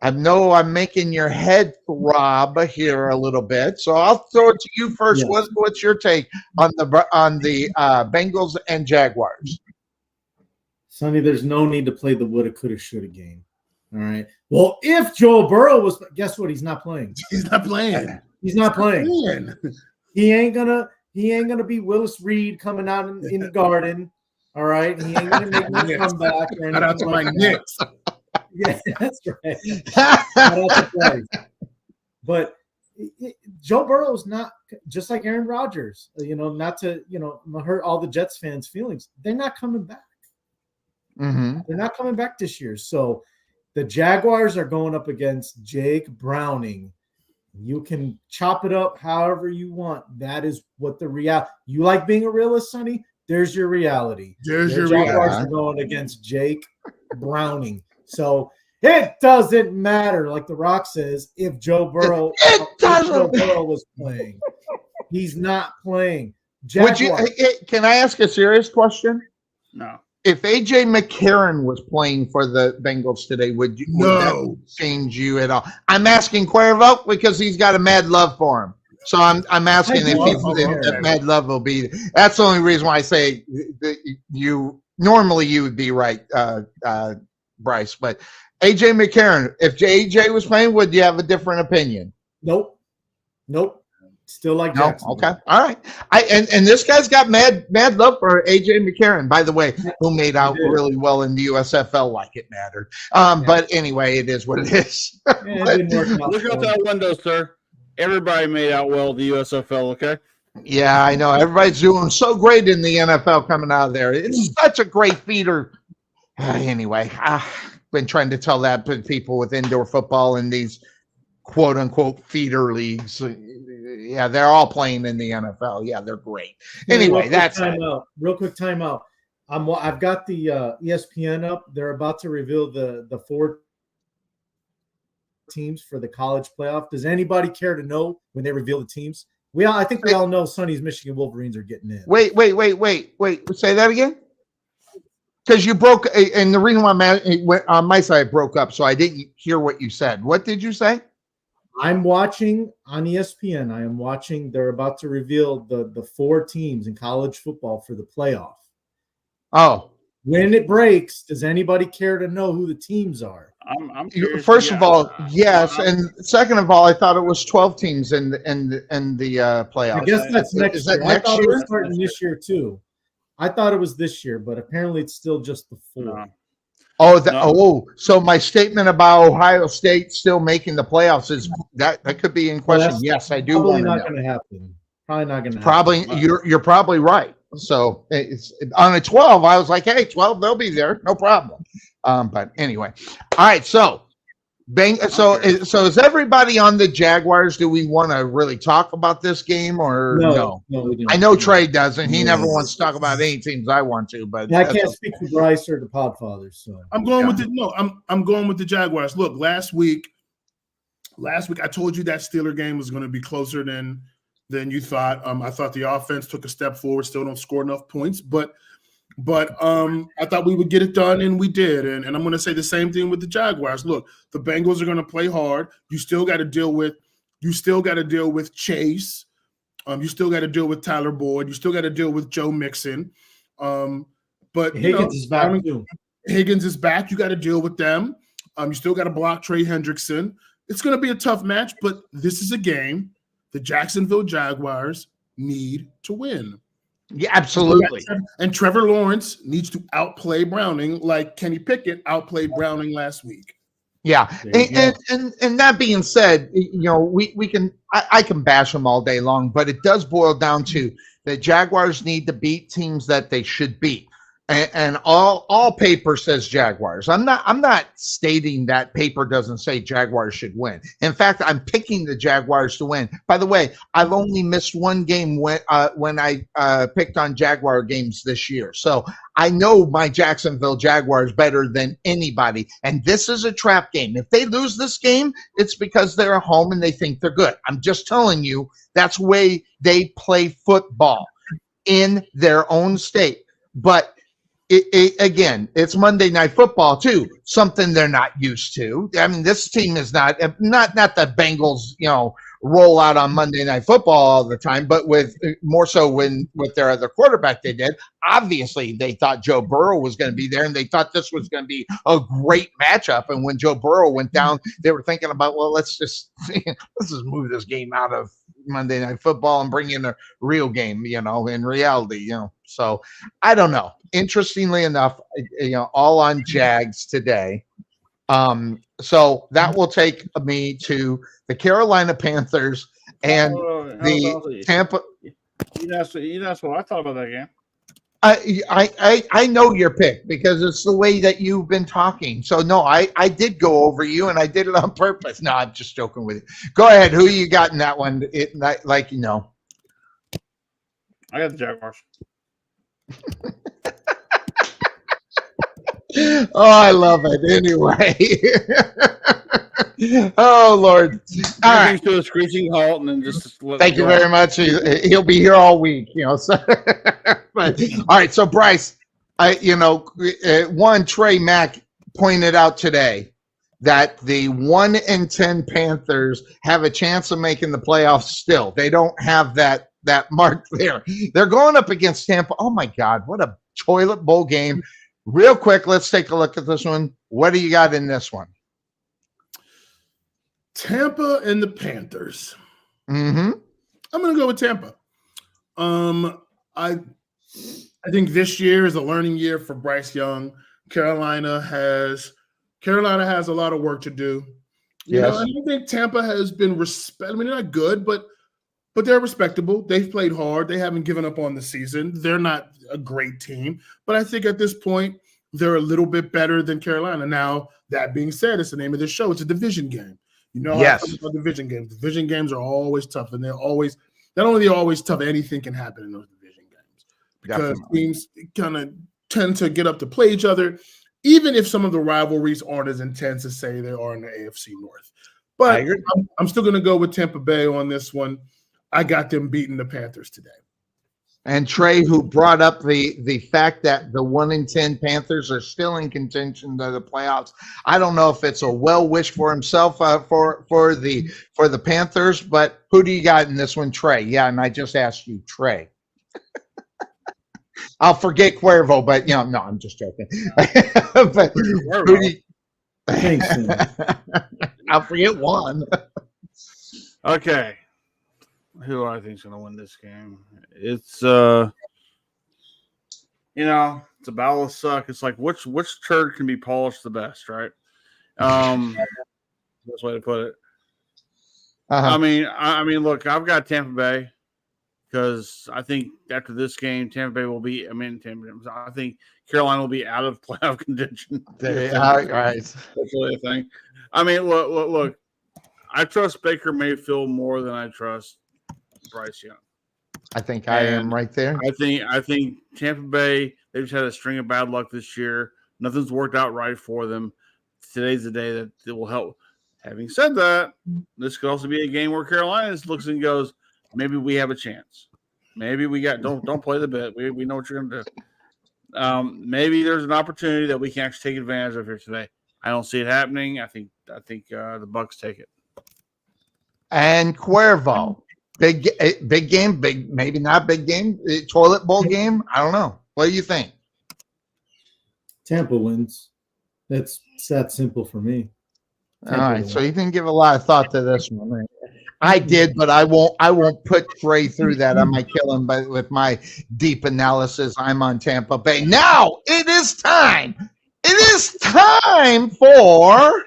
I know I'm making your head throb here a little bit, so I'll throw it to you first. Yeah. What's your take on the Bengals and Jaguars? Sonny, there's no need to play the woulda, coulda, shoulda game. All right. Well, if Joe Burrow was, guess what? He's not playing. He's not playing. He's not playing. He ain't gonna be Willis Reed coming out in the Garden. All right. He ain't gonna make no comeback or anything. Shout out to my Knicks. Yeah, that's right. Shout out to Bryce. But Joe Burrow is not just like Aaron Rodgers. Not to hurt all the Jets fans' feelings. They're not coming back. Mm-hmm. They're not coming back this year. So the Jaguars are going up against Jake Browning. You can chop it up however you want. That is what the reality. You like being a realist, Sonny? There's your reality. There's your Jaguars reality. are going against Jake Browning. So it doesn't matter, like The Rock says, if Joe Burrow was playing. He's not playing. Jaguars. Can I ask a serious question? No. If AJ McCarron was playing for the Bengals today, would that change you at all? I'm asking Cuervo because he's got a mad love for him. So I'm asking if that mad love will be. That's the only reason why I say you would be right, Bryce. But AJ McCarron, if AJ was playing, would you have a different opinion? Nope. Still like Jackson. Okay. All right. And this guy's got mad love for AJ McCarron, by the way, who made out really well in the USFL like it mattered. But anyway, it is what it is. Look out that window, sir. Everybody made out well in the USFL, okay? Yeah, I know. Everybody's doing so great in the NFL coming out of there. It's such a great feeder. Anyway, I've been trying to tell that to people with indoor football in these quote-unquote feeder leagues. Yeah, they're all playing in the NFL. Yeah, they're great. Anyway, that's real quick timeout. I've got the ESPN up. They're about to reveal the 4 teams for the college playoff. Does anybody care to know when they reveal the teams? I think we all know Sonny's Michigan Wolverines are getting in. Wait. Say that again? Because you broke, and the reason why on my side broke up, so I didn't hear what you said. What did you say? I'm watching on ESPN. They're about to reveal the 4 teams in college football for the playoff. Oh. When it breaks, does anybody care to know who the teams are? I'm curious. First of all, yes, and second of all, I thought it was 12 teams in the playoffs. I guess that's next Is that year. next I thought year? it was starting this year too. I thought it was this year, but apparently it's still just the 4. No. So my statement about Ohio State still making the playoffs is that could be in question. Yes, I do. Probably not going to happen. Probably not going to happen. Probably you're probably right. So it's on a 12. I was like, hey, 12, they'll be there, no problem. But anyway, all right. So is everybody on the Jaguars? Do we want to really talk about this game or no? No, we don't. I know Trey doesn't. He never wants to talk about any teams I want to, but I can't speak for Bryce or the Podfathers. So I'm going with I'm going with the Jaguars. Look, last week I told you that Steeler game was going to be closer than you thought. I thought the offense took a step forward. Still don't score enough points, but I thought we would get it done, and we did. And I'm going to say the same thing with the Jaguars. Look, the Bengals are going to play hard. You still got to deal with Chase. You still got to deal with Tyler Boyd. You still got to deal with Joe Mixon. But Higgins is back too. Higgins is back. You got to deal with them. You still got to block Trey Hendrickson. It's going to be a tough match, but this is a game the Jacksonville Jaguars need to win. Yeah, absolutely. And Trevor Lawrence needs to outplay Browning like Kenny Pickett outplayed Browning last week. Yeah, and that being said, we can I can bash them all day long, but it does boil down to the Jaguars need to beat teams that they should beat. And all paper says Jaguars. I'm not stating that paper doesn't say Jaguars should win. In fact, I'm picking the Jaguars to win. By the way, I've only missed one game when I picked on Jaguar games this year. So I know my Jacksonville Jaguars better than anybody. And this is a trap game. If they lose this game, it's because they're at home and they think they're good. I'm just telling you, that's the way they play football in their own state. But again, it's Monday Night Football too, something they're not used to. I mean, this team is not the Bengals, roll out on Monday Night Football all the time, but with more so when with their other quarterback they did. Obviously, they thought Joe Burrow was going to be there, and they thought this was going to be a great matchup. And when Joe Burrow went down, they were thinking about, well, let's just move this game out of Monday Night Football and bring in a real game, in reality, So I don't know. Interestingly enough, all on Jags today. So that will take me to the Carolina Panthers and the Tampa. That's what I thought about that game. I know your pick because it's the way that you've been talking. So no, I did go over you and I did it on purpose. No, I'm just joking with you. Go ahead. Who you got in that one? I got the Jaguars. Oh, I love it. Anyway. Oh, Lord. All right. To a screeching halt and then just thank you very much. He'll be here all week, So. But, all right. So, Bryce, Trey Mack pointed out today that the 1-10 Panthers have a chance of making the playoffs still. They don't have that mark there. They're going up against Tampa. Oh, my God. What a toilet bowl game. Real quick, let's take a look at this one. What do you got in this one? Tampa and the Panthers. Mm-hmm. I'm going to go with Tampa. I think this year is a learning year for Bryce Young. Carolina has a lot of work to do. Yes. I don't think Tampa has been they're not good, but they're respectable. They've played hard. They haven't given up on the season. They're not a great team, but I think at this point they're a little bit better than Carolina. Now, that being said, it's the name of this show. It's a division game. Yes. Division games. Division games are always tough, and they're always not only they're always tough. Anything can happen in those division games because teams kind of tend to get up to play each other, even if some of the rivalries aren't as intense as say they are in the AFC North. But I'm still going to go with Tampa Bay on this one. I got them beating the Panthers today. And Trey, who brought up the fact that the 1-10 Panthers are still in contention to the playoffs. I don't know if it's a well wish for himself for the Panthers, but who do you got in this one, Trey? Yeah, and I just asked you, Trey. I'll forget Cuervo, but no, I'm just joking. But who do you, Thanks. I'll forget one. Okay. Who do I think is going to win this game? It's it's a battle of suck. It's like which turd can be polished the best, right? Best way to put it. Uh-huh. I mean, look, I've got Tampa Bay because I think after this game, Tampa Bay will be. I think Carolina will be out of playoff contention. All right. That's really a thing. I mean, look. I trust Baker Mayfield more than I trust Bryce Young. I think I am right there. I think Tampa Bay, they've just had a string of bad luck this year. Nothing's worked out right for them. Today's the day that it will help. Having said that, this could also be a game where Carolina looks and goes, maybe we have a chance. Maybe we got don't play the bit. We know what you're gonna do. Maybe there's an opportunity that we can actually take advantage of here today. I don't see it happening. I think the Bucks take it. And Cuervo. Big game, maybe not big game, toilet bowl game. I don't know. What do you think? Tampa wins. It's that simple for me. All right, so you didn't give a lot of thought to this one. Right? I did, but I won't put Trey through that. I might kill him with my deep analysis. I'm on Tampa Bay. Now it is time. It is time for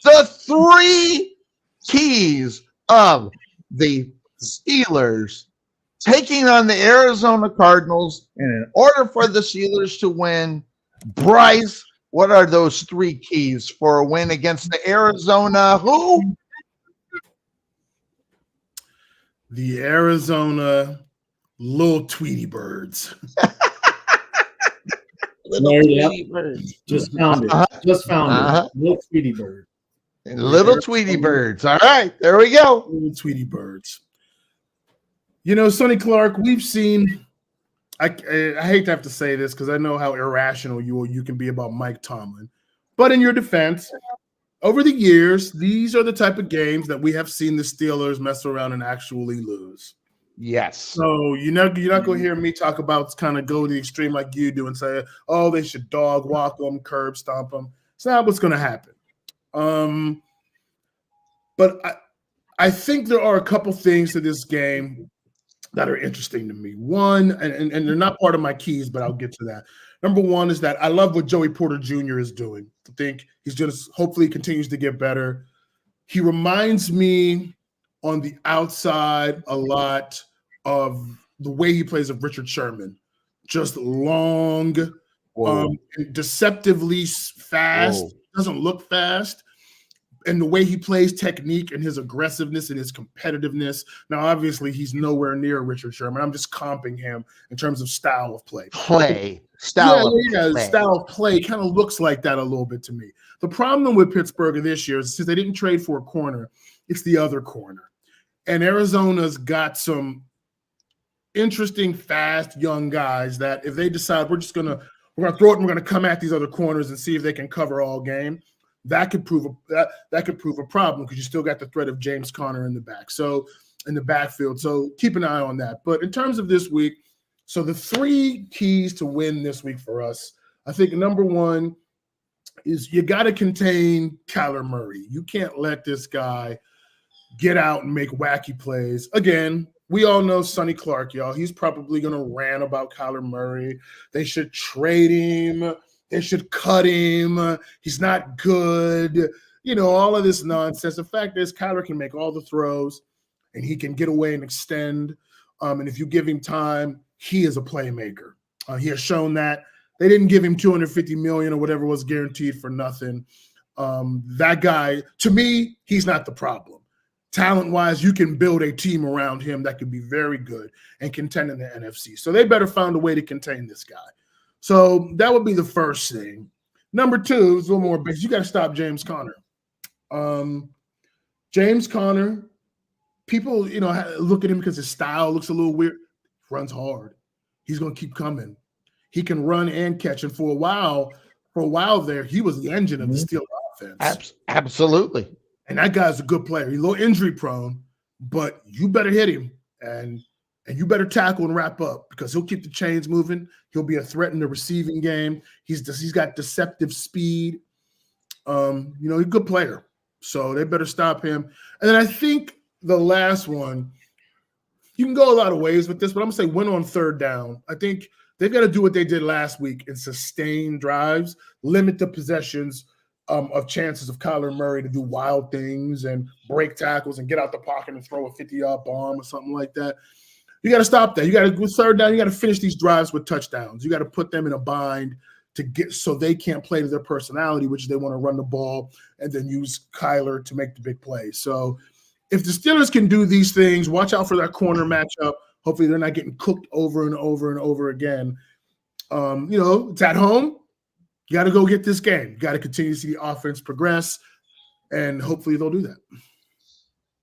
the three keys of the Steelers taking on the Arizona Cardinals. And in order for the Steelers to win, Bryce, what are those three keys for a win against the Arizona who? The Arizona Little Tweety Birds. Tweety Birds. Just found it. Little Tweety Bird. Little Tweety Birds. All right, there we go. Little Tweety Birds. Sonny Clark, we've seen. I hate to have to say this because I know how irrational you can be about Mike Tomlin. But in your defense, over the years, these are the type of games that we have seen the Steelers mess around and actually lose. Yes. So you're not going to hear me talk about kind of go to the extreme like you do and say, oh, they should dog walk them, curb stomp them. It's not what's going to happen. But I think there are a couple things to this game that are interesting to me. One, and they're not part of my keys, but I'll get to that. Number one is that I love what Joey Porter Jr. is doing. I think he's just hopefully continues to get better. He reminds me on the outside a lot of the way he plays of Richard Sherman. Just long, deceptively fast. Whoa. Doesn't look fast. And the way he plays technique and his aggressiveness and his competitiveness. Now, obviously, he's nowhere near Richard Sherman. I'm just comping him in terms of style of play. Style of play kind of looks like that a little bit to me. The problem with Pittsburgh this year is since they didn't trade for a corner, it's the other corner. And Arizona's got some interesting, fast, young guys that if they decide we're going to throw it and we're going to come at these other corners and see if they can cover all game, that could prove a problem because you still got the threat of James Conner in the backfield. So keep an eye on that. But in terms of this week, so the three keys to win this week for us, I think number one is you got to contain Kyler Murray. You can't let this guy get out and make wacky plays. Again, we all know Sonny Clark, y'all. He's probably going to rant about Kyler Murray. They should trade him. They should cut him. He's not good. All of this nonsense. The fact is Kyler can make all the throws, and he can get away and extend. And if you give him time, he is a playmaker. He has shown that. They didn't give him $250 million or whatever was guaranteed for nothing. That guy, to me, he's not the problem. Talent-wise, you can build a team around him that could be very good and contend in the NFC. So they better find a way to contain this guy. So that would be the first thing. Number two is a little more basic. You got to stop James Conner. James Conner, people, look at him because his style looks a little weird. Runs hard. He's going to keep coming. He can run and catch. And for a while there, he was the engine of the Steelers offense. Absolutely. And that guy's a good player. He's a little injury prone, but you better hit him and you better tackle and wrap up because he'll keep the chains moving. He'll be a threat in the receiving game. He's got deceptive speed. He's a good player. So they better stop him. And then I think the last one, you can go a lot of ways with this, but I'm going to say win on third down. I think they've got to do what they did last week and sustain drives, limit the possessions of chances of Kyler Murray to do wild things and break tackles and get out the pocket and throw a 50-yard bomb or something like that. You got to stop that. You got to go third down. You got to finish these drives with touchdowns. You got to put them in a bind to get so they can't play to their personality, which they want to run the ball and then use Kyler to make the big play. So if the Steelers can do these things, watch out for that corner matchup. Hopefully they're not getting cooked over and over and over again. It's at home. You got to go get this game. You got to continue to see the offense progress, and hopefully they'll do that.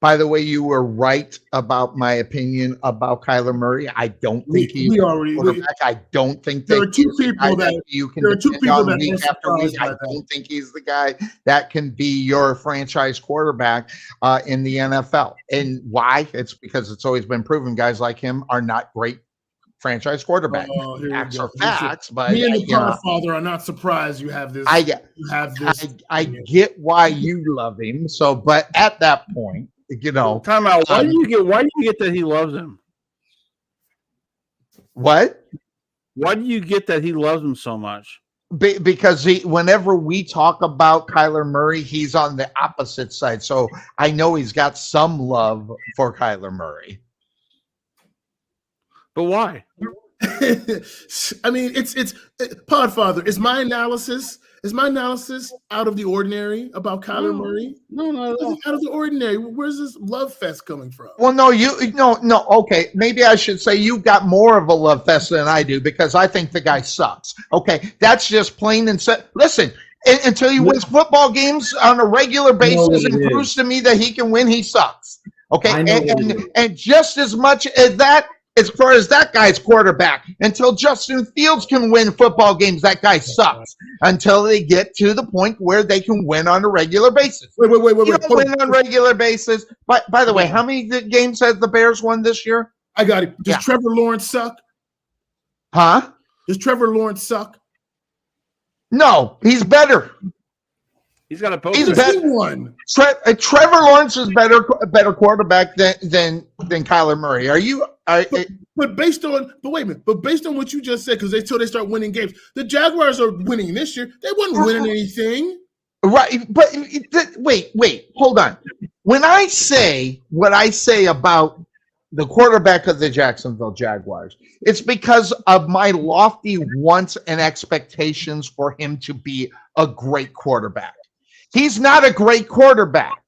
By the way, you were right about my opinion about Kyler Murray. I don't think he's quarterback. I don't think there are two people that you can depend on week after week. I don't think he's the guy that can be your franchise quarterback in the NFL. And why? It's because it's always been proven guys like him are not great franchise quarterback. Facts are facts, but me and the Godfather are not surprised you have this. I get why you love him. So, but at that point, time out. Why do you get that he loves him? What? Why do you get that he loves him so much? Because whenever we talk about Kyler Murray, he's on the opposite side. So I know he's got some love for Kyler Murray. But why? I mean, it's Podfather. Is my analysis out of the ordinary about Kyler Murray? No, out of the ordinary. Where's this love fest coming from? Well, no. Okay, maybe I should say you've got more of a love fest than I do because I think the guy sucks. Okay, that's just plain and simple. Listen, until he wins football games on a regular basis and proves to me that he can win, he sucks. Okay, and just as much as that. as far as that guy's quarterback. Until Justin Fields can win football games, that guy sucks. Until they get to the point where they can win on a regular basis. Wait. You don't win on a regular basis. But by the way, how many games has the Bears won this year? I got it. Does Trevor Lawrence suck? Huh? Does Trevor Lawrence suck? No, he's better. He's got a post. He's He's better. one. Trevor Lawrence is a better quarterback than Kyler Murray. Are you? But based on what you just said, because until they start winning games, the Jaguars are winning this year. They weren't winning anything. Right, but wait, hold on. When I say what I say about the quarterback of the Jacksonville Jaguars, it's because of my lofty wants and expectations for him to be a great quarterback. He's not a great quarterback.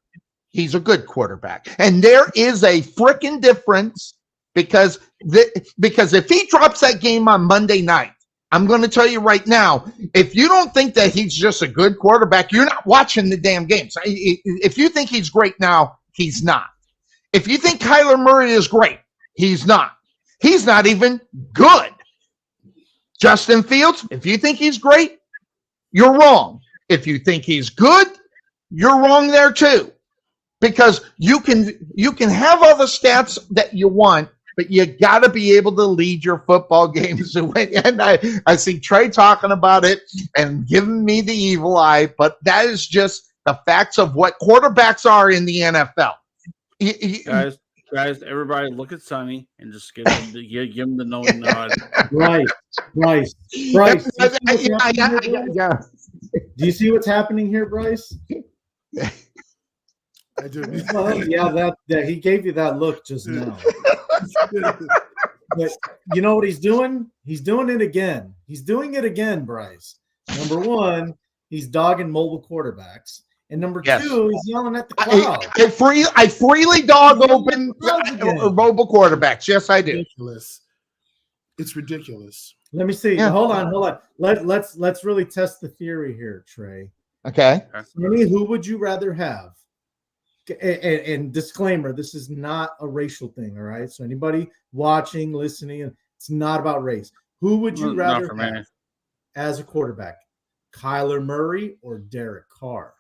He's a good quarterback. And there is a freaking difference because if he drops that game on Monday night, I'm going to tell you right now, if you don't think that he's just a good quarterback, you're not watching the damn games. If you think he's great now, he's not. If you think Kyler Murray is great, he's not. He's not even good. Justin Fields, if you think he's great, you're wrong. If you think he's good, you're wrong there too. Because you can have all the stats that you want, but you got to be able to lead your football games. And I see Trey talking about it and giving me the evil eye, but that is just the facts of what quarterbacks are in the NFL. Guys, everybody look at Sonny and just give him the knowing nod. Bryce. Yeah. Do you see what's happening here, Bryce? I do. Well, yeah, that he gave you that look just now. But you know what he's doing? He's doing it again. He's doing it again, Bryce. Number one, he's dogging mobile quarterbacks. And number two, he's yelling at the crowd. I freely dog open mobile quarterbacks. Yes, I do. It's ridiculous. Let me see. Yeah. Hold on. Let's really test the theory here, Trey. Okay. Sonny, who would you rather have? And disclaimer, this is not a racial thing, all right? So anybody watching, listening, it's not about race. Who would you rather have as a quarterback? Kyler Murray or Derek Carr?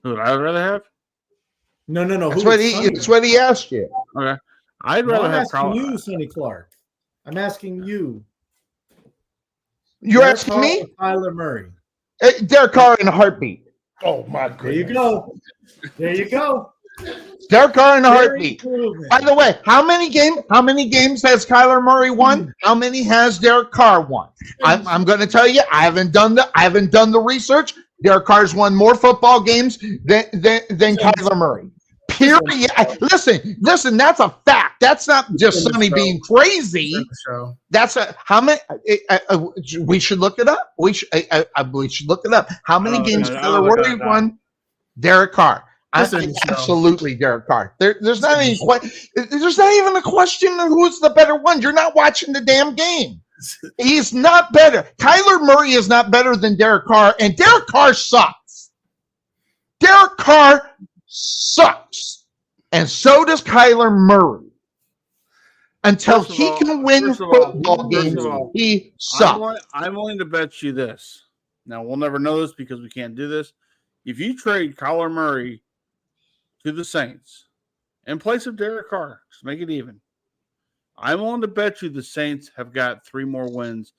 Who would I rather have? No. That's what he asked you. Okay. I'd rather have you, Sonny Clark. I'm asking you. You're asking me? Kyler Murray. Derek Carr in a heartbeat. Oh my goodness. There you go. Derek Carr in a heartbeat. By the way, how many games has Kyler Murray won? How many has Derek Carr won? I'm going to tell you, I haven't done the research. Derek Carr's won more football games than Kyler Murray. Period. Listen. That's a fact. That's not just Sonny being crazy. That's how many. We should look it up. We should look it up. How many games Kyler Murray won? Derek Carr. Absolutely, Derek Carr. There's not even a question of who's the better one. You're not watching the damn game. He's not better. Kyler Murray is not better than Derek Carr, and Derek Carr sucks. Derek Carr sucks, and so does Kyler Murray. Until he can win football games, he sucks. I'm willing to bet you this. Now, we'll never know this because we can't do this. If you trade Kyler Murray to the Saints in place of Derek Carr, just make it even, I'm willing to bet you the Saints have got 3 more wins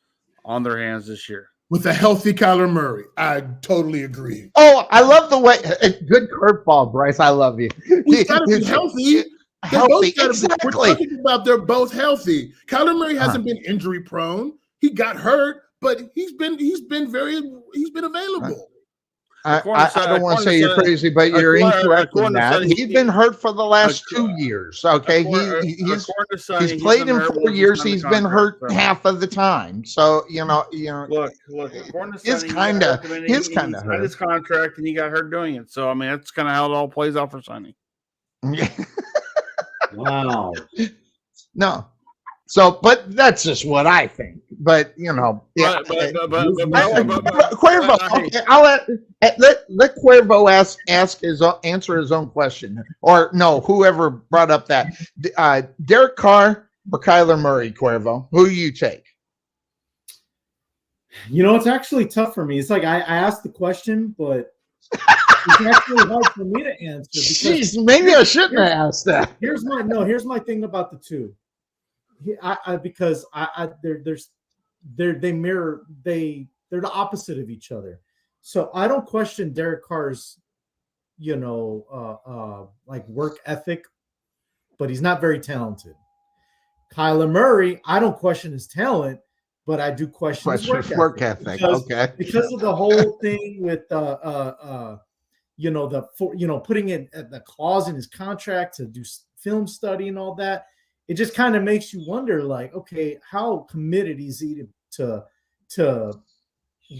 on their hands this year. With a healthy Kyler Murray. I totally agree. Oh, I love the way. Good curveball, Bryce. I love you. He's got to be healthy. Exactly. We're talking about they're both healthy. Kyler Murray hasn't been injury prone. He got hurt, but he's been available. I don't want to say you're crazy, but you're incorrect in that. He's been hurt for the last 2 years. Okay, he's played in 4 years. He's been hurt half of the time. So Look. He's kind of hurt. His contract, and he got hurt doing it. So I mean, that's kind of how it all plays out for Sonny. Wow. No. So, but that's just what I think. But yeah. Cuervo. Okay, I'll let Cuervo answer his own question, or no, whoever brought up that. Derek Carr or Kyler Murray, Cuervo, who you take? It's actually tough for me. It's like I asked the question, but it's actually hard for me to answer. Jeez, maybe I shouldn't have asked that. Here's my thing about the two. Because they're the opposite of each other. So I don't question Derek Carr's, like work ethic, but he's not very talented. Kyler Murray, I don't question his talent, but I do question his work ethic. Because of the whole thing with putting in the clause in his contract to do film study and all that. It just kind of makes you wonder, like, okay, how committed is he to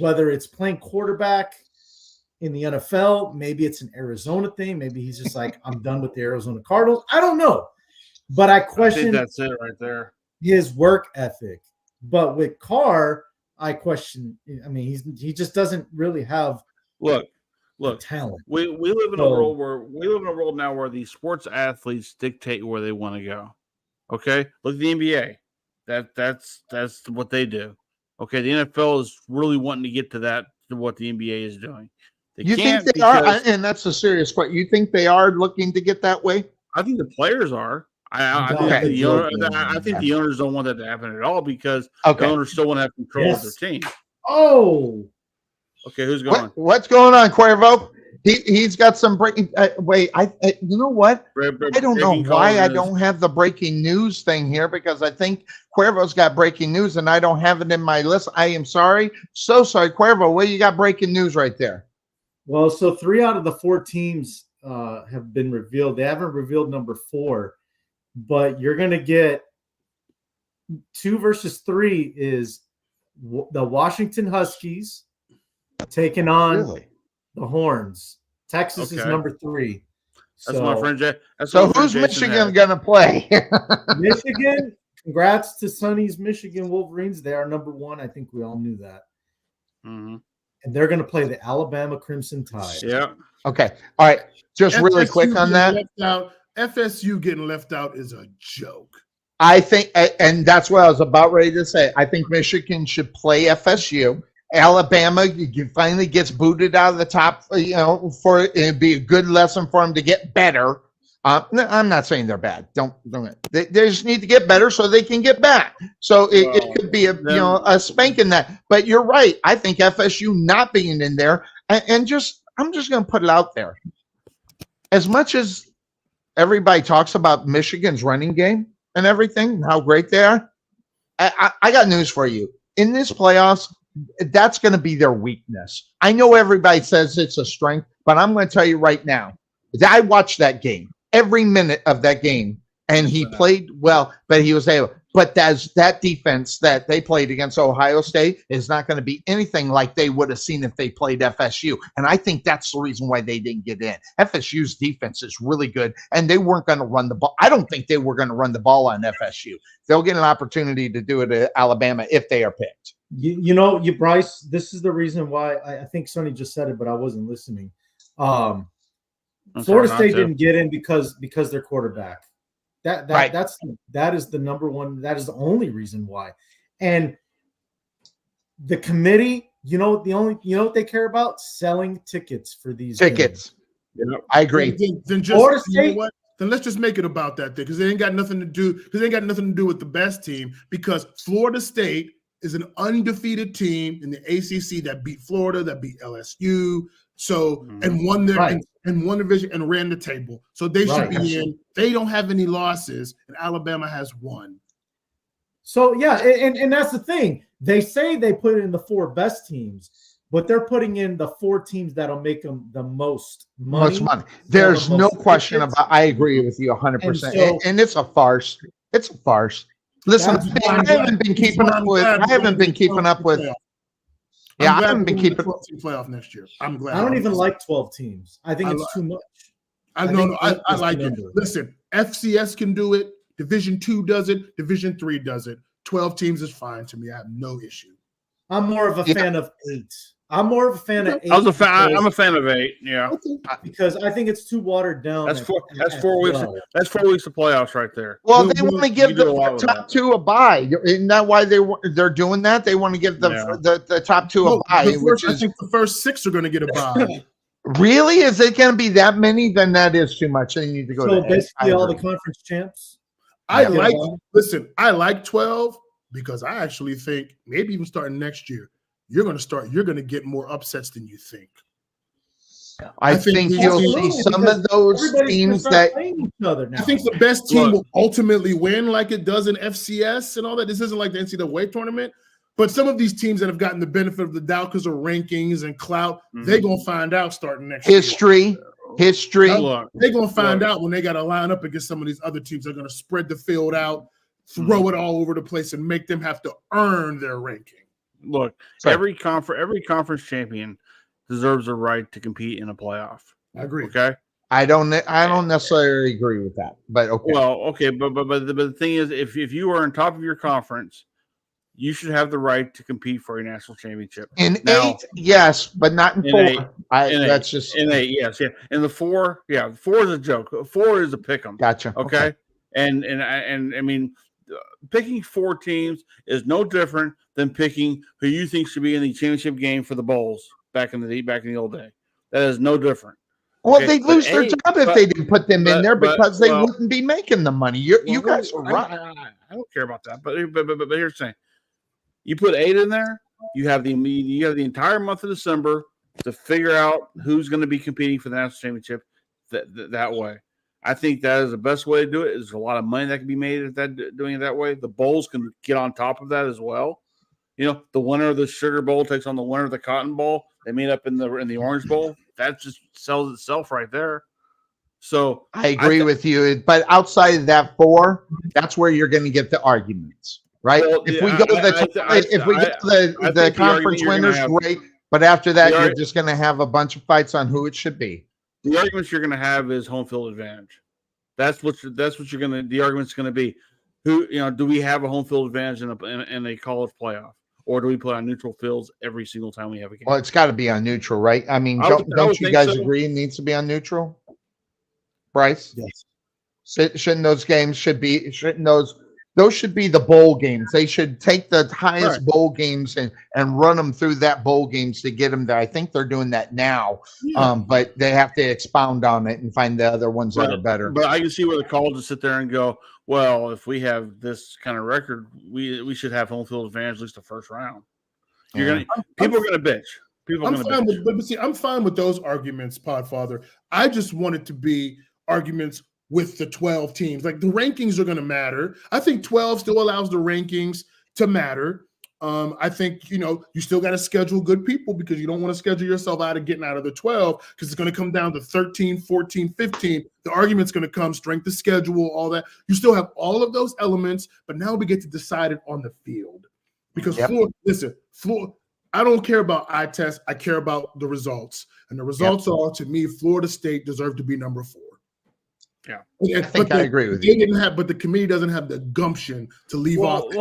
whether it's playing quarterback in the NFL, maybe it's an Arizona thing, maybe he's just like, I'm done with the Arizona Cardinals. I don't know, but I question that's it right there. His work ethic. But with Carr, I question. I mean, he just doesn't really have look talent. We live in a world now where these sports athletes dictate where they want to go. Okay, look at the NBA. That's what they do. Okay, the NFL is really wanting to get to what the NBA is doing. You think they are? And that's a serious question. You think they are looking to get that way? I think the players are. I think the owners don't want that to happen at all because the owners still want to have control of their team. Oh, okay. Who's going? What's going on, Cuervo? He's got some breaking. Wait, you know what? I don't know why I don't have the breaking news thing here because I think Cuervo's got breaking news and I don't have it in my list. I am sorry, so sorry, Cuervo. Well, you got breaking news right there. Well, so 3 out of the 4 teams have been revealed. They haven't revealed number 4, but you're going to get 2 versus 3 is the Washington Huskies taking on the Horns. Texas is number 3. That's my friend Jay. So who's Michigan going to play? Michigan. Congrats to Sonny's Michigan Wolverines. They are number 1. I think we all knew that. Mm-hmm. And they're going to play the Alabama Crimson Tide. Yeah. Okay. All right. Just really quick on that. FSU getting left out is a joke. I think, and that's what I was about ready to say. I think Michigan should play FSU. Alabama finally gets booted out of the top, for it'd be a good lesson for them to get better. I'm not saying they're bad. Don't. They just need to get better so they can get back. So it could be a spanking that. But you're right. I think FSU not being in there, and I'm just going to put it out there. As much as everybody talks about Michigan's running game and everything, how great they are, I got news for you. In this playoffs, that's going to be their weakness. I know everybody says it's a strength, but I'm going to tell you right now, I watched that game, every minute of that game, and he played well, but he was able. But that defense that they played against Ohio State is not going to be anything like they would have seen if they played FSU. And I think that's the reason why they didn't get in. FSU's defense is really good, and they weren't going to run the ball. I don't think they were going to run the ball on FSU. They'll get an opportunity to do it at Alabama if they are picked. Bryce, this is the reason why I think Sonny just said it, but I wasn't listening. Florida State didn't get in because their quarterback. That is the number one. That is the only reason why. And the committee, what they care about? Selling tickets for these tickets. I agree. Then Florida State. Then let's just make it about that thing because they ain't got nothing to do. Because they ain't got nothing to do with the best team. Because Florida State is an undefeated team in the ACC that beat Florida, that beat LSU. So and won their and won division and ran the table. So they should be in. They don't have any losses, and Alabama has 1. So yeah, and that's the thing. They say they put in the 4 best teams, but they're putting in the 4 teams that'll make them the most money. Most money. There's no question about. I agree with you 100%. And it's a farce. It's a farce. Listen, I haven't been keeping up with. Yeah, I haven't been keeping 12 team playoff next year. I'm glad. I don't even like 12 teams. I think it's too much. I like it. Listen, FCS can do it. Division 2 does it. Division 3 does it. 12 teams is fine to me. I have no issue. I'm more of a fan of 8. I'm more of a fan of 8. I'm a fan of 8. Yeah, because I think it's too watered down. That's 4 weeks. That's 4 weeks of playoffs right there. Well, they want to give the top 2 a bye. Isn't that why they're doing that? They want to give the top 2 a bye. I think the first 6 are going to get a bye. Really? Is it going to be that many? Then that is too much. They need to go. So basically, all the conference champs. I like 12 because I actually think maybe even starting next year, you're going to get more upsets than you think. I think you'll see some of those teams that I think the best team will ultimately win, like it does in FCS and all that. This isn't like the NCAA tournament, but some of these teams that have gotten the benefit of the doubt because of rankings and clout, they're going to find out starting next year. History. They're going to find out when they got to line up against some of these other teams. They're going to spread the field out, throw it all over the place, and make them have to earn their ranking. Look, every conference champion deserves a right to compete in a playoff. I agree. Okay. I don't necessarily agree with that, but okay. Well, okay, but the thing is, if you are on top of your conference, you should have the right to compete for a national championship. In 8, yes, but not in 4. That's just in 8. Yes, yeah. In the 4, 4 is a joke. 4 is a pick 'em. Gotcha. Okay. And I mean, picking 4 teams is no different than picking who you think should be in the championship game for the bowls back in the old day. That is no different. Well, they'd lose their job if they didn't put them in there because they wouldn't be making the money. You guys are right. I don't care about that. But here's the thing: you put 8 in there, you have the entire month of December to figure out who's going to be competing for the national championship that way. I think that is the best way to do it. There's a lot of money that can be made at doing it that way. The bowls can get on top of that as well. You know, the winner of the Sugar Bowl takes on the winner of the Cotton Bowl. They meet up in the Orange Bowl. That just sells itself right there. So I agree with you, but outside of that 4, that's where you're going to get the arguments, right? Well, if we go to the conference winners, great. But after that, you're just going to have a bunch of fights on who it should be. The arguments you're going to have is home field advantage. That's what you're going to. The argument's going to be, do we have a home field advantage in a college playoff, or do we play on neutral fields every single time we have a game? Well, it's got to be on neutral, right? I mean, don't you guys agree it needs to be on neutral? Bryce? Yes. Shouldn't those should be the bowl games. They should take the highest bowl games and run them through that bowl games to get them there. I think they're doing that now, but they have to expound on it and find the other ones that are better. But I can see where the colleges sit there and go, well, if we have this kind of record, we should have home field advantage at least the first round. People are going to bitch. I'm fine with those arguments, Podfather. I just want it to be arguments with the 12 teams. Like the rankings are going to matter. I think 12 still allows the rankings to matter. I think, you still got to schedule good people because you don't want to schedule yourself out of getting out of the 12 because it's going to come down to 13, 14, 15. The argument's going to come, strength of schedule, all that. You still have all of those elements, but now we get to decide it on the field. Because Florida, I don't care about eye test. I care about the results. And the results are, to me, Florida State deserved to be number 4. Yeah, I think I agree with you. But the committee doesn't have the gumption to leave off.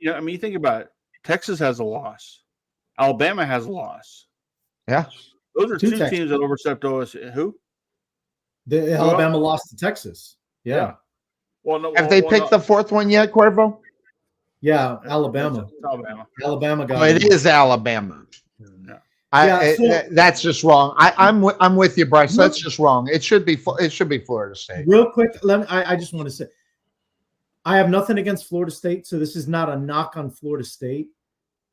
You think about it. Texas has a loss. Alabama has a loss. Yeah, those are 2 teams that overstepped us. Who? Alabama lost to Texas. Yeah. Well, have they picked the 4th one yet, Cuervo? Yeah, Alabama. Alabama got it. It is Alabama. That's just wrong. I'm with you, Bryce. That's just wrong. It should be Florida State. Real quick, I just want to say, I have nothing against Florida State, so this is not a knock on Florida State.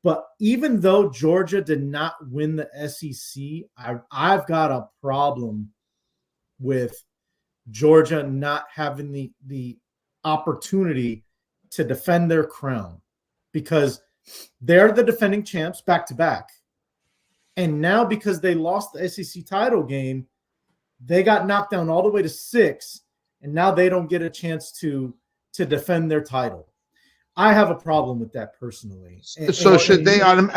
But even though Georgia did not win the SEC, I've got a problem with Georgia not having the opportunity to defend their crown because they're the defending champs back to back. And now because they lost the SEC title game, they got knocked down all the way to 6, and now they don't get a chance to defend their title. I have a problem with that personally. So should they? I'm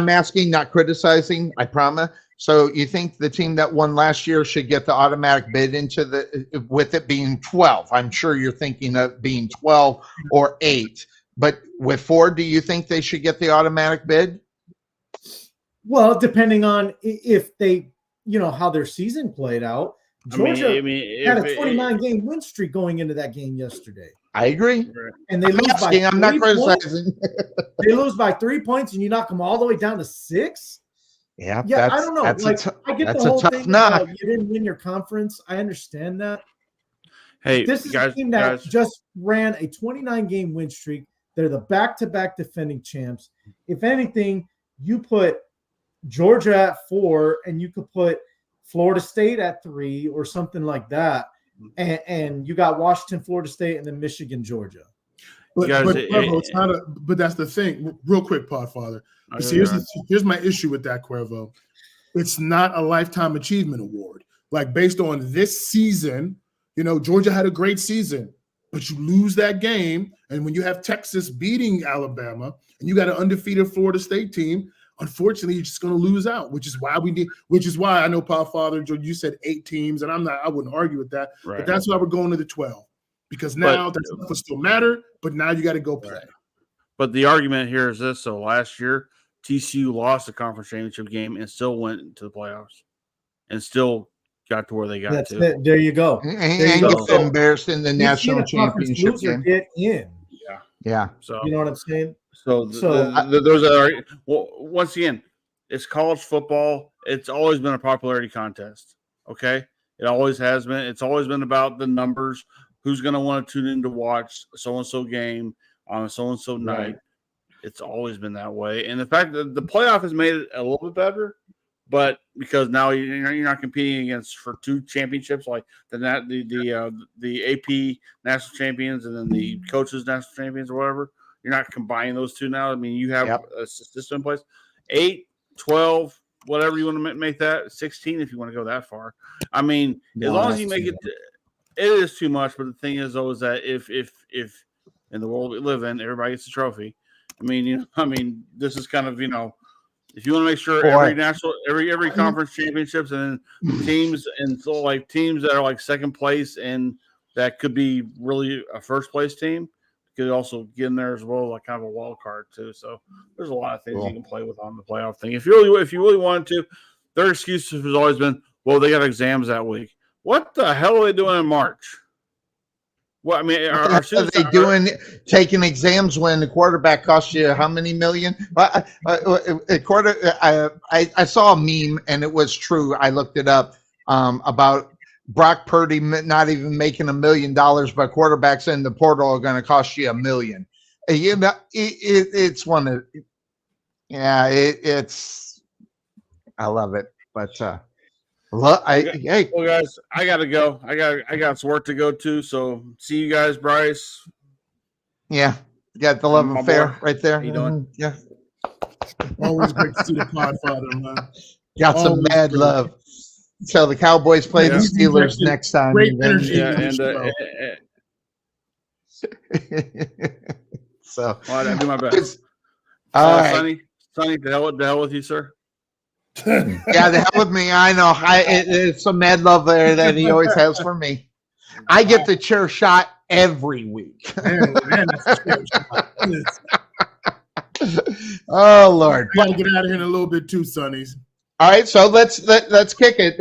asking, not criticizing. I promise. So you think the team that won last year should get the automatic bid into with it being 12? I'm sure you're thinking of being 12 or 8. But with 4, do you think they should get the automatic bid? Well, depending on if they, how their season played out. Georgia had a 29-game win streak going into that game yesterday. I agree. And they lose by 3 I'm not criticizing. They lose by 3 points, and you knock them all the way down to 6. Yeah, I don't know. I get the whole thing. You didn't win your conference. I understand that. Hey, this is a team that just ran a 29-game win streak. They're the back-to-back defending champs. If anything, you put Georgia at 4, and you could put Florida State at 3 or something like that. And you got Washington, Florida State, and then Michigan, Georgia. But it's not but that's the thing. Real quick, Podfather. See, here's my issue with that, Cuervo. It's not a lifetime achievement award. Like, based on this season, Georgia had a great season, but you lose that game. And when you have Texas beating Alabama and you got an undefeated Florida State team, unfortunately, you're just going to lose out, which is why I know, Podfather, you said 8 teams, and I wouldn't argue with that. Right. But that's why we're going to the 12, because now that will still matter, but now you got to go play. Right. But the argument here is this: so last year, TCU lost the conference championship game and still went to the playoffs, and still got to where they got to. It. There you go. And get embarrassed in the national championship game. Get in. Yeah. So you know what I'm saying? So there's a once again, it's college football. It's always been a popularity contest. Okay, it always has been. It's always been about the numbers. Who's going to want to tune in to watch so and so game on a so and so night? It's always been that way. And the fact that the playoff has made it a little bit better, but because now you're not competing for 2 championships like the AP national champions and then the coaches national champions or whatever. You're not combining those 2 now. I mean, you have a system in place. 8, 12, whatever you want to make that. 16 if you want to go that far. I mean, as long as you make it – it is too much. But the thing is, though, is that if in the world we live in, everybody gets a trophy. I mean, this is kind of, if you want to make sure every conference championships and teams and so like teams that are like second place and that could be really a first place team could also get in there as well, like kind of a wild card too. So there's a lot of things you can play with on the playoff thing. If you really wanted to, their excuse has always been, well, they got exams that week. What the hell are they doing in March? Well, I mean, are they taking exams when the quarterback costs you how many million? I saw a meme and it was true. I looked it up about Brock Purdy not even making $1 million, but quarterbacks in the portal are going to cost you $1 million. It's one of, it's. I love it, but. Well, guys, I gotta go. I got some work to go to. So see you guys, Bryce. Yeah, you got the love affair right there. How you doing? Yeah. Always great to see the Podfather, man. Got some mad love. So the Cowboys play the Steelers next time. Great energy. So I do my best. Sonny, the hell with you, sir. Yeah, the hell with me. I know. It's some mad love there that he always has for me. I get the chair shot every week. Oh Lord! I gotta get out of here in a little bit too, Sonnies. All right, so let's kick it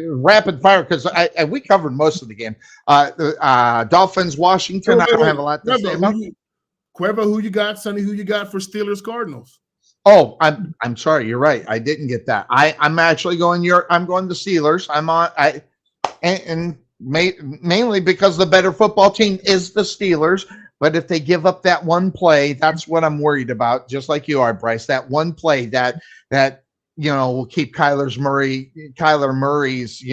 rapid fire because we covered most of the game. Dolphins, Washington. I don't have a lot to say about. Cuervo, who you got? Sonny, who you got for Steelers Cardinals? Oh, I'm sorry. You're right. I didn't get that. I'm actually going. I'm going the Steelers. Mainly because the better football team is the Steelers. But if they give up that one play, that's what I'm worried about. Just like you are, Bryce. That one play that will keep Kyler Murray's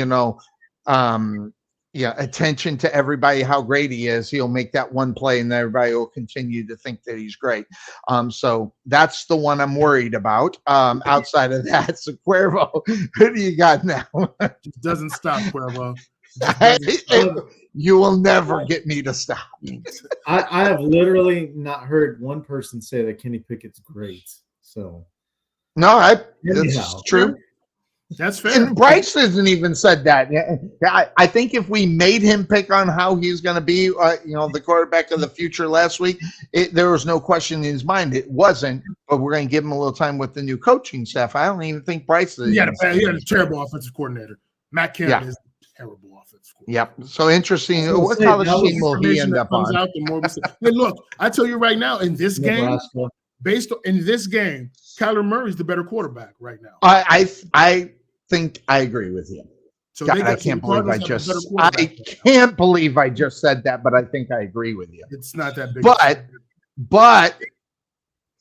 attention to everybody, how great he is. He'll make that one play and everybody will continue to think that he's great. So that's the one I'm worried about. Outside of that, so Cuervo, who do you got now? It doesn't stop, Cuervo. You will never get me to stop. I have literally not heard one person say that Kenny Pickett's great. So no, this is true. That's fair. And Bryce hasn't even said that. I think if we made him pick on how he's going to be, the quarterback of the future last week, there was no question in his mind. It wasn't, but we're going to give him a little time with the new coaching staff. I don't even think Bryce is. He had a terrible offensive coordinator. Matt Campbell is a terrible offensive coordinator. Yep. So interesting. What college team will he end up on? Hey, look, I tell you right now, in this game, in this game, Kyler Murray's the better quarterback right now. I think I agree with you. So God, I can't believe I just said that, but I think I agree with you. It's not that big. But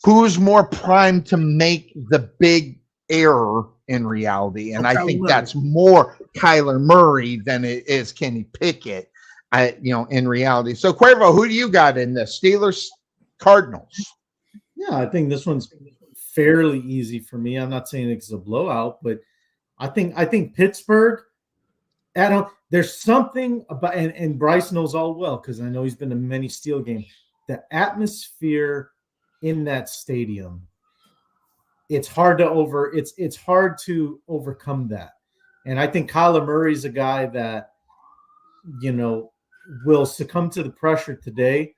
who's more primed to make the big error in reality? And I think that's more Kyler Murray than it is Kenny Pickett, in reality. So Cuervo, who do you got in this? Steelers, Cardinals? Yeah, I think this one's fairly easy for me. I'm not saying it's a blowout, but I think Pittsburgh, Adam, there's something about, and Bryce knows all well because I know he's been to many Steel games. The atmosphere in that stadium, it's hard to overcome that. And I think Kyler Murray's a guy that, will succumb to the pressure today,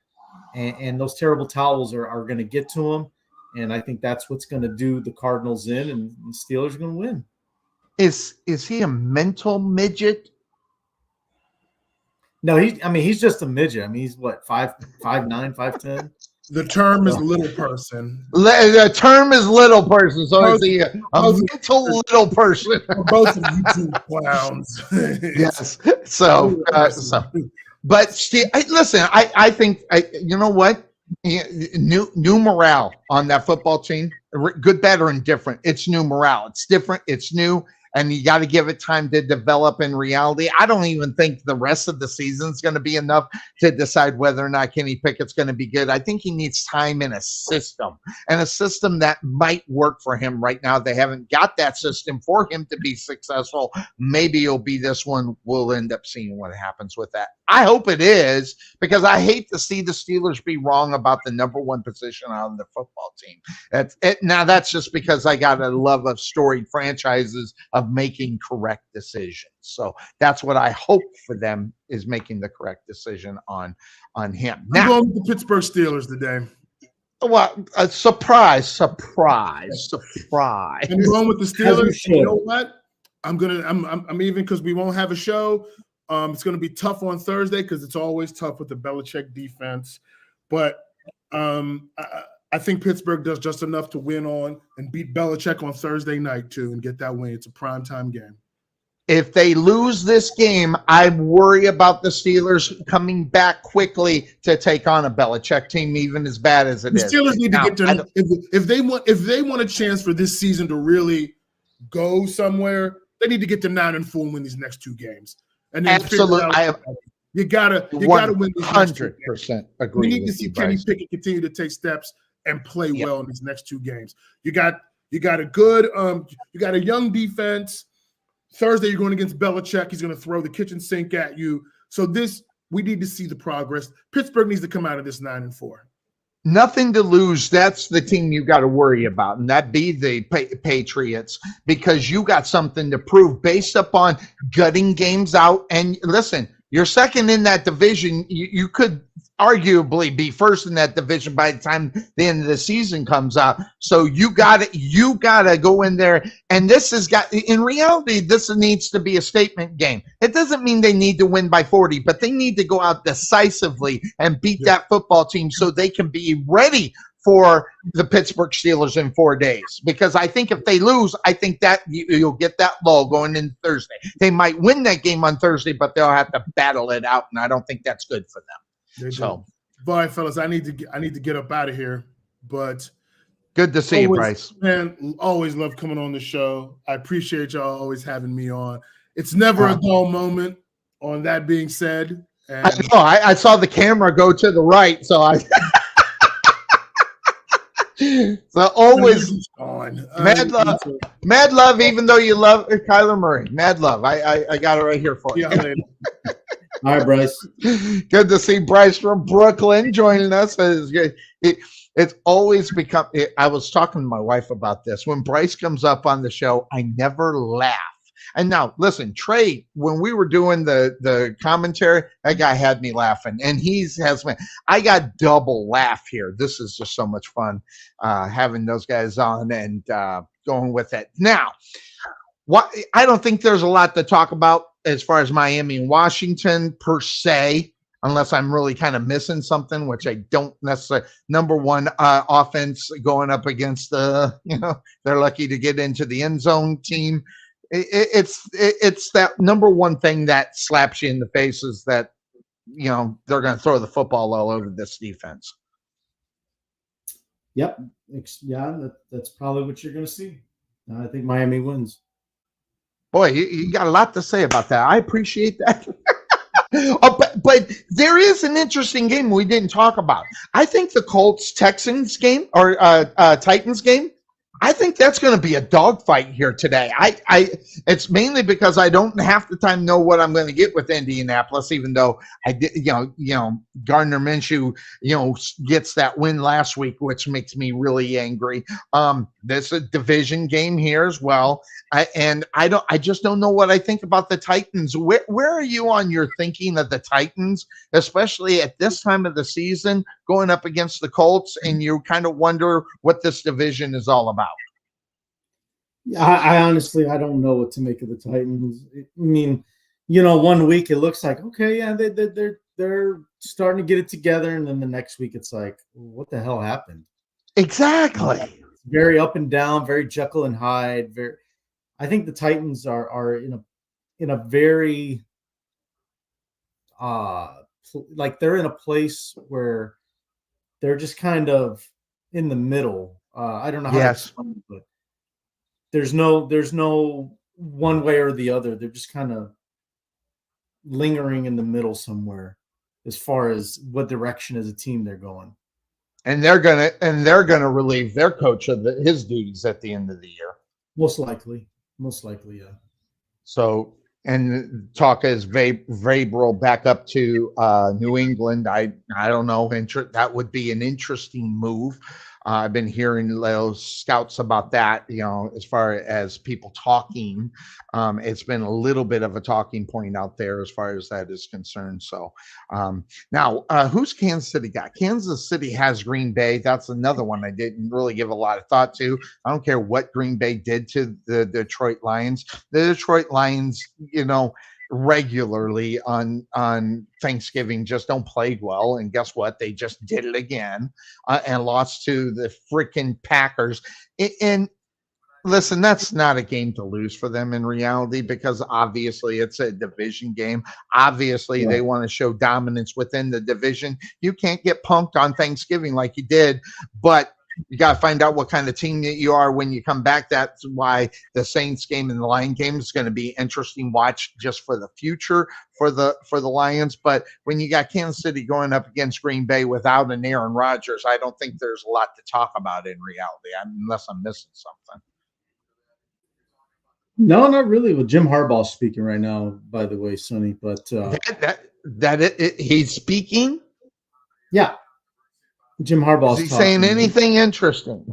and those terrible towels are going to get to him. And I think that's what's going to do the Cardinals in, and the Steelers are going to win. Is he a mental midget? No, he's just a midget. I mean, he's what, 5'9", 5'10"? The term is little person. The term is little person. So is he a mental little person? Both of you two clowns. Yes. But Steve, listen, I think you know what? New morale on that football team. Good, bad, or indifferent. It's new morale. It's different. It's new. And you got to give it time to develop in reality. I don't even think the rest of the season is going to be enough to decide whether or not Kenny Pickett's going to be good. I think he needs time in a system that might work for him right now. They haven't got that system for him to be successful. Maybe it'll be this one. We'll end up seeing what happens with that. I hope it is, because I hate to see the Steelers be wrong about the number one position on the football team. Now, that's just because I got a love of storied franchises of making correct decisions. So that's what I hope for them, is making the correct decision on him. Now, I'm going with the Pittsburgh Steelers today. Well, surprise. I'm going with the Steelers. You know what? I'm even, because we won't have a show. It's going to be tough on Thursday because it's always tough with the Belichick defense. But I think Pittsburgh does just enough to win on and beat Belichick on Thursday night too, and get that win. It's a primetime game. If they lose this game, I worry about the Steelers coming back quickly to take on a Belichick team, even as bad as it is. The Steelers need to get their, if they want a chance for this season to really go somewhere, they need to get to 9-4 and win these next two games. And then absolutely, you gotta win these 100% agree. We need to see Kenny Pickett continue to take steps and play well in these next two games. You got a good you got a young defense. Thursday you're going against Belichick. He's going to throw the kitchen sink at you. So we need to see the progress. Pittsburgh needs to come out of this 9-4. Nothing to lose. That's the team you got to worry about, and that be the Patriots, because you got something to prove based upon gutting games out. And listen, you're second in that division. You could arguably be first in that division by the time the end of the season comes out. So you gotta go in there. And in reality, this needs to be a statement game. It doesn't mean they need to win by 40, but they need to go out decisively and beat that football team so they can be ready for the Pittsburgh Steelers in 4 days. Because I think if they lose, I think that you'll get that lull going into Thursday. They might win that game on Thursday, but they'll have to battle it out, and I don't think that's good for them. So, all right, fellas, I need to get up out of here. But good to see you, Bryce. Man, always love coming on the show. I appreciate y'all always having me on. It's never a dull moment. On that being said, and I saw the camera go to the right, so I. So always mad love, even though you love Kyler Murray. Mad love. I got it right here for you. Yeah, All right, Bryce. Good to see Bryce from Brooklyn joining us. It's always become. I was talking to my wife about this. When Bryce comes up on the show, I never laugh. And now, listen, Trey, when we were doing the commentary, that guy had me laughing, and has me. I got double laugh here. This is just so much fun having those guys on and going with it. Now, I don't think there's a lot to talk about as far as Miami and Washington per se, unless I'm really kind of missing something, which I don't necessarily. Number one, offense going up against they're lucky to get into the end zone team. It's that number one thing that slaps you in the face is that they're going to throw the football all over this defense. Yep. Yeah, that's probably what you're going to see. I think Miami wins. Boy, you got a lot to say about that. I appreciate that. But there is an interesting game we didn't talk about. I think the Colts-Texans game or Titans game, I think that's going to be a dogfight here today. It's mainly because I don't half the time know what I'm going to get with Indianapolis, even though I did, Gardner Minshew, gets that win last week, which makes me really angry. There's a division game here as well. I just don't know what I think about the Titans. Where are you on your thinking of the Titans, especially at this time of the season, going up against the Colts, and you kind of wonder what this division is all about? I honestly, I don't know what to make of the Titans. I mean, 1 week it looks like, okay, yeah, they're starting to get it together, and then the next week it's like, what the hell happened? Exactly. It's very up and down, very Jekyll and Hyde. I think the Titans are in a very like they're in a place where they're just kind of in the middle. I don't know how to explain it, but there's no one way or the other. They're just kind of lingering in the middle somewhere as far as what direction as a team they're going. And they're gonna relieve their coach of his duties at the end of the year. Most likely, yeah. So, and talk is Vrabel back up to New England. I don't know. That would be an interesting move. I've been hearing those scouts about that, as far as people talking. It's been a little bit of a talking point out there as far as that is concerned. So now, who's Kansas City got? Kansas City has Green Bay. That's another one I didn't really give a lot of thought to. I don't care what Green Bay did to the Detroit Lions. The Detroit Lions, regularly on Thanksgiving just don't play well, and guess what? They just did it again and lost to the freaking Packers. And listen, that's not a game to lose for them in reality, because obviously it's a division game. Obviously they want to show dominance within the division. You can't get punked on Thanksgiving like you did, but you got to find out what kind of team that you are when you come back. That's why the Saints game and the Lion game is going to be interesting watch just for the future for the Lions. But when you got Kansas City going up against Green Bay without an Aaron Rodgers, I don't think there's a lot to talk about in reality, unless I'm missing something. No, not really. Well, Jim Harbaugh's speaking right now, by the way, Sonny. But he's speaking. Yeah. Jim Harbaugh's Is he saying anything interesting?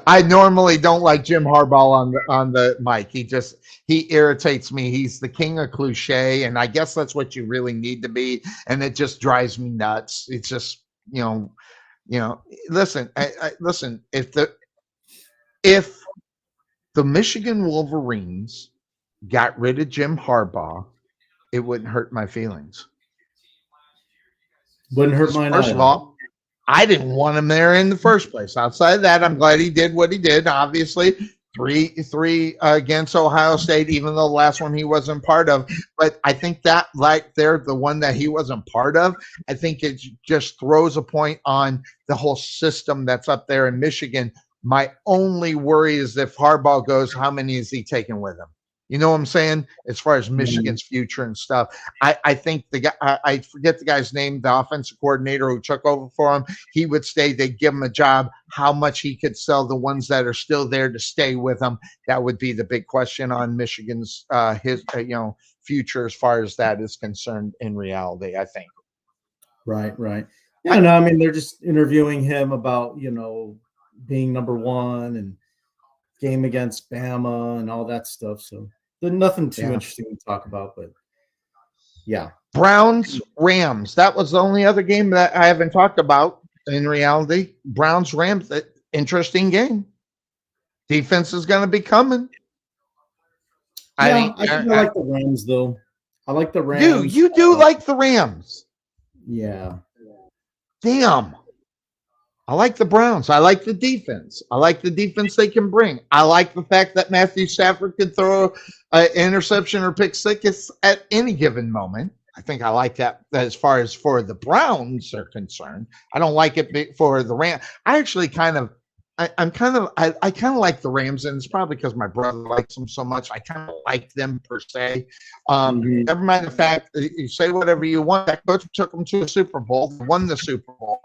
I normally don't like Jim Harbaugh on the mic. He irritates me. He's the king of cliche, and I guess that's what you really need to be. And it just drives me nuts. It's just listen. Listen. If the Michigan Wolverines got rid of Jim Harbaugh, it wouldn't hurt my feelings. Wouldn't hurt mine. First of all, I didn't want him there in the first place. Outside of that, I'm glad he did what he did. Obviously, three against Ohio State, even though the last one he wasn't part of. But I think that right there, the one that he wasn't part of, I think it just throws a point on the whole system that's up there in Michigan. My only worry is if Harbaugh goes, how many is he taking with him? You know what I'm saying? As far as Michigan's future and stuff, I think the guy, I forget the guy's name, the offensive coordinator who took over for him. He would stay. They'd give him a job. How much he could sell the ones that are still there to stay with him. That would be the big question on Michigan's future as far as that is concerned. In reality, I think. Right. Yeah, no, I mean they're just interviewing him about being number one and game against Bama and all that stuff. So there's nothing too interesting to talk about, but yeah. Browns, Rams. That was the only other game that I haven't talked about in reality. Browns, Rams, interesting game. Defense is going to be coming. Yeah, I like the Rams, though. I like the Rams. You do like the Rams. Yeah. Damn. I like the Browns. I like the defense. I like the defense they can bring. I like the fact that Matthew Stafford could throw an interception or pick six at any given moment. I think I like that as far as for the Browns are concerned. I don't like it for the Rams. I actually I kind of like the Rams, and it's probably because my brother likes them so much. I kind of like them per se. Never mind the fact that you say whatever you want. That coach took them to a Super Bowl, won the Super Bowl.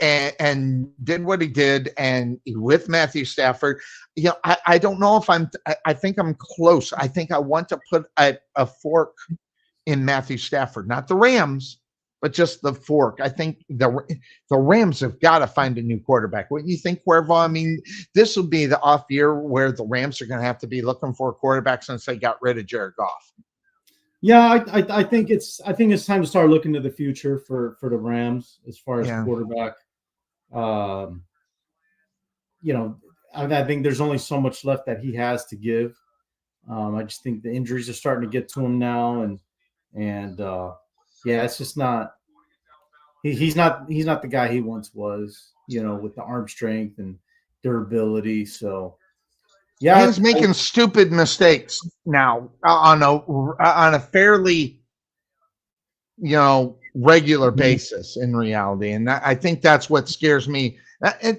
And did what he did, and with Matthew Stafford, I don't know if I think I'm close. I think I want to put a fork in Matthew Stafford, not the Rams, but just the fork. I think the Rams have got to find a new quarterback. What do you think, Cuervo? I mean, this will be the off year where the Rams are going to have to be looking for a quarterback since they got rid of Jared Goff. Yeah, I think it's time to start looking to the future for the Rams as far as quarterback. I think there's only so much left that he has to give. I just think the injuries are starting to get to him now, and it's just not. He's not the guy he once was. With the arm strength and durability. So yeah, he's making stupid mistakes now on a fairly regular basis in reality, and I think that's what scares me.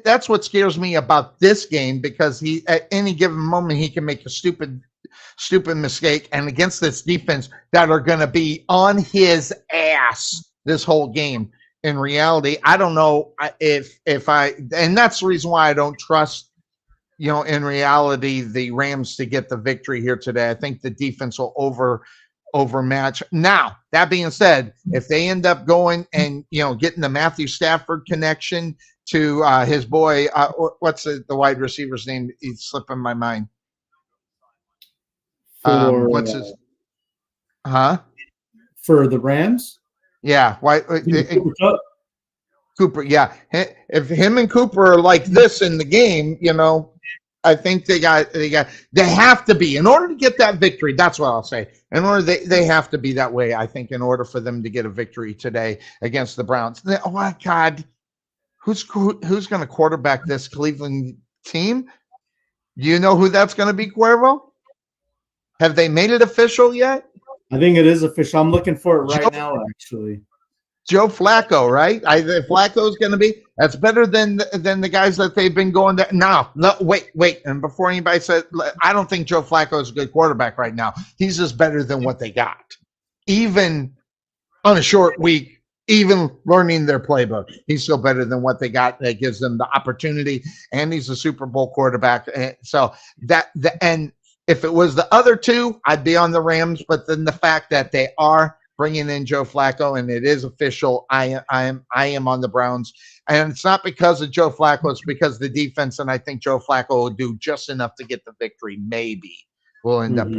That's what scares me about this game, because he at any given moment he can make a stupid mistake, and against this defense that are going to be on his ass this whole game. In reality, I don't know and that's the reason why I don't trust in reality the Rams to get the victory here today. I think the defense will overmatch. Now, that being said, if they end up going and getting the Matthew Stafford connection to his boy, what's the wide receiver's name? He's slipping my mind. What's his? For the Rams? Yeah, Cooper. Yeah, if him and Cooper are like this in the game, I think they have to be, in order to get that victory. That's what I'll say. In order they have to be that way. I think in order for them to get a victory today against the Browns. Oh my God, who's going to quarterback this Cleveland team? Do you know who that's going to be, Cuervo? Have they made it official yet? I think it is official. I'm looking for it right now, actually. Joe Flacco, right? Flacco's going to be. That's better than the guys that they've been going there. No, wait. And before anybody said, I don't think Joe Flacco is a good quarterback right now. He's just better than what they got. Even on a short week, even learning their playbook, he's still better than what they got. That gives them the opportunity, and he's a Super Bowl quarterback. So and if it was the other two, I'd be on the Rams. But then the fact that they are bringing in Joe Flacco, and it is official, I am on the Browns. And it's not because of Joe Flacco, it's because of the defense, and I think Joe Flacco will do just enough to get the victory. Maybe we'll end up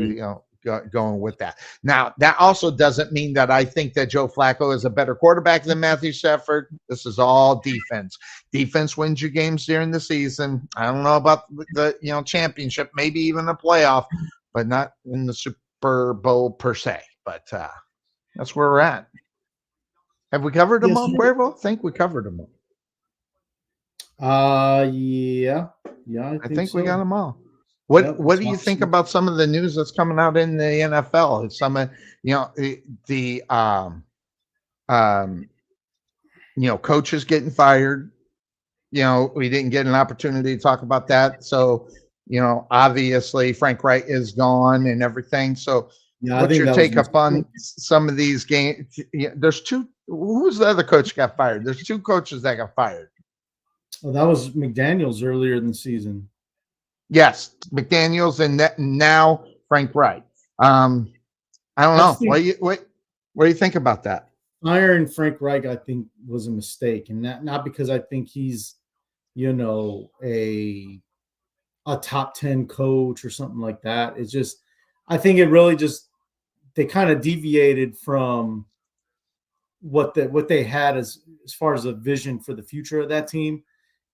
going with that. Now, that also doesn't mean that I think that Joe Flacco is a better quarterback than Matthew Stafford. This is all defense. Defense wins you games during the season. I don't know about the championship, maybe even a playoff, but not in the Super Bowl per se. But that's where we're at. Have we covered them all, Cuervo? I think we covered them all. Yeah. I think we got them all. What do you think about some of the news that's coming out in the NFL? Some of coaches getting fired. We didn't get an opportunity to talk about that. So obviously Frank Wright is gone and everything. So Yeah, I what's think your that was take up on some of these games? There's two. Who's the other coach got fired? There's two coaches that got fired. Oh, that was McDaniels earlier in the season. Yes, McDaniels and now Frank Wright. I don't know. What do you think about that? Firing Frank Reich, I think, was a mistake, and not because I think he's, a top 10 coach or something like that. It's just, I think it really just, they kind of deviated from what they had as far as a vision for the future of that team.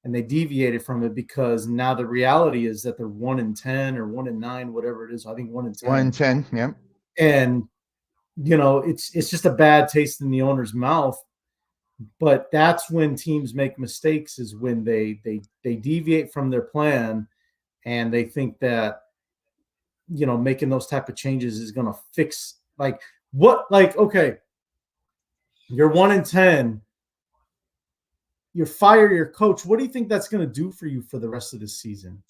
And they deviated from it because now the reality is that they're 1-10 or 1-9, whatever it is. I think 1-10. 1-10, yeah. And it's just a bad taste in the owner's mouth. But that's when teams make mistakes, is when they deviate from their plan and they think that making those type of changes is going to fix okay, you're 1-10. You fire your coach. What do you think that's going to do for you for the rest of the season?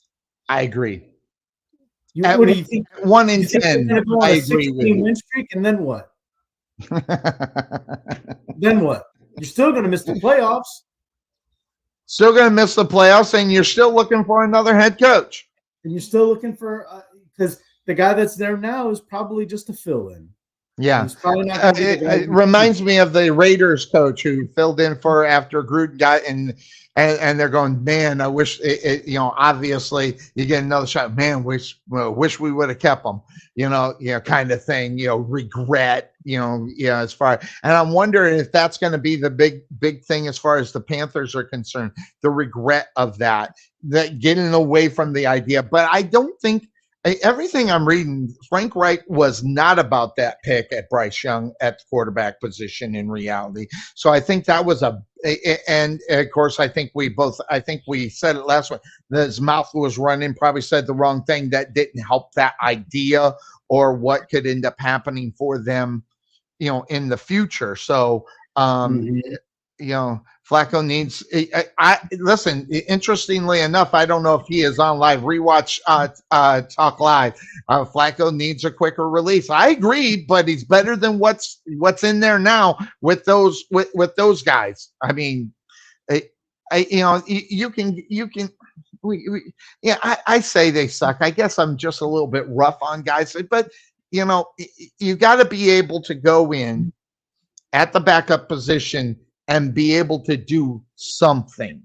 I agree. What do you think? 1-10. I agree with you. Win streak, and then what? Then what? You're still going to miss the playoffs. Still going to miss the playoffs, and you're still looking for another head coach. And you're still looking for because the guy that's there now is probably just a fill-in. Yeah, it reminds me of the Raiders coach who filled in for after Gruden got and they're going, man, I wish obviously you get another shot, man, wish we would have kept him, kind of thing, regret, as far, and I'm wondering if that's going to be the big thing as far as the Panthers are concerned, the regret of that getting away from the idea, but I don't think. Everything I'm reading, Frank Wright was not about that pick at Bryce Young at the quarterback position in reality. So I think that was and of course, I think we said it last week, his mouth was running, probably said the wrong thing that didn't help that idea or what could end up happening for them, in the future. So, Flacco needs. I listen. Interestingly enough, I don't know if he is on live. Rewatch Talk Live. Flacco needs a quicker release. I agree, but he's better than what's in there now with those guys. I mean, you can. I say they suck. I guess I'm just a little bit rough on guys, but you got to be able to go in at the backup position and be able to do something.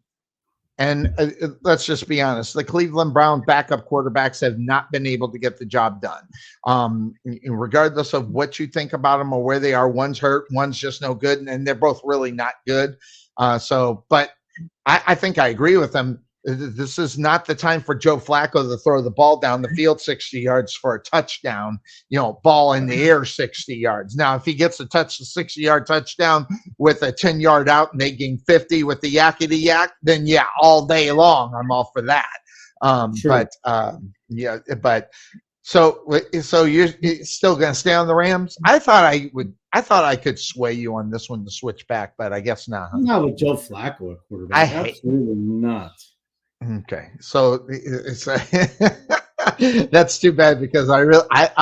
And let's just be honest, the Cleveland Browns backup quarterbacks have not been able to get the job done. Regardless of what you think about them or where they are, one's hurt, one's just no good, and they're both really not good. But I think I agree with them. This is not the time for Joe Flacco to throw the ball down the field 60 yards for a touchdown, ball in the air 60 yards. Now, if he gets a 60-yard touchdown with a 10-yard out and they gain 50 with the yakety yak, then yeah, all day long, I'm all for that. Sure. But so you're still going to stay on the Rams? I thought I could sway you on this one to switch back, but I guess not. Huh? Not with Joe Flacco at quarterback. Absolutely not. Okay, so it's that's too bad because I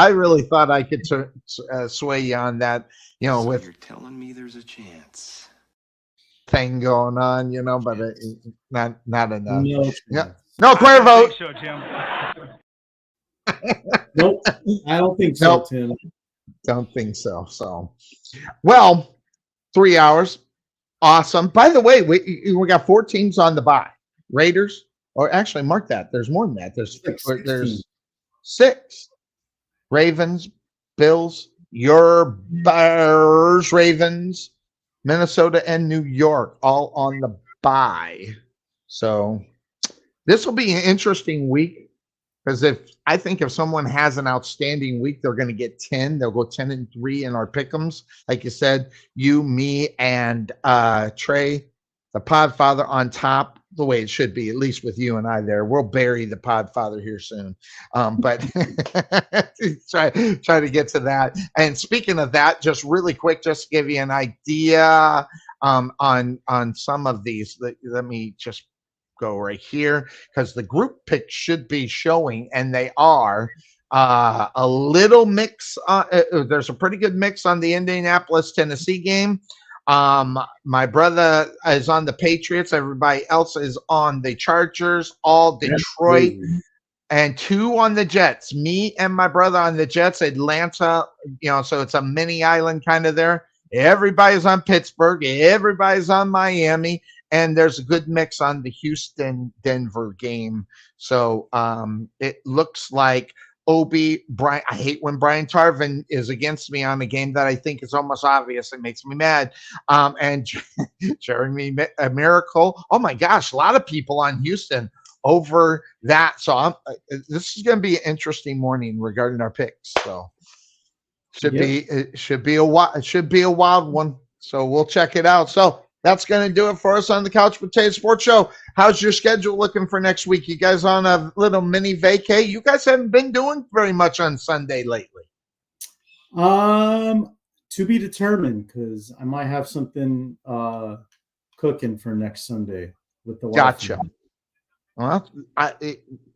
really thought I could sway you on that, So with you're telling me there's a chance. thing going on, but not enough. No Cuervo. So, Tim. Nope, I don't think so, Nope. Tim. Don't think so. So, well, 3 hours, awesome. By the way, we got 4 teams on the bye. Raiders. Or actually, mark that. There's more than that. There's 6. Ravens, Bills, your Bears, Ravens, Minnesota, and New York all on the bye. So this will be an interesting week because if someone has an outstanding week, they're going to get 10. They'll go 10-3 in our pick'ems. Like you said, you, me, and Trey, the Podfather on top. The way it should be, at least with you and I there. We'll bury the Podfather here soon. But try to get to that. And speaking of that, just really quick, just to give you an idea on some of these. Let me just go right here because the group picks should be showing, and they are. A little mix. There's a pretty good mix on the Indianapolis, Tennessee game. My brother is on the Patriots. Everybody else is on the Chargers. All Detroit. And 2 on the Jets. Me and my brother on the Jets. Atlanta, so it's a mini island kind of there. Everybody's on Pittsburgh. Everybody's on Miami. And there's a good mix on the Houston-Denver game. So it looks like Brian. I hate when Brian Tarvin is against me on a game that I think is almost obvious. It makes me mad. And Jeremy Miracle. Oh, my gosh. A lot of people on Houston over that. So this is going to be an interesting morning regarding our picks. So it should be a wild one. So we'll check it out. So that's going to do it for us on the Couch Potato Sports Show. How's your schedule looking for next week? You guys on a little mini vacay? You guys haven't been doing very much on Sunday lately. To be determined, because I might have something cooking for next Sunday with the wife. Gotcha. Well,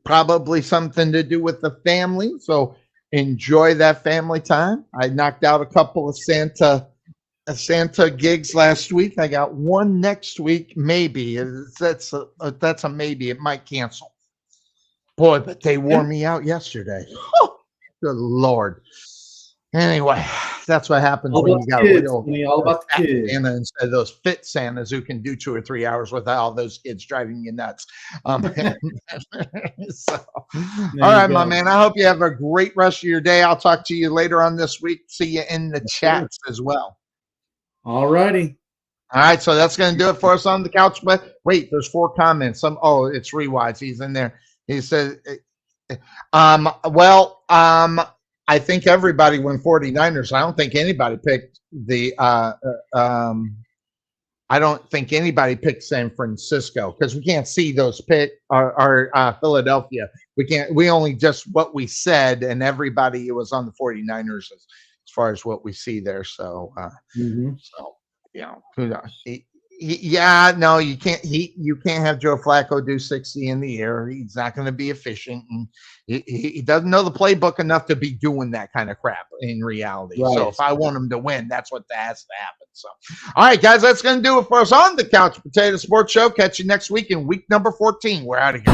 probably something to do with the family. So enjoy that family time. I knocked out a couple of Santa gigs last week. I got one next week, maybe. That's a maybe. It might cancel. Boy, but they wore me out yesterday. Oh, good Lord. Anyway, that's what happens when you got all about the kids. Santa instead of those fit Santas who can do 2 or 3 hours without all those kids driving you nuts. All right, my man. I hope you have a great rest of your day. I'll talk to you later on this week. See you in the chats as well. All righty. All right, so that's going to do it for us on the couch. But wait, there's 4 comments. It's Rewise. He's in there. He said, I think everybody went 49ers. I don't think anybody picked I don't think anybody picked San Francisco because we can't see those pick or Philadelphia. We only just what we said, and everybody was on the 49ers as far as what we see there. So, no, you can't. You can't have Joe Flacco do 60 in the air. He's not going to be efficient, and he doesn't know the playbook enough to be doing that kind of crap in reality. Right. So if I want him to win, that's what has to happen. So, all right, guys, that's going to do it for us on the Couch Potato Sports Show. Catch you next week in week number 14. We're out of here.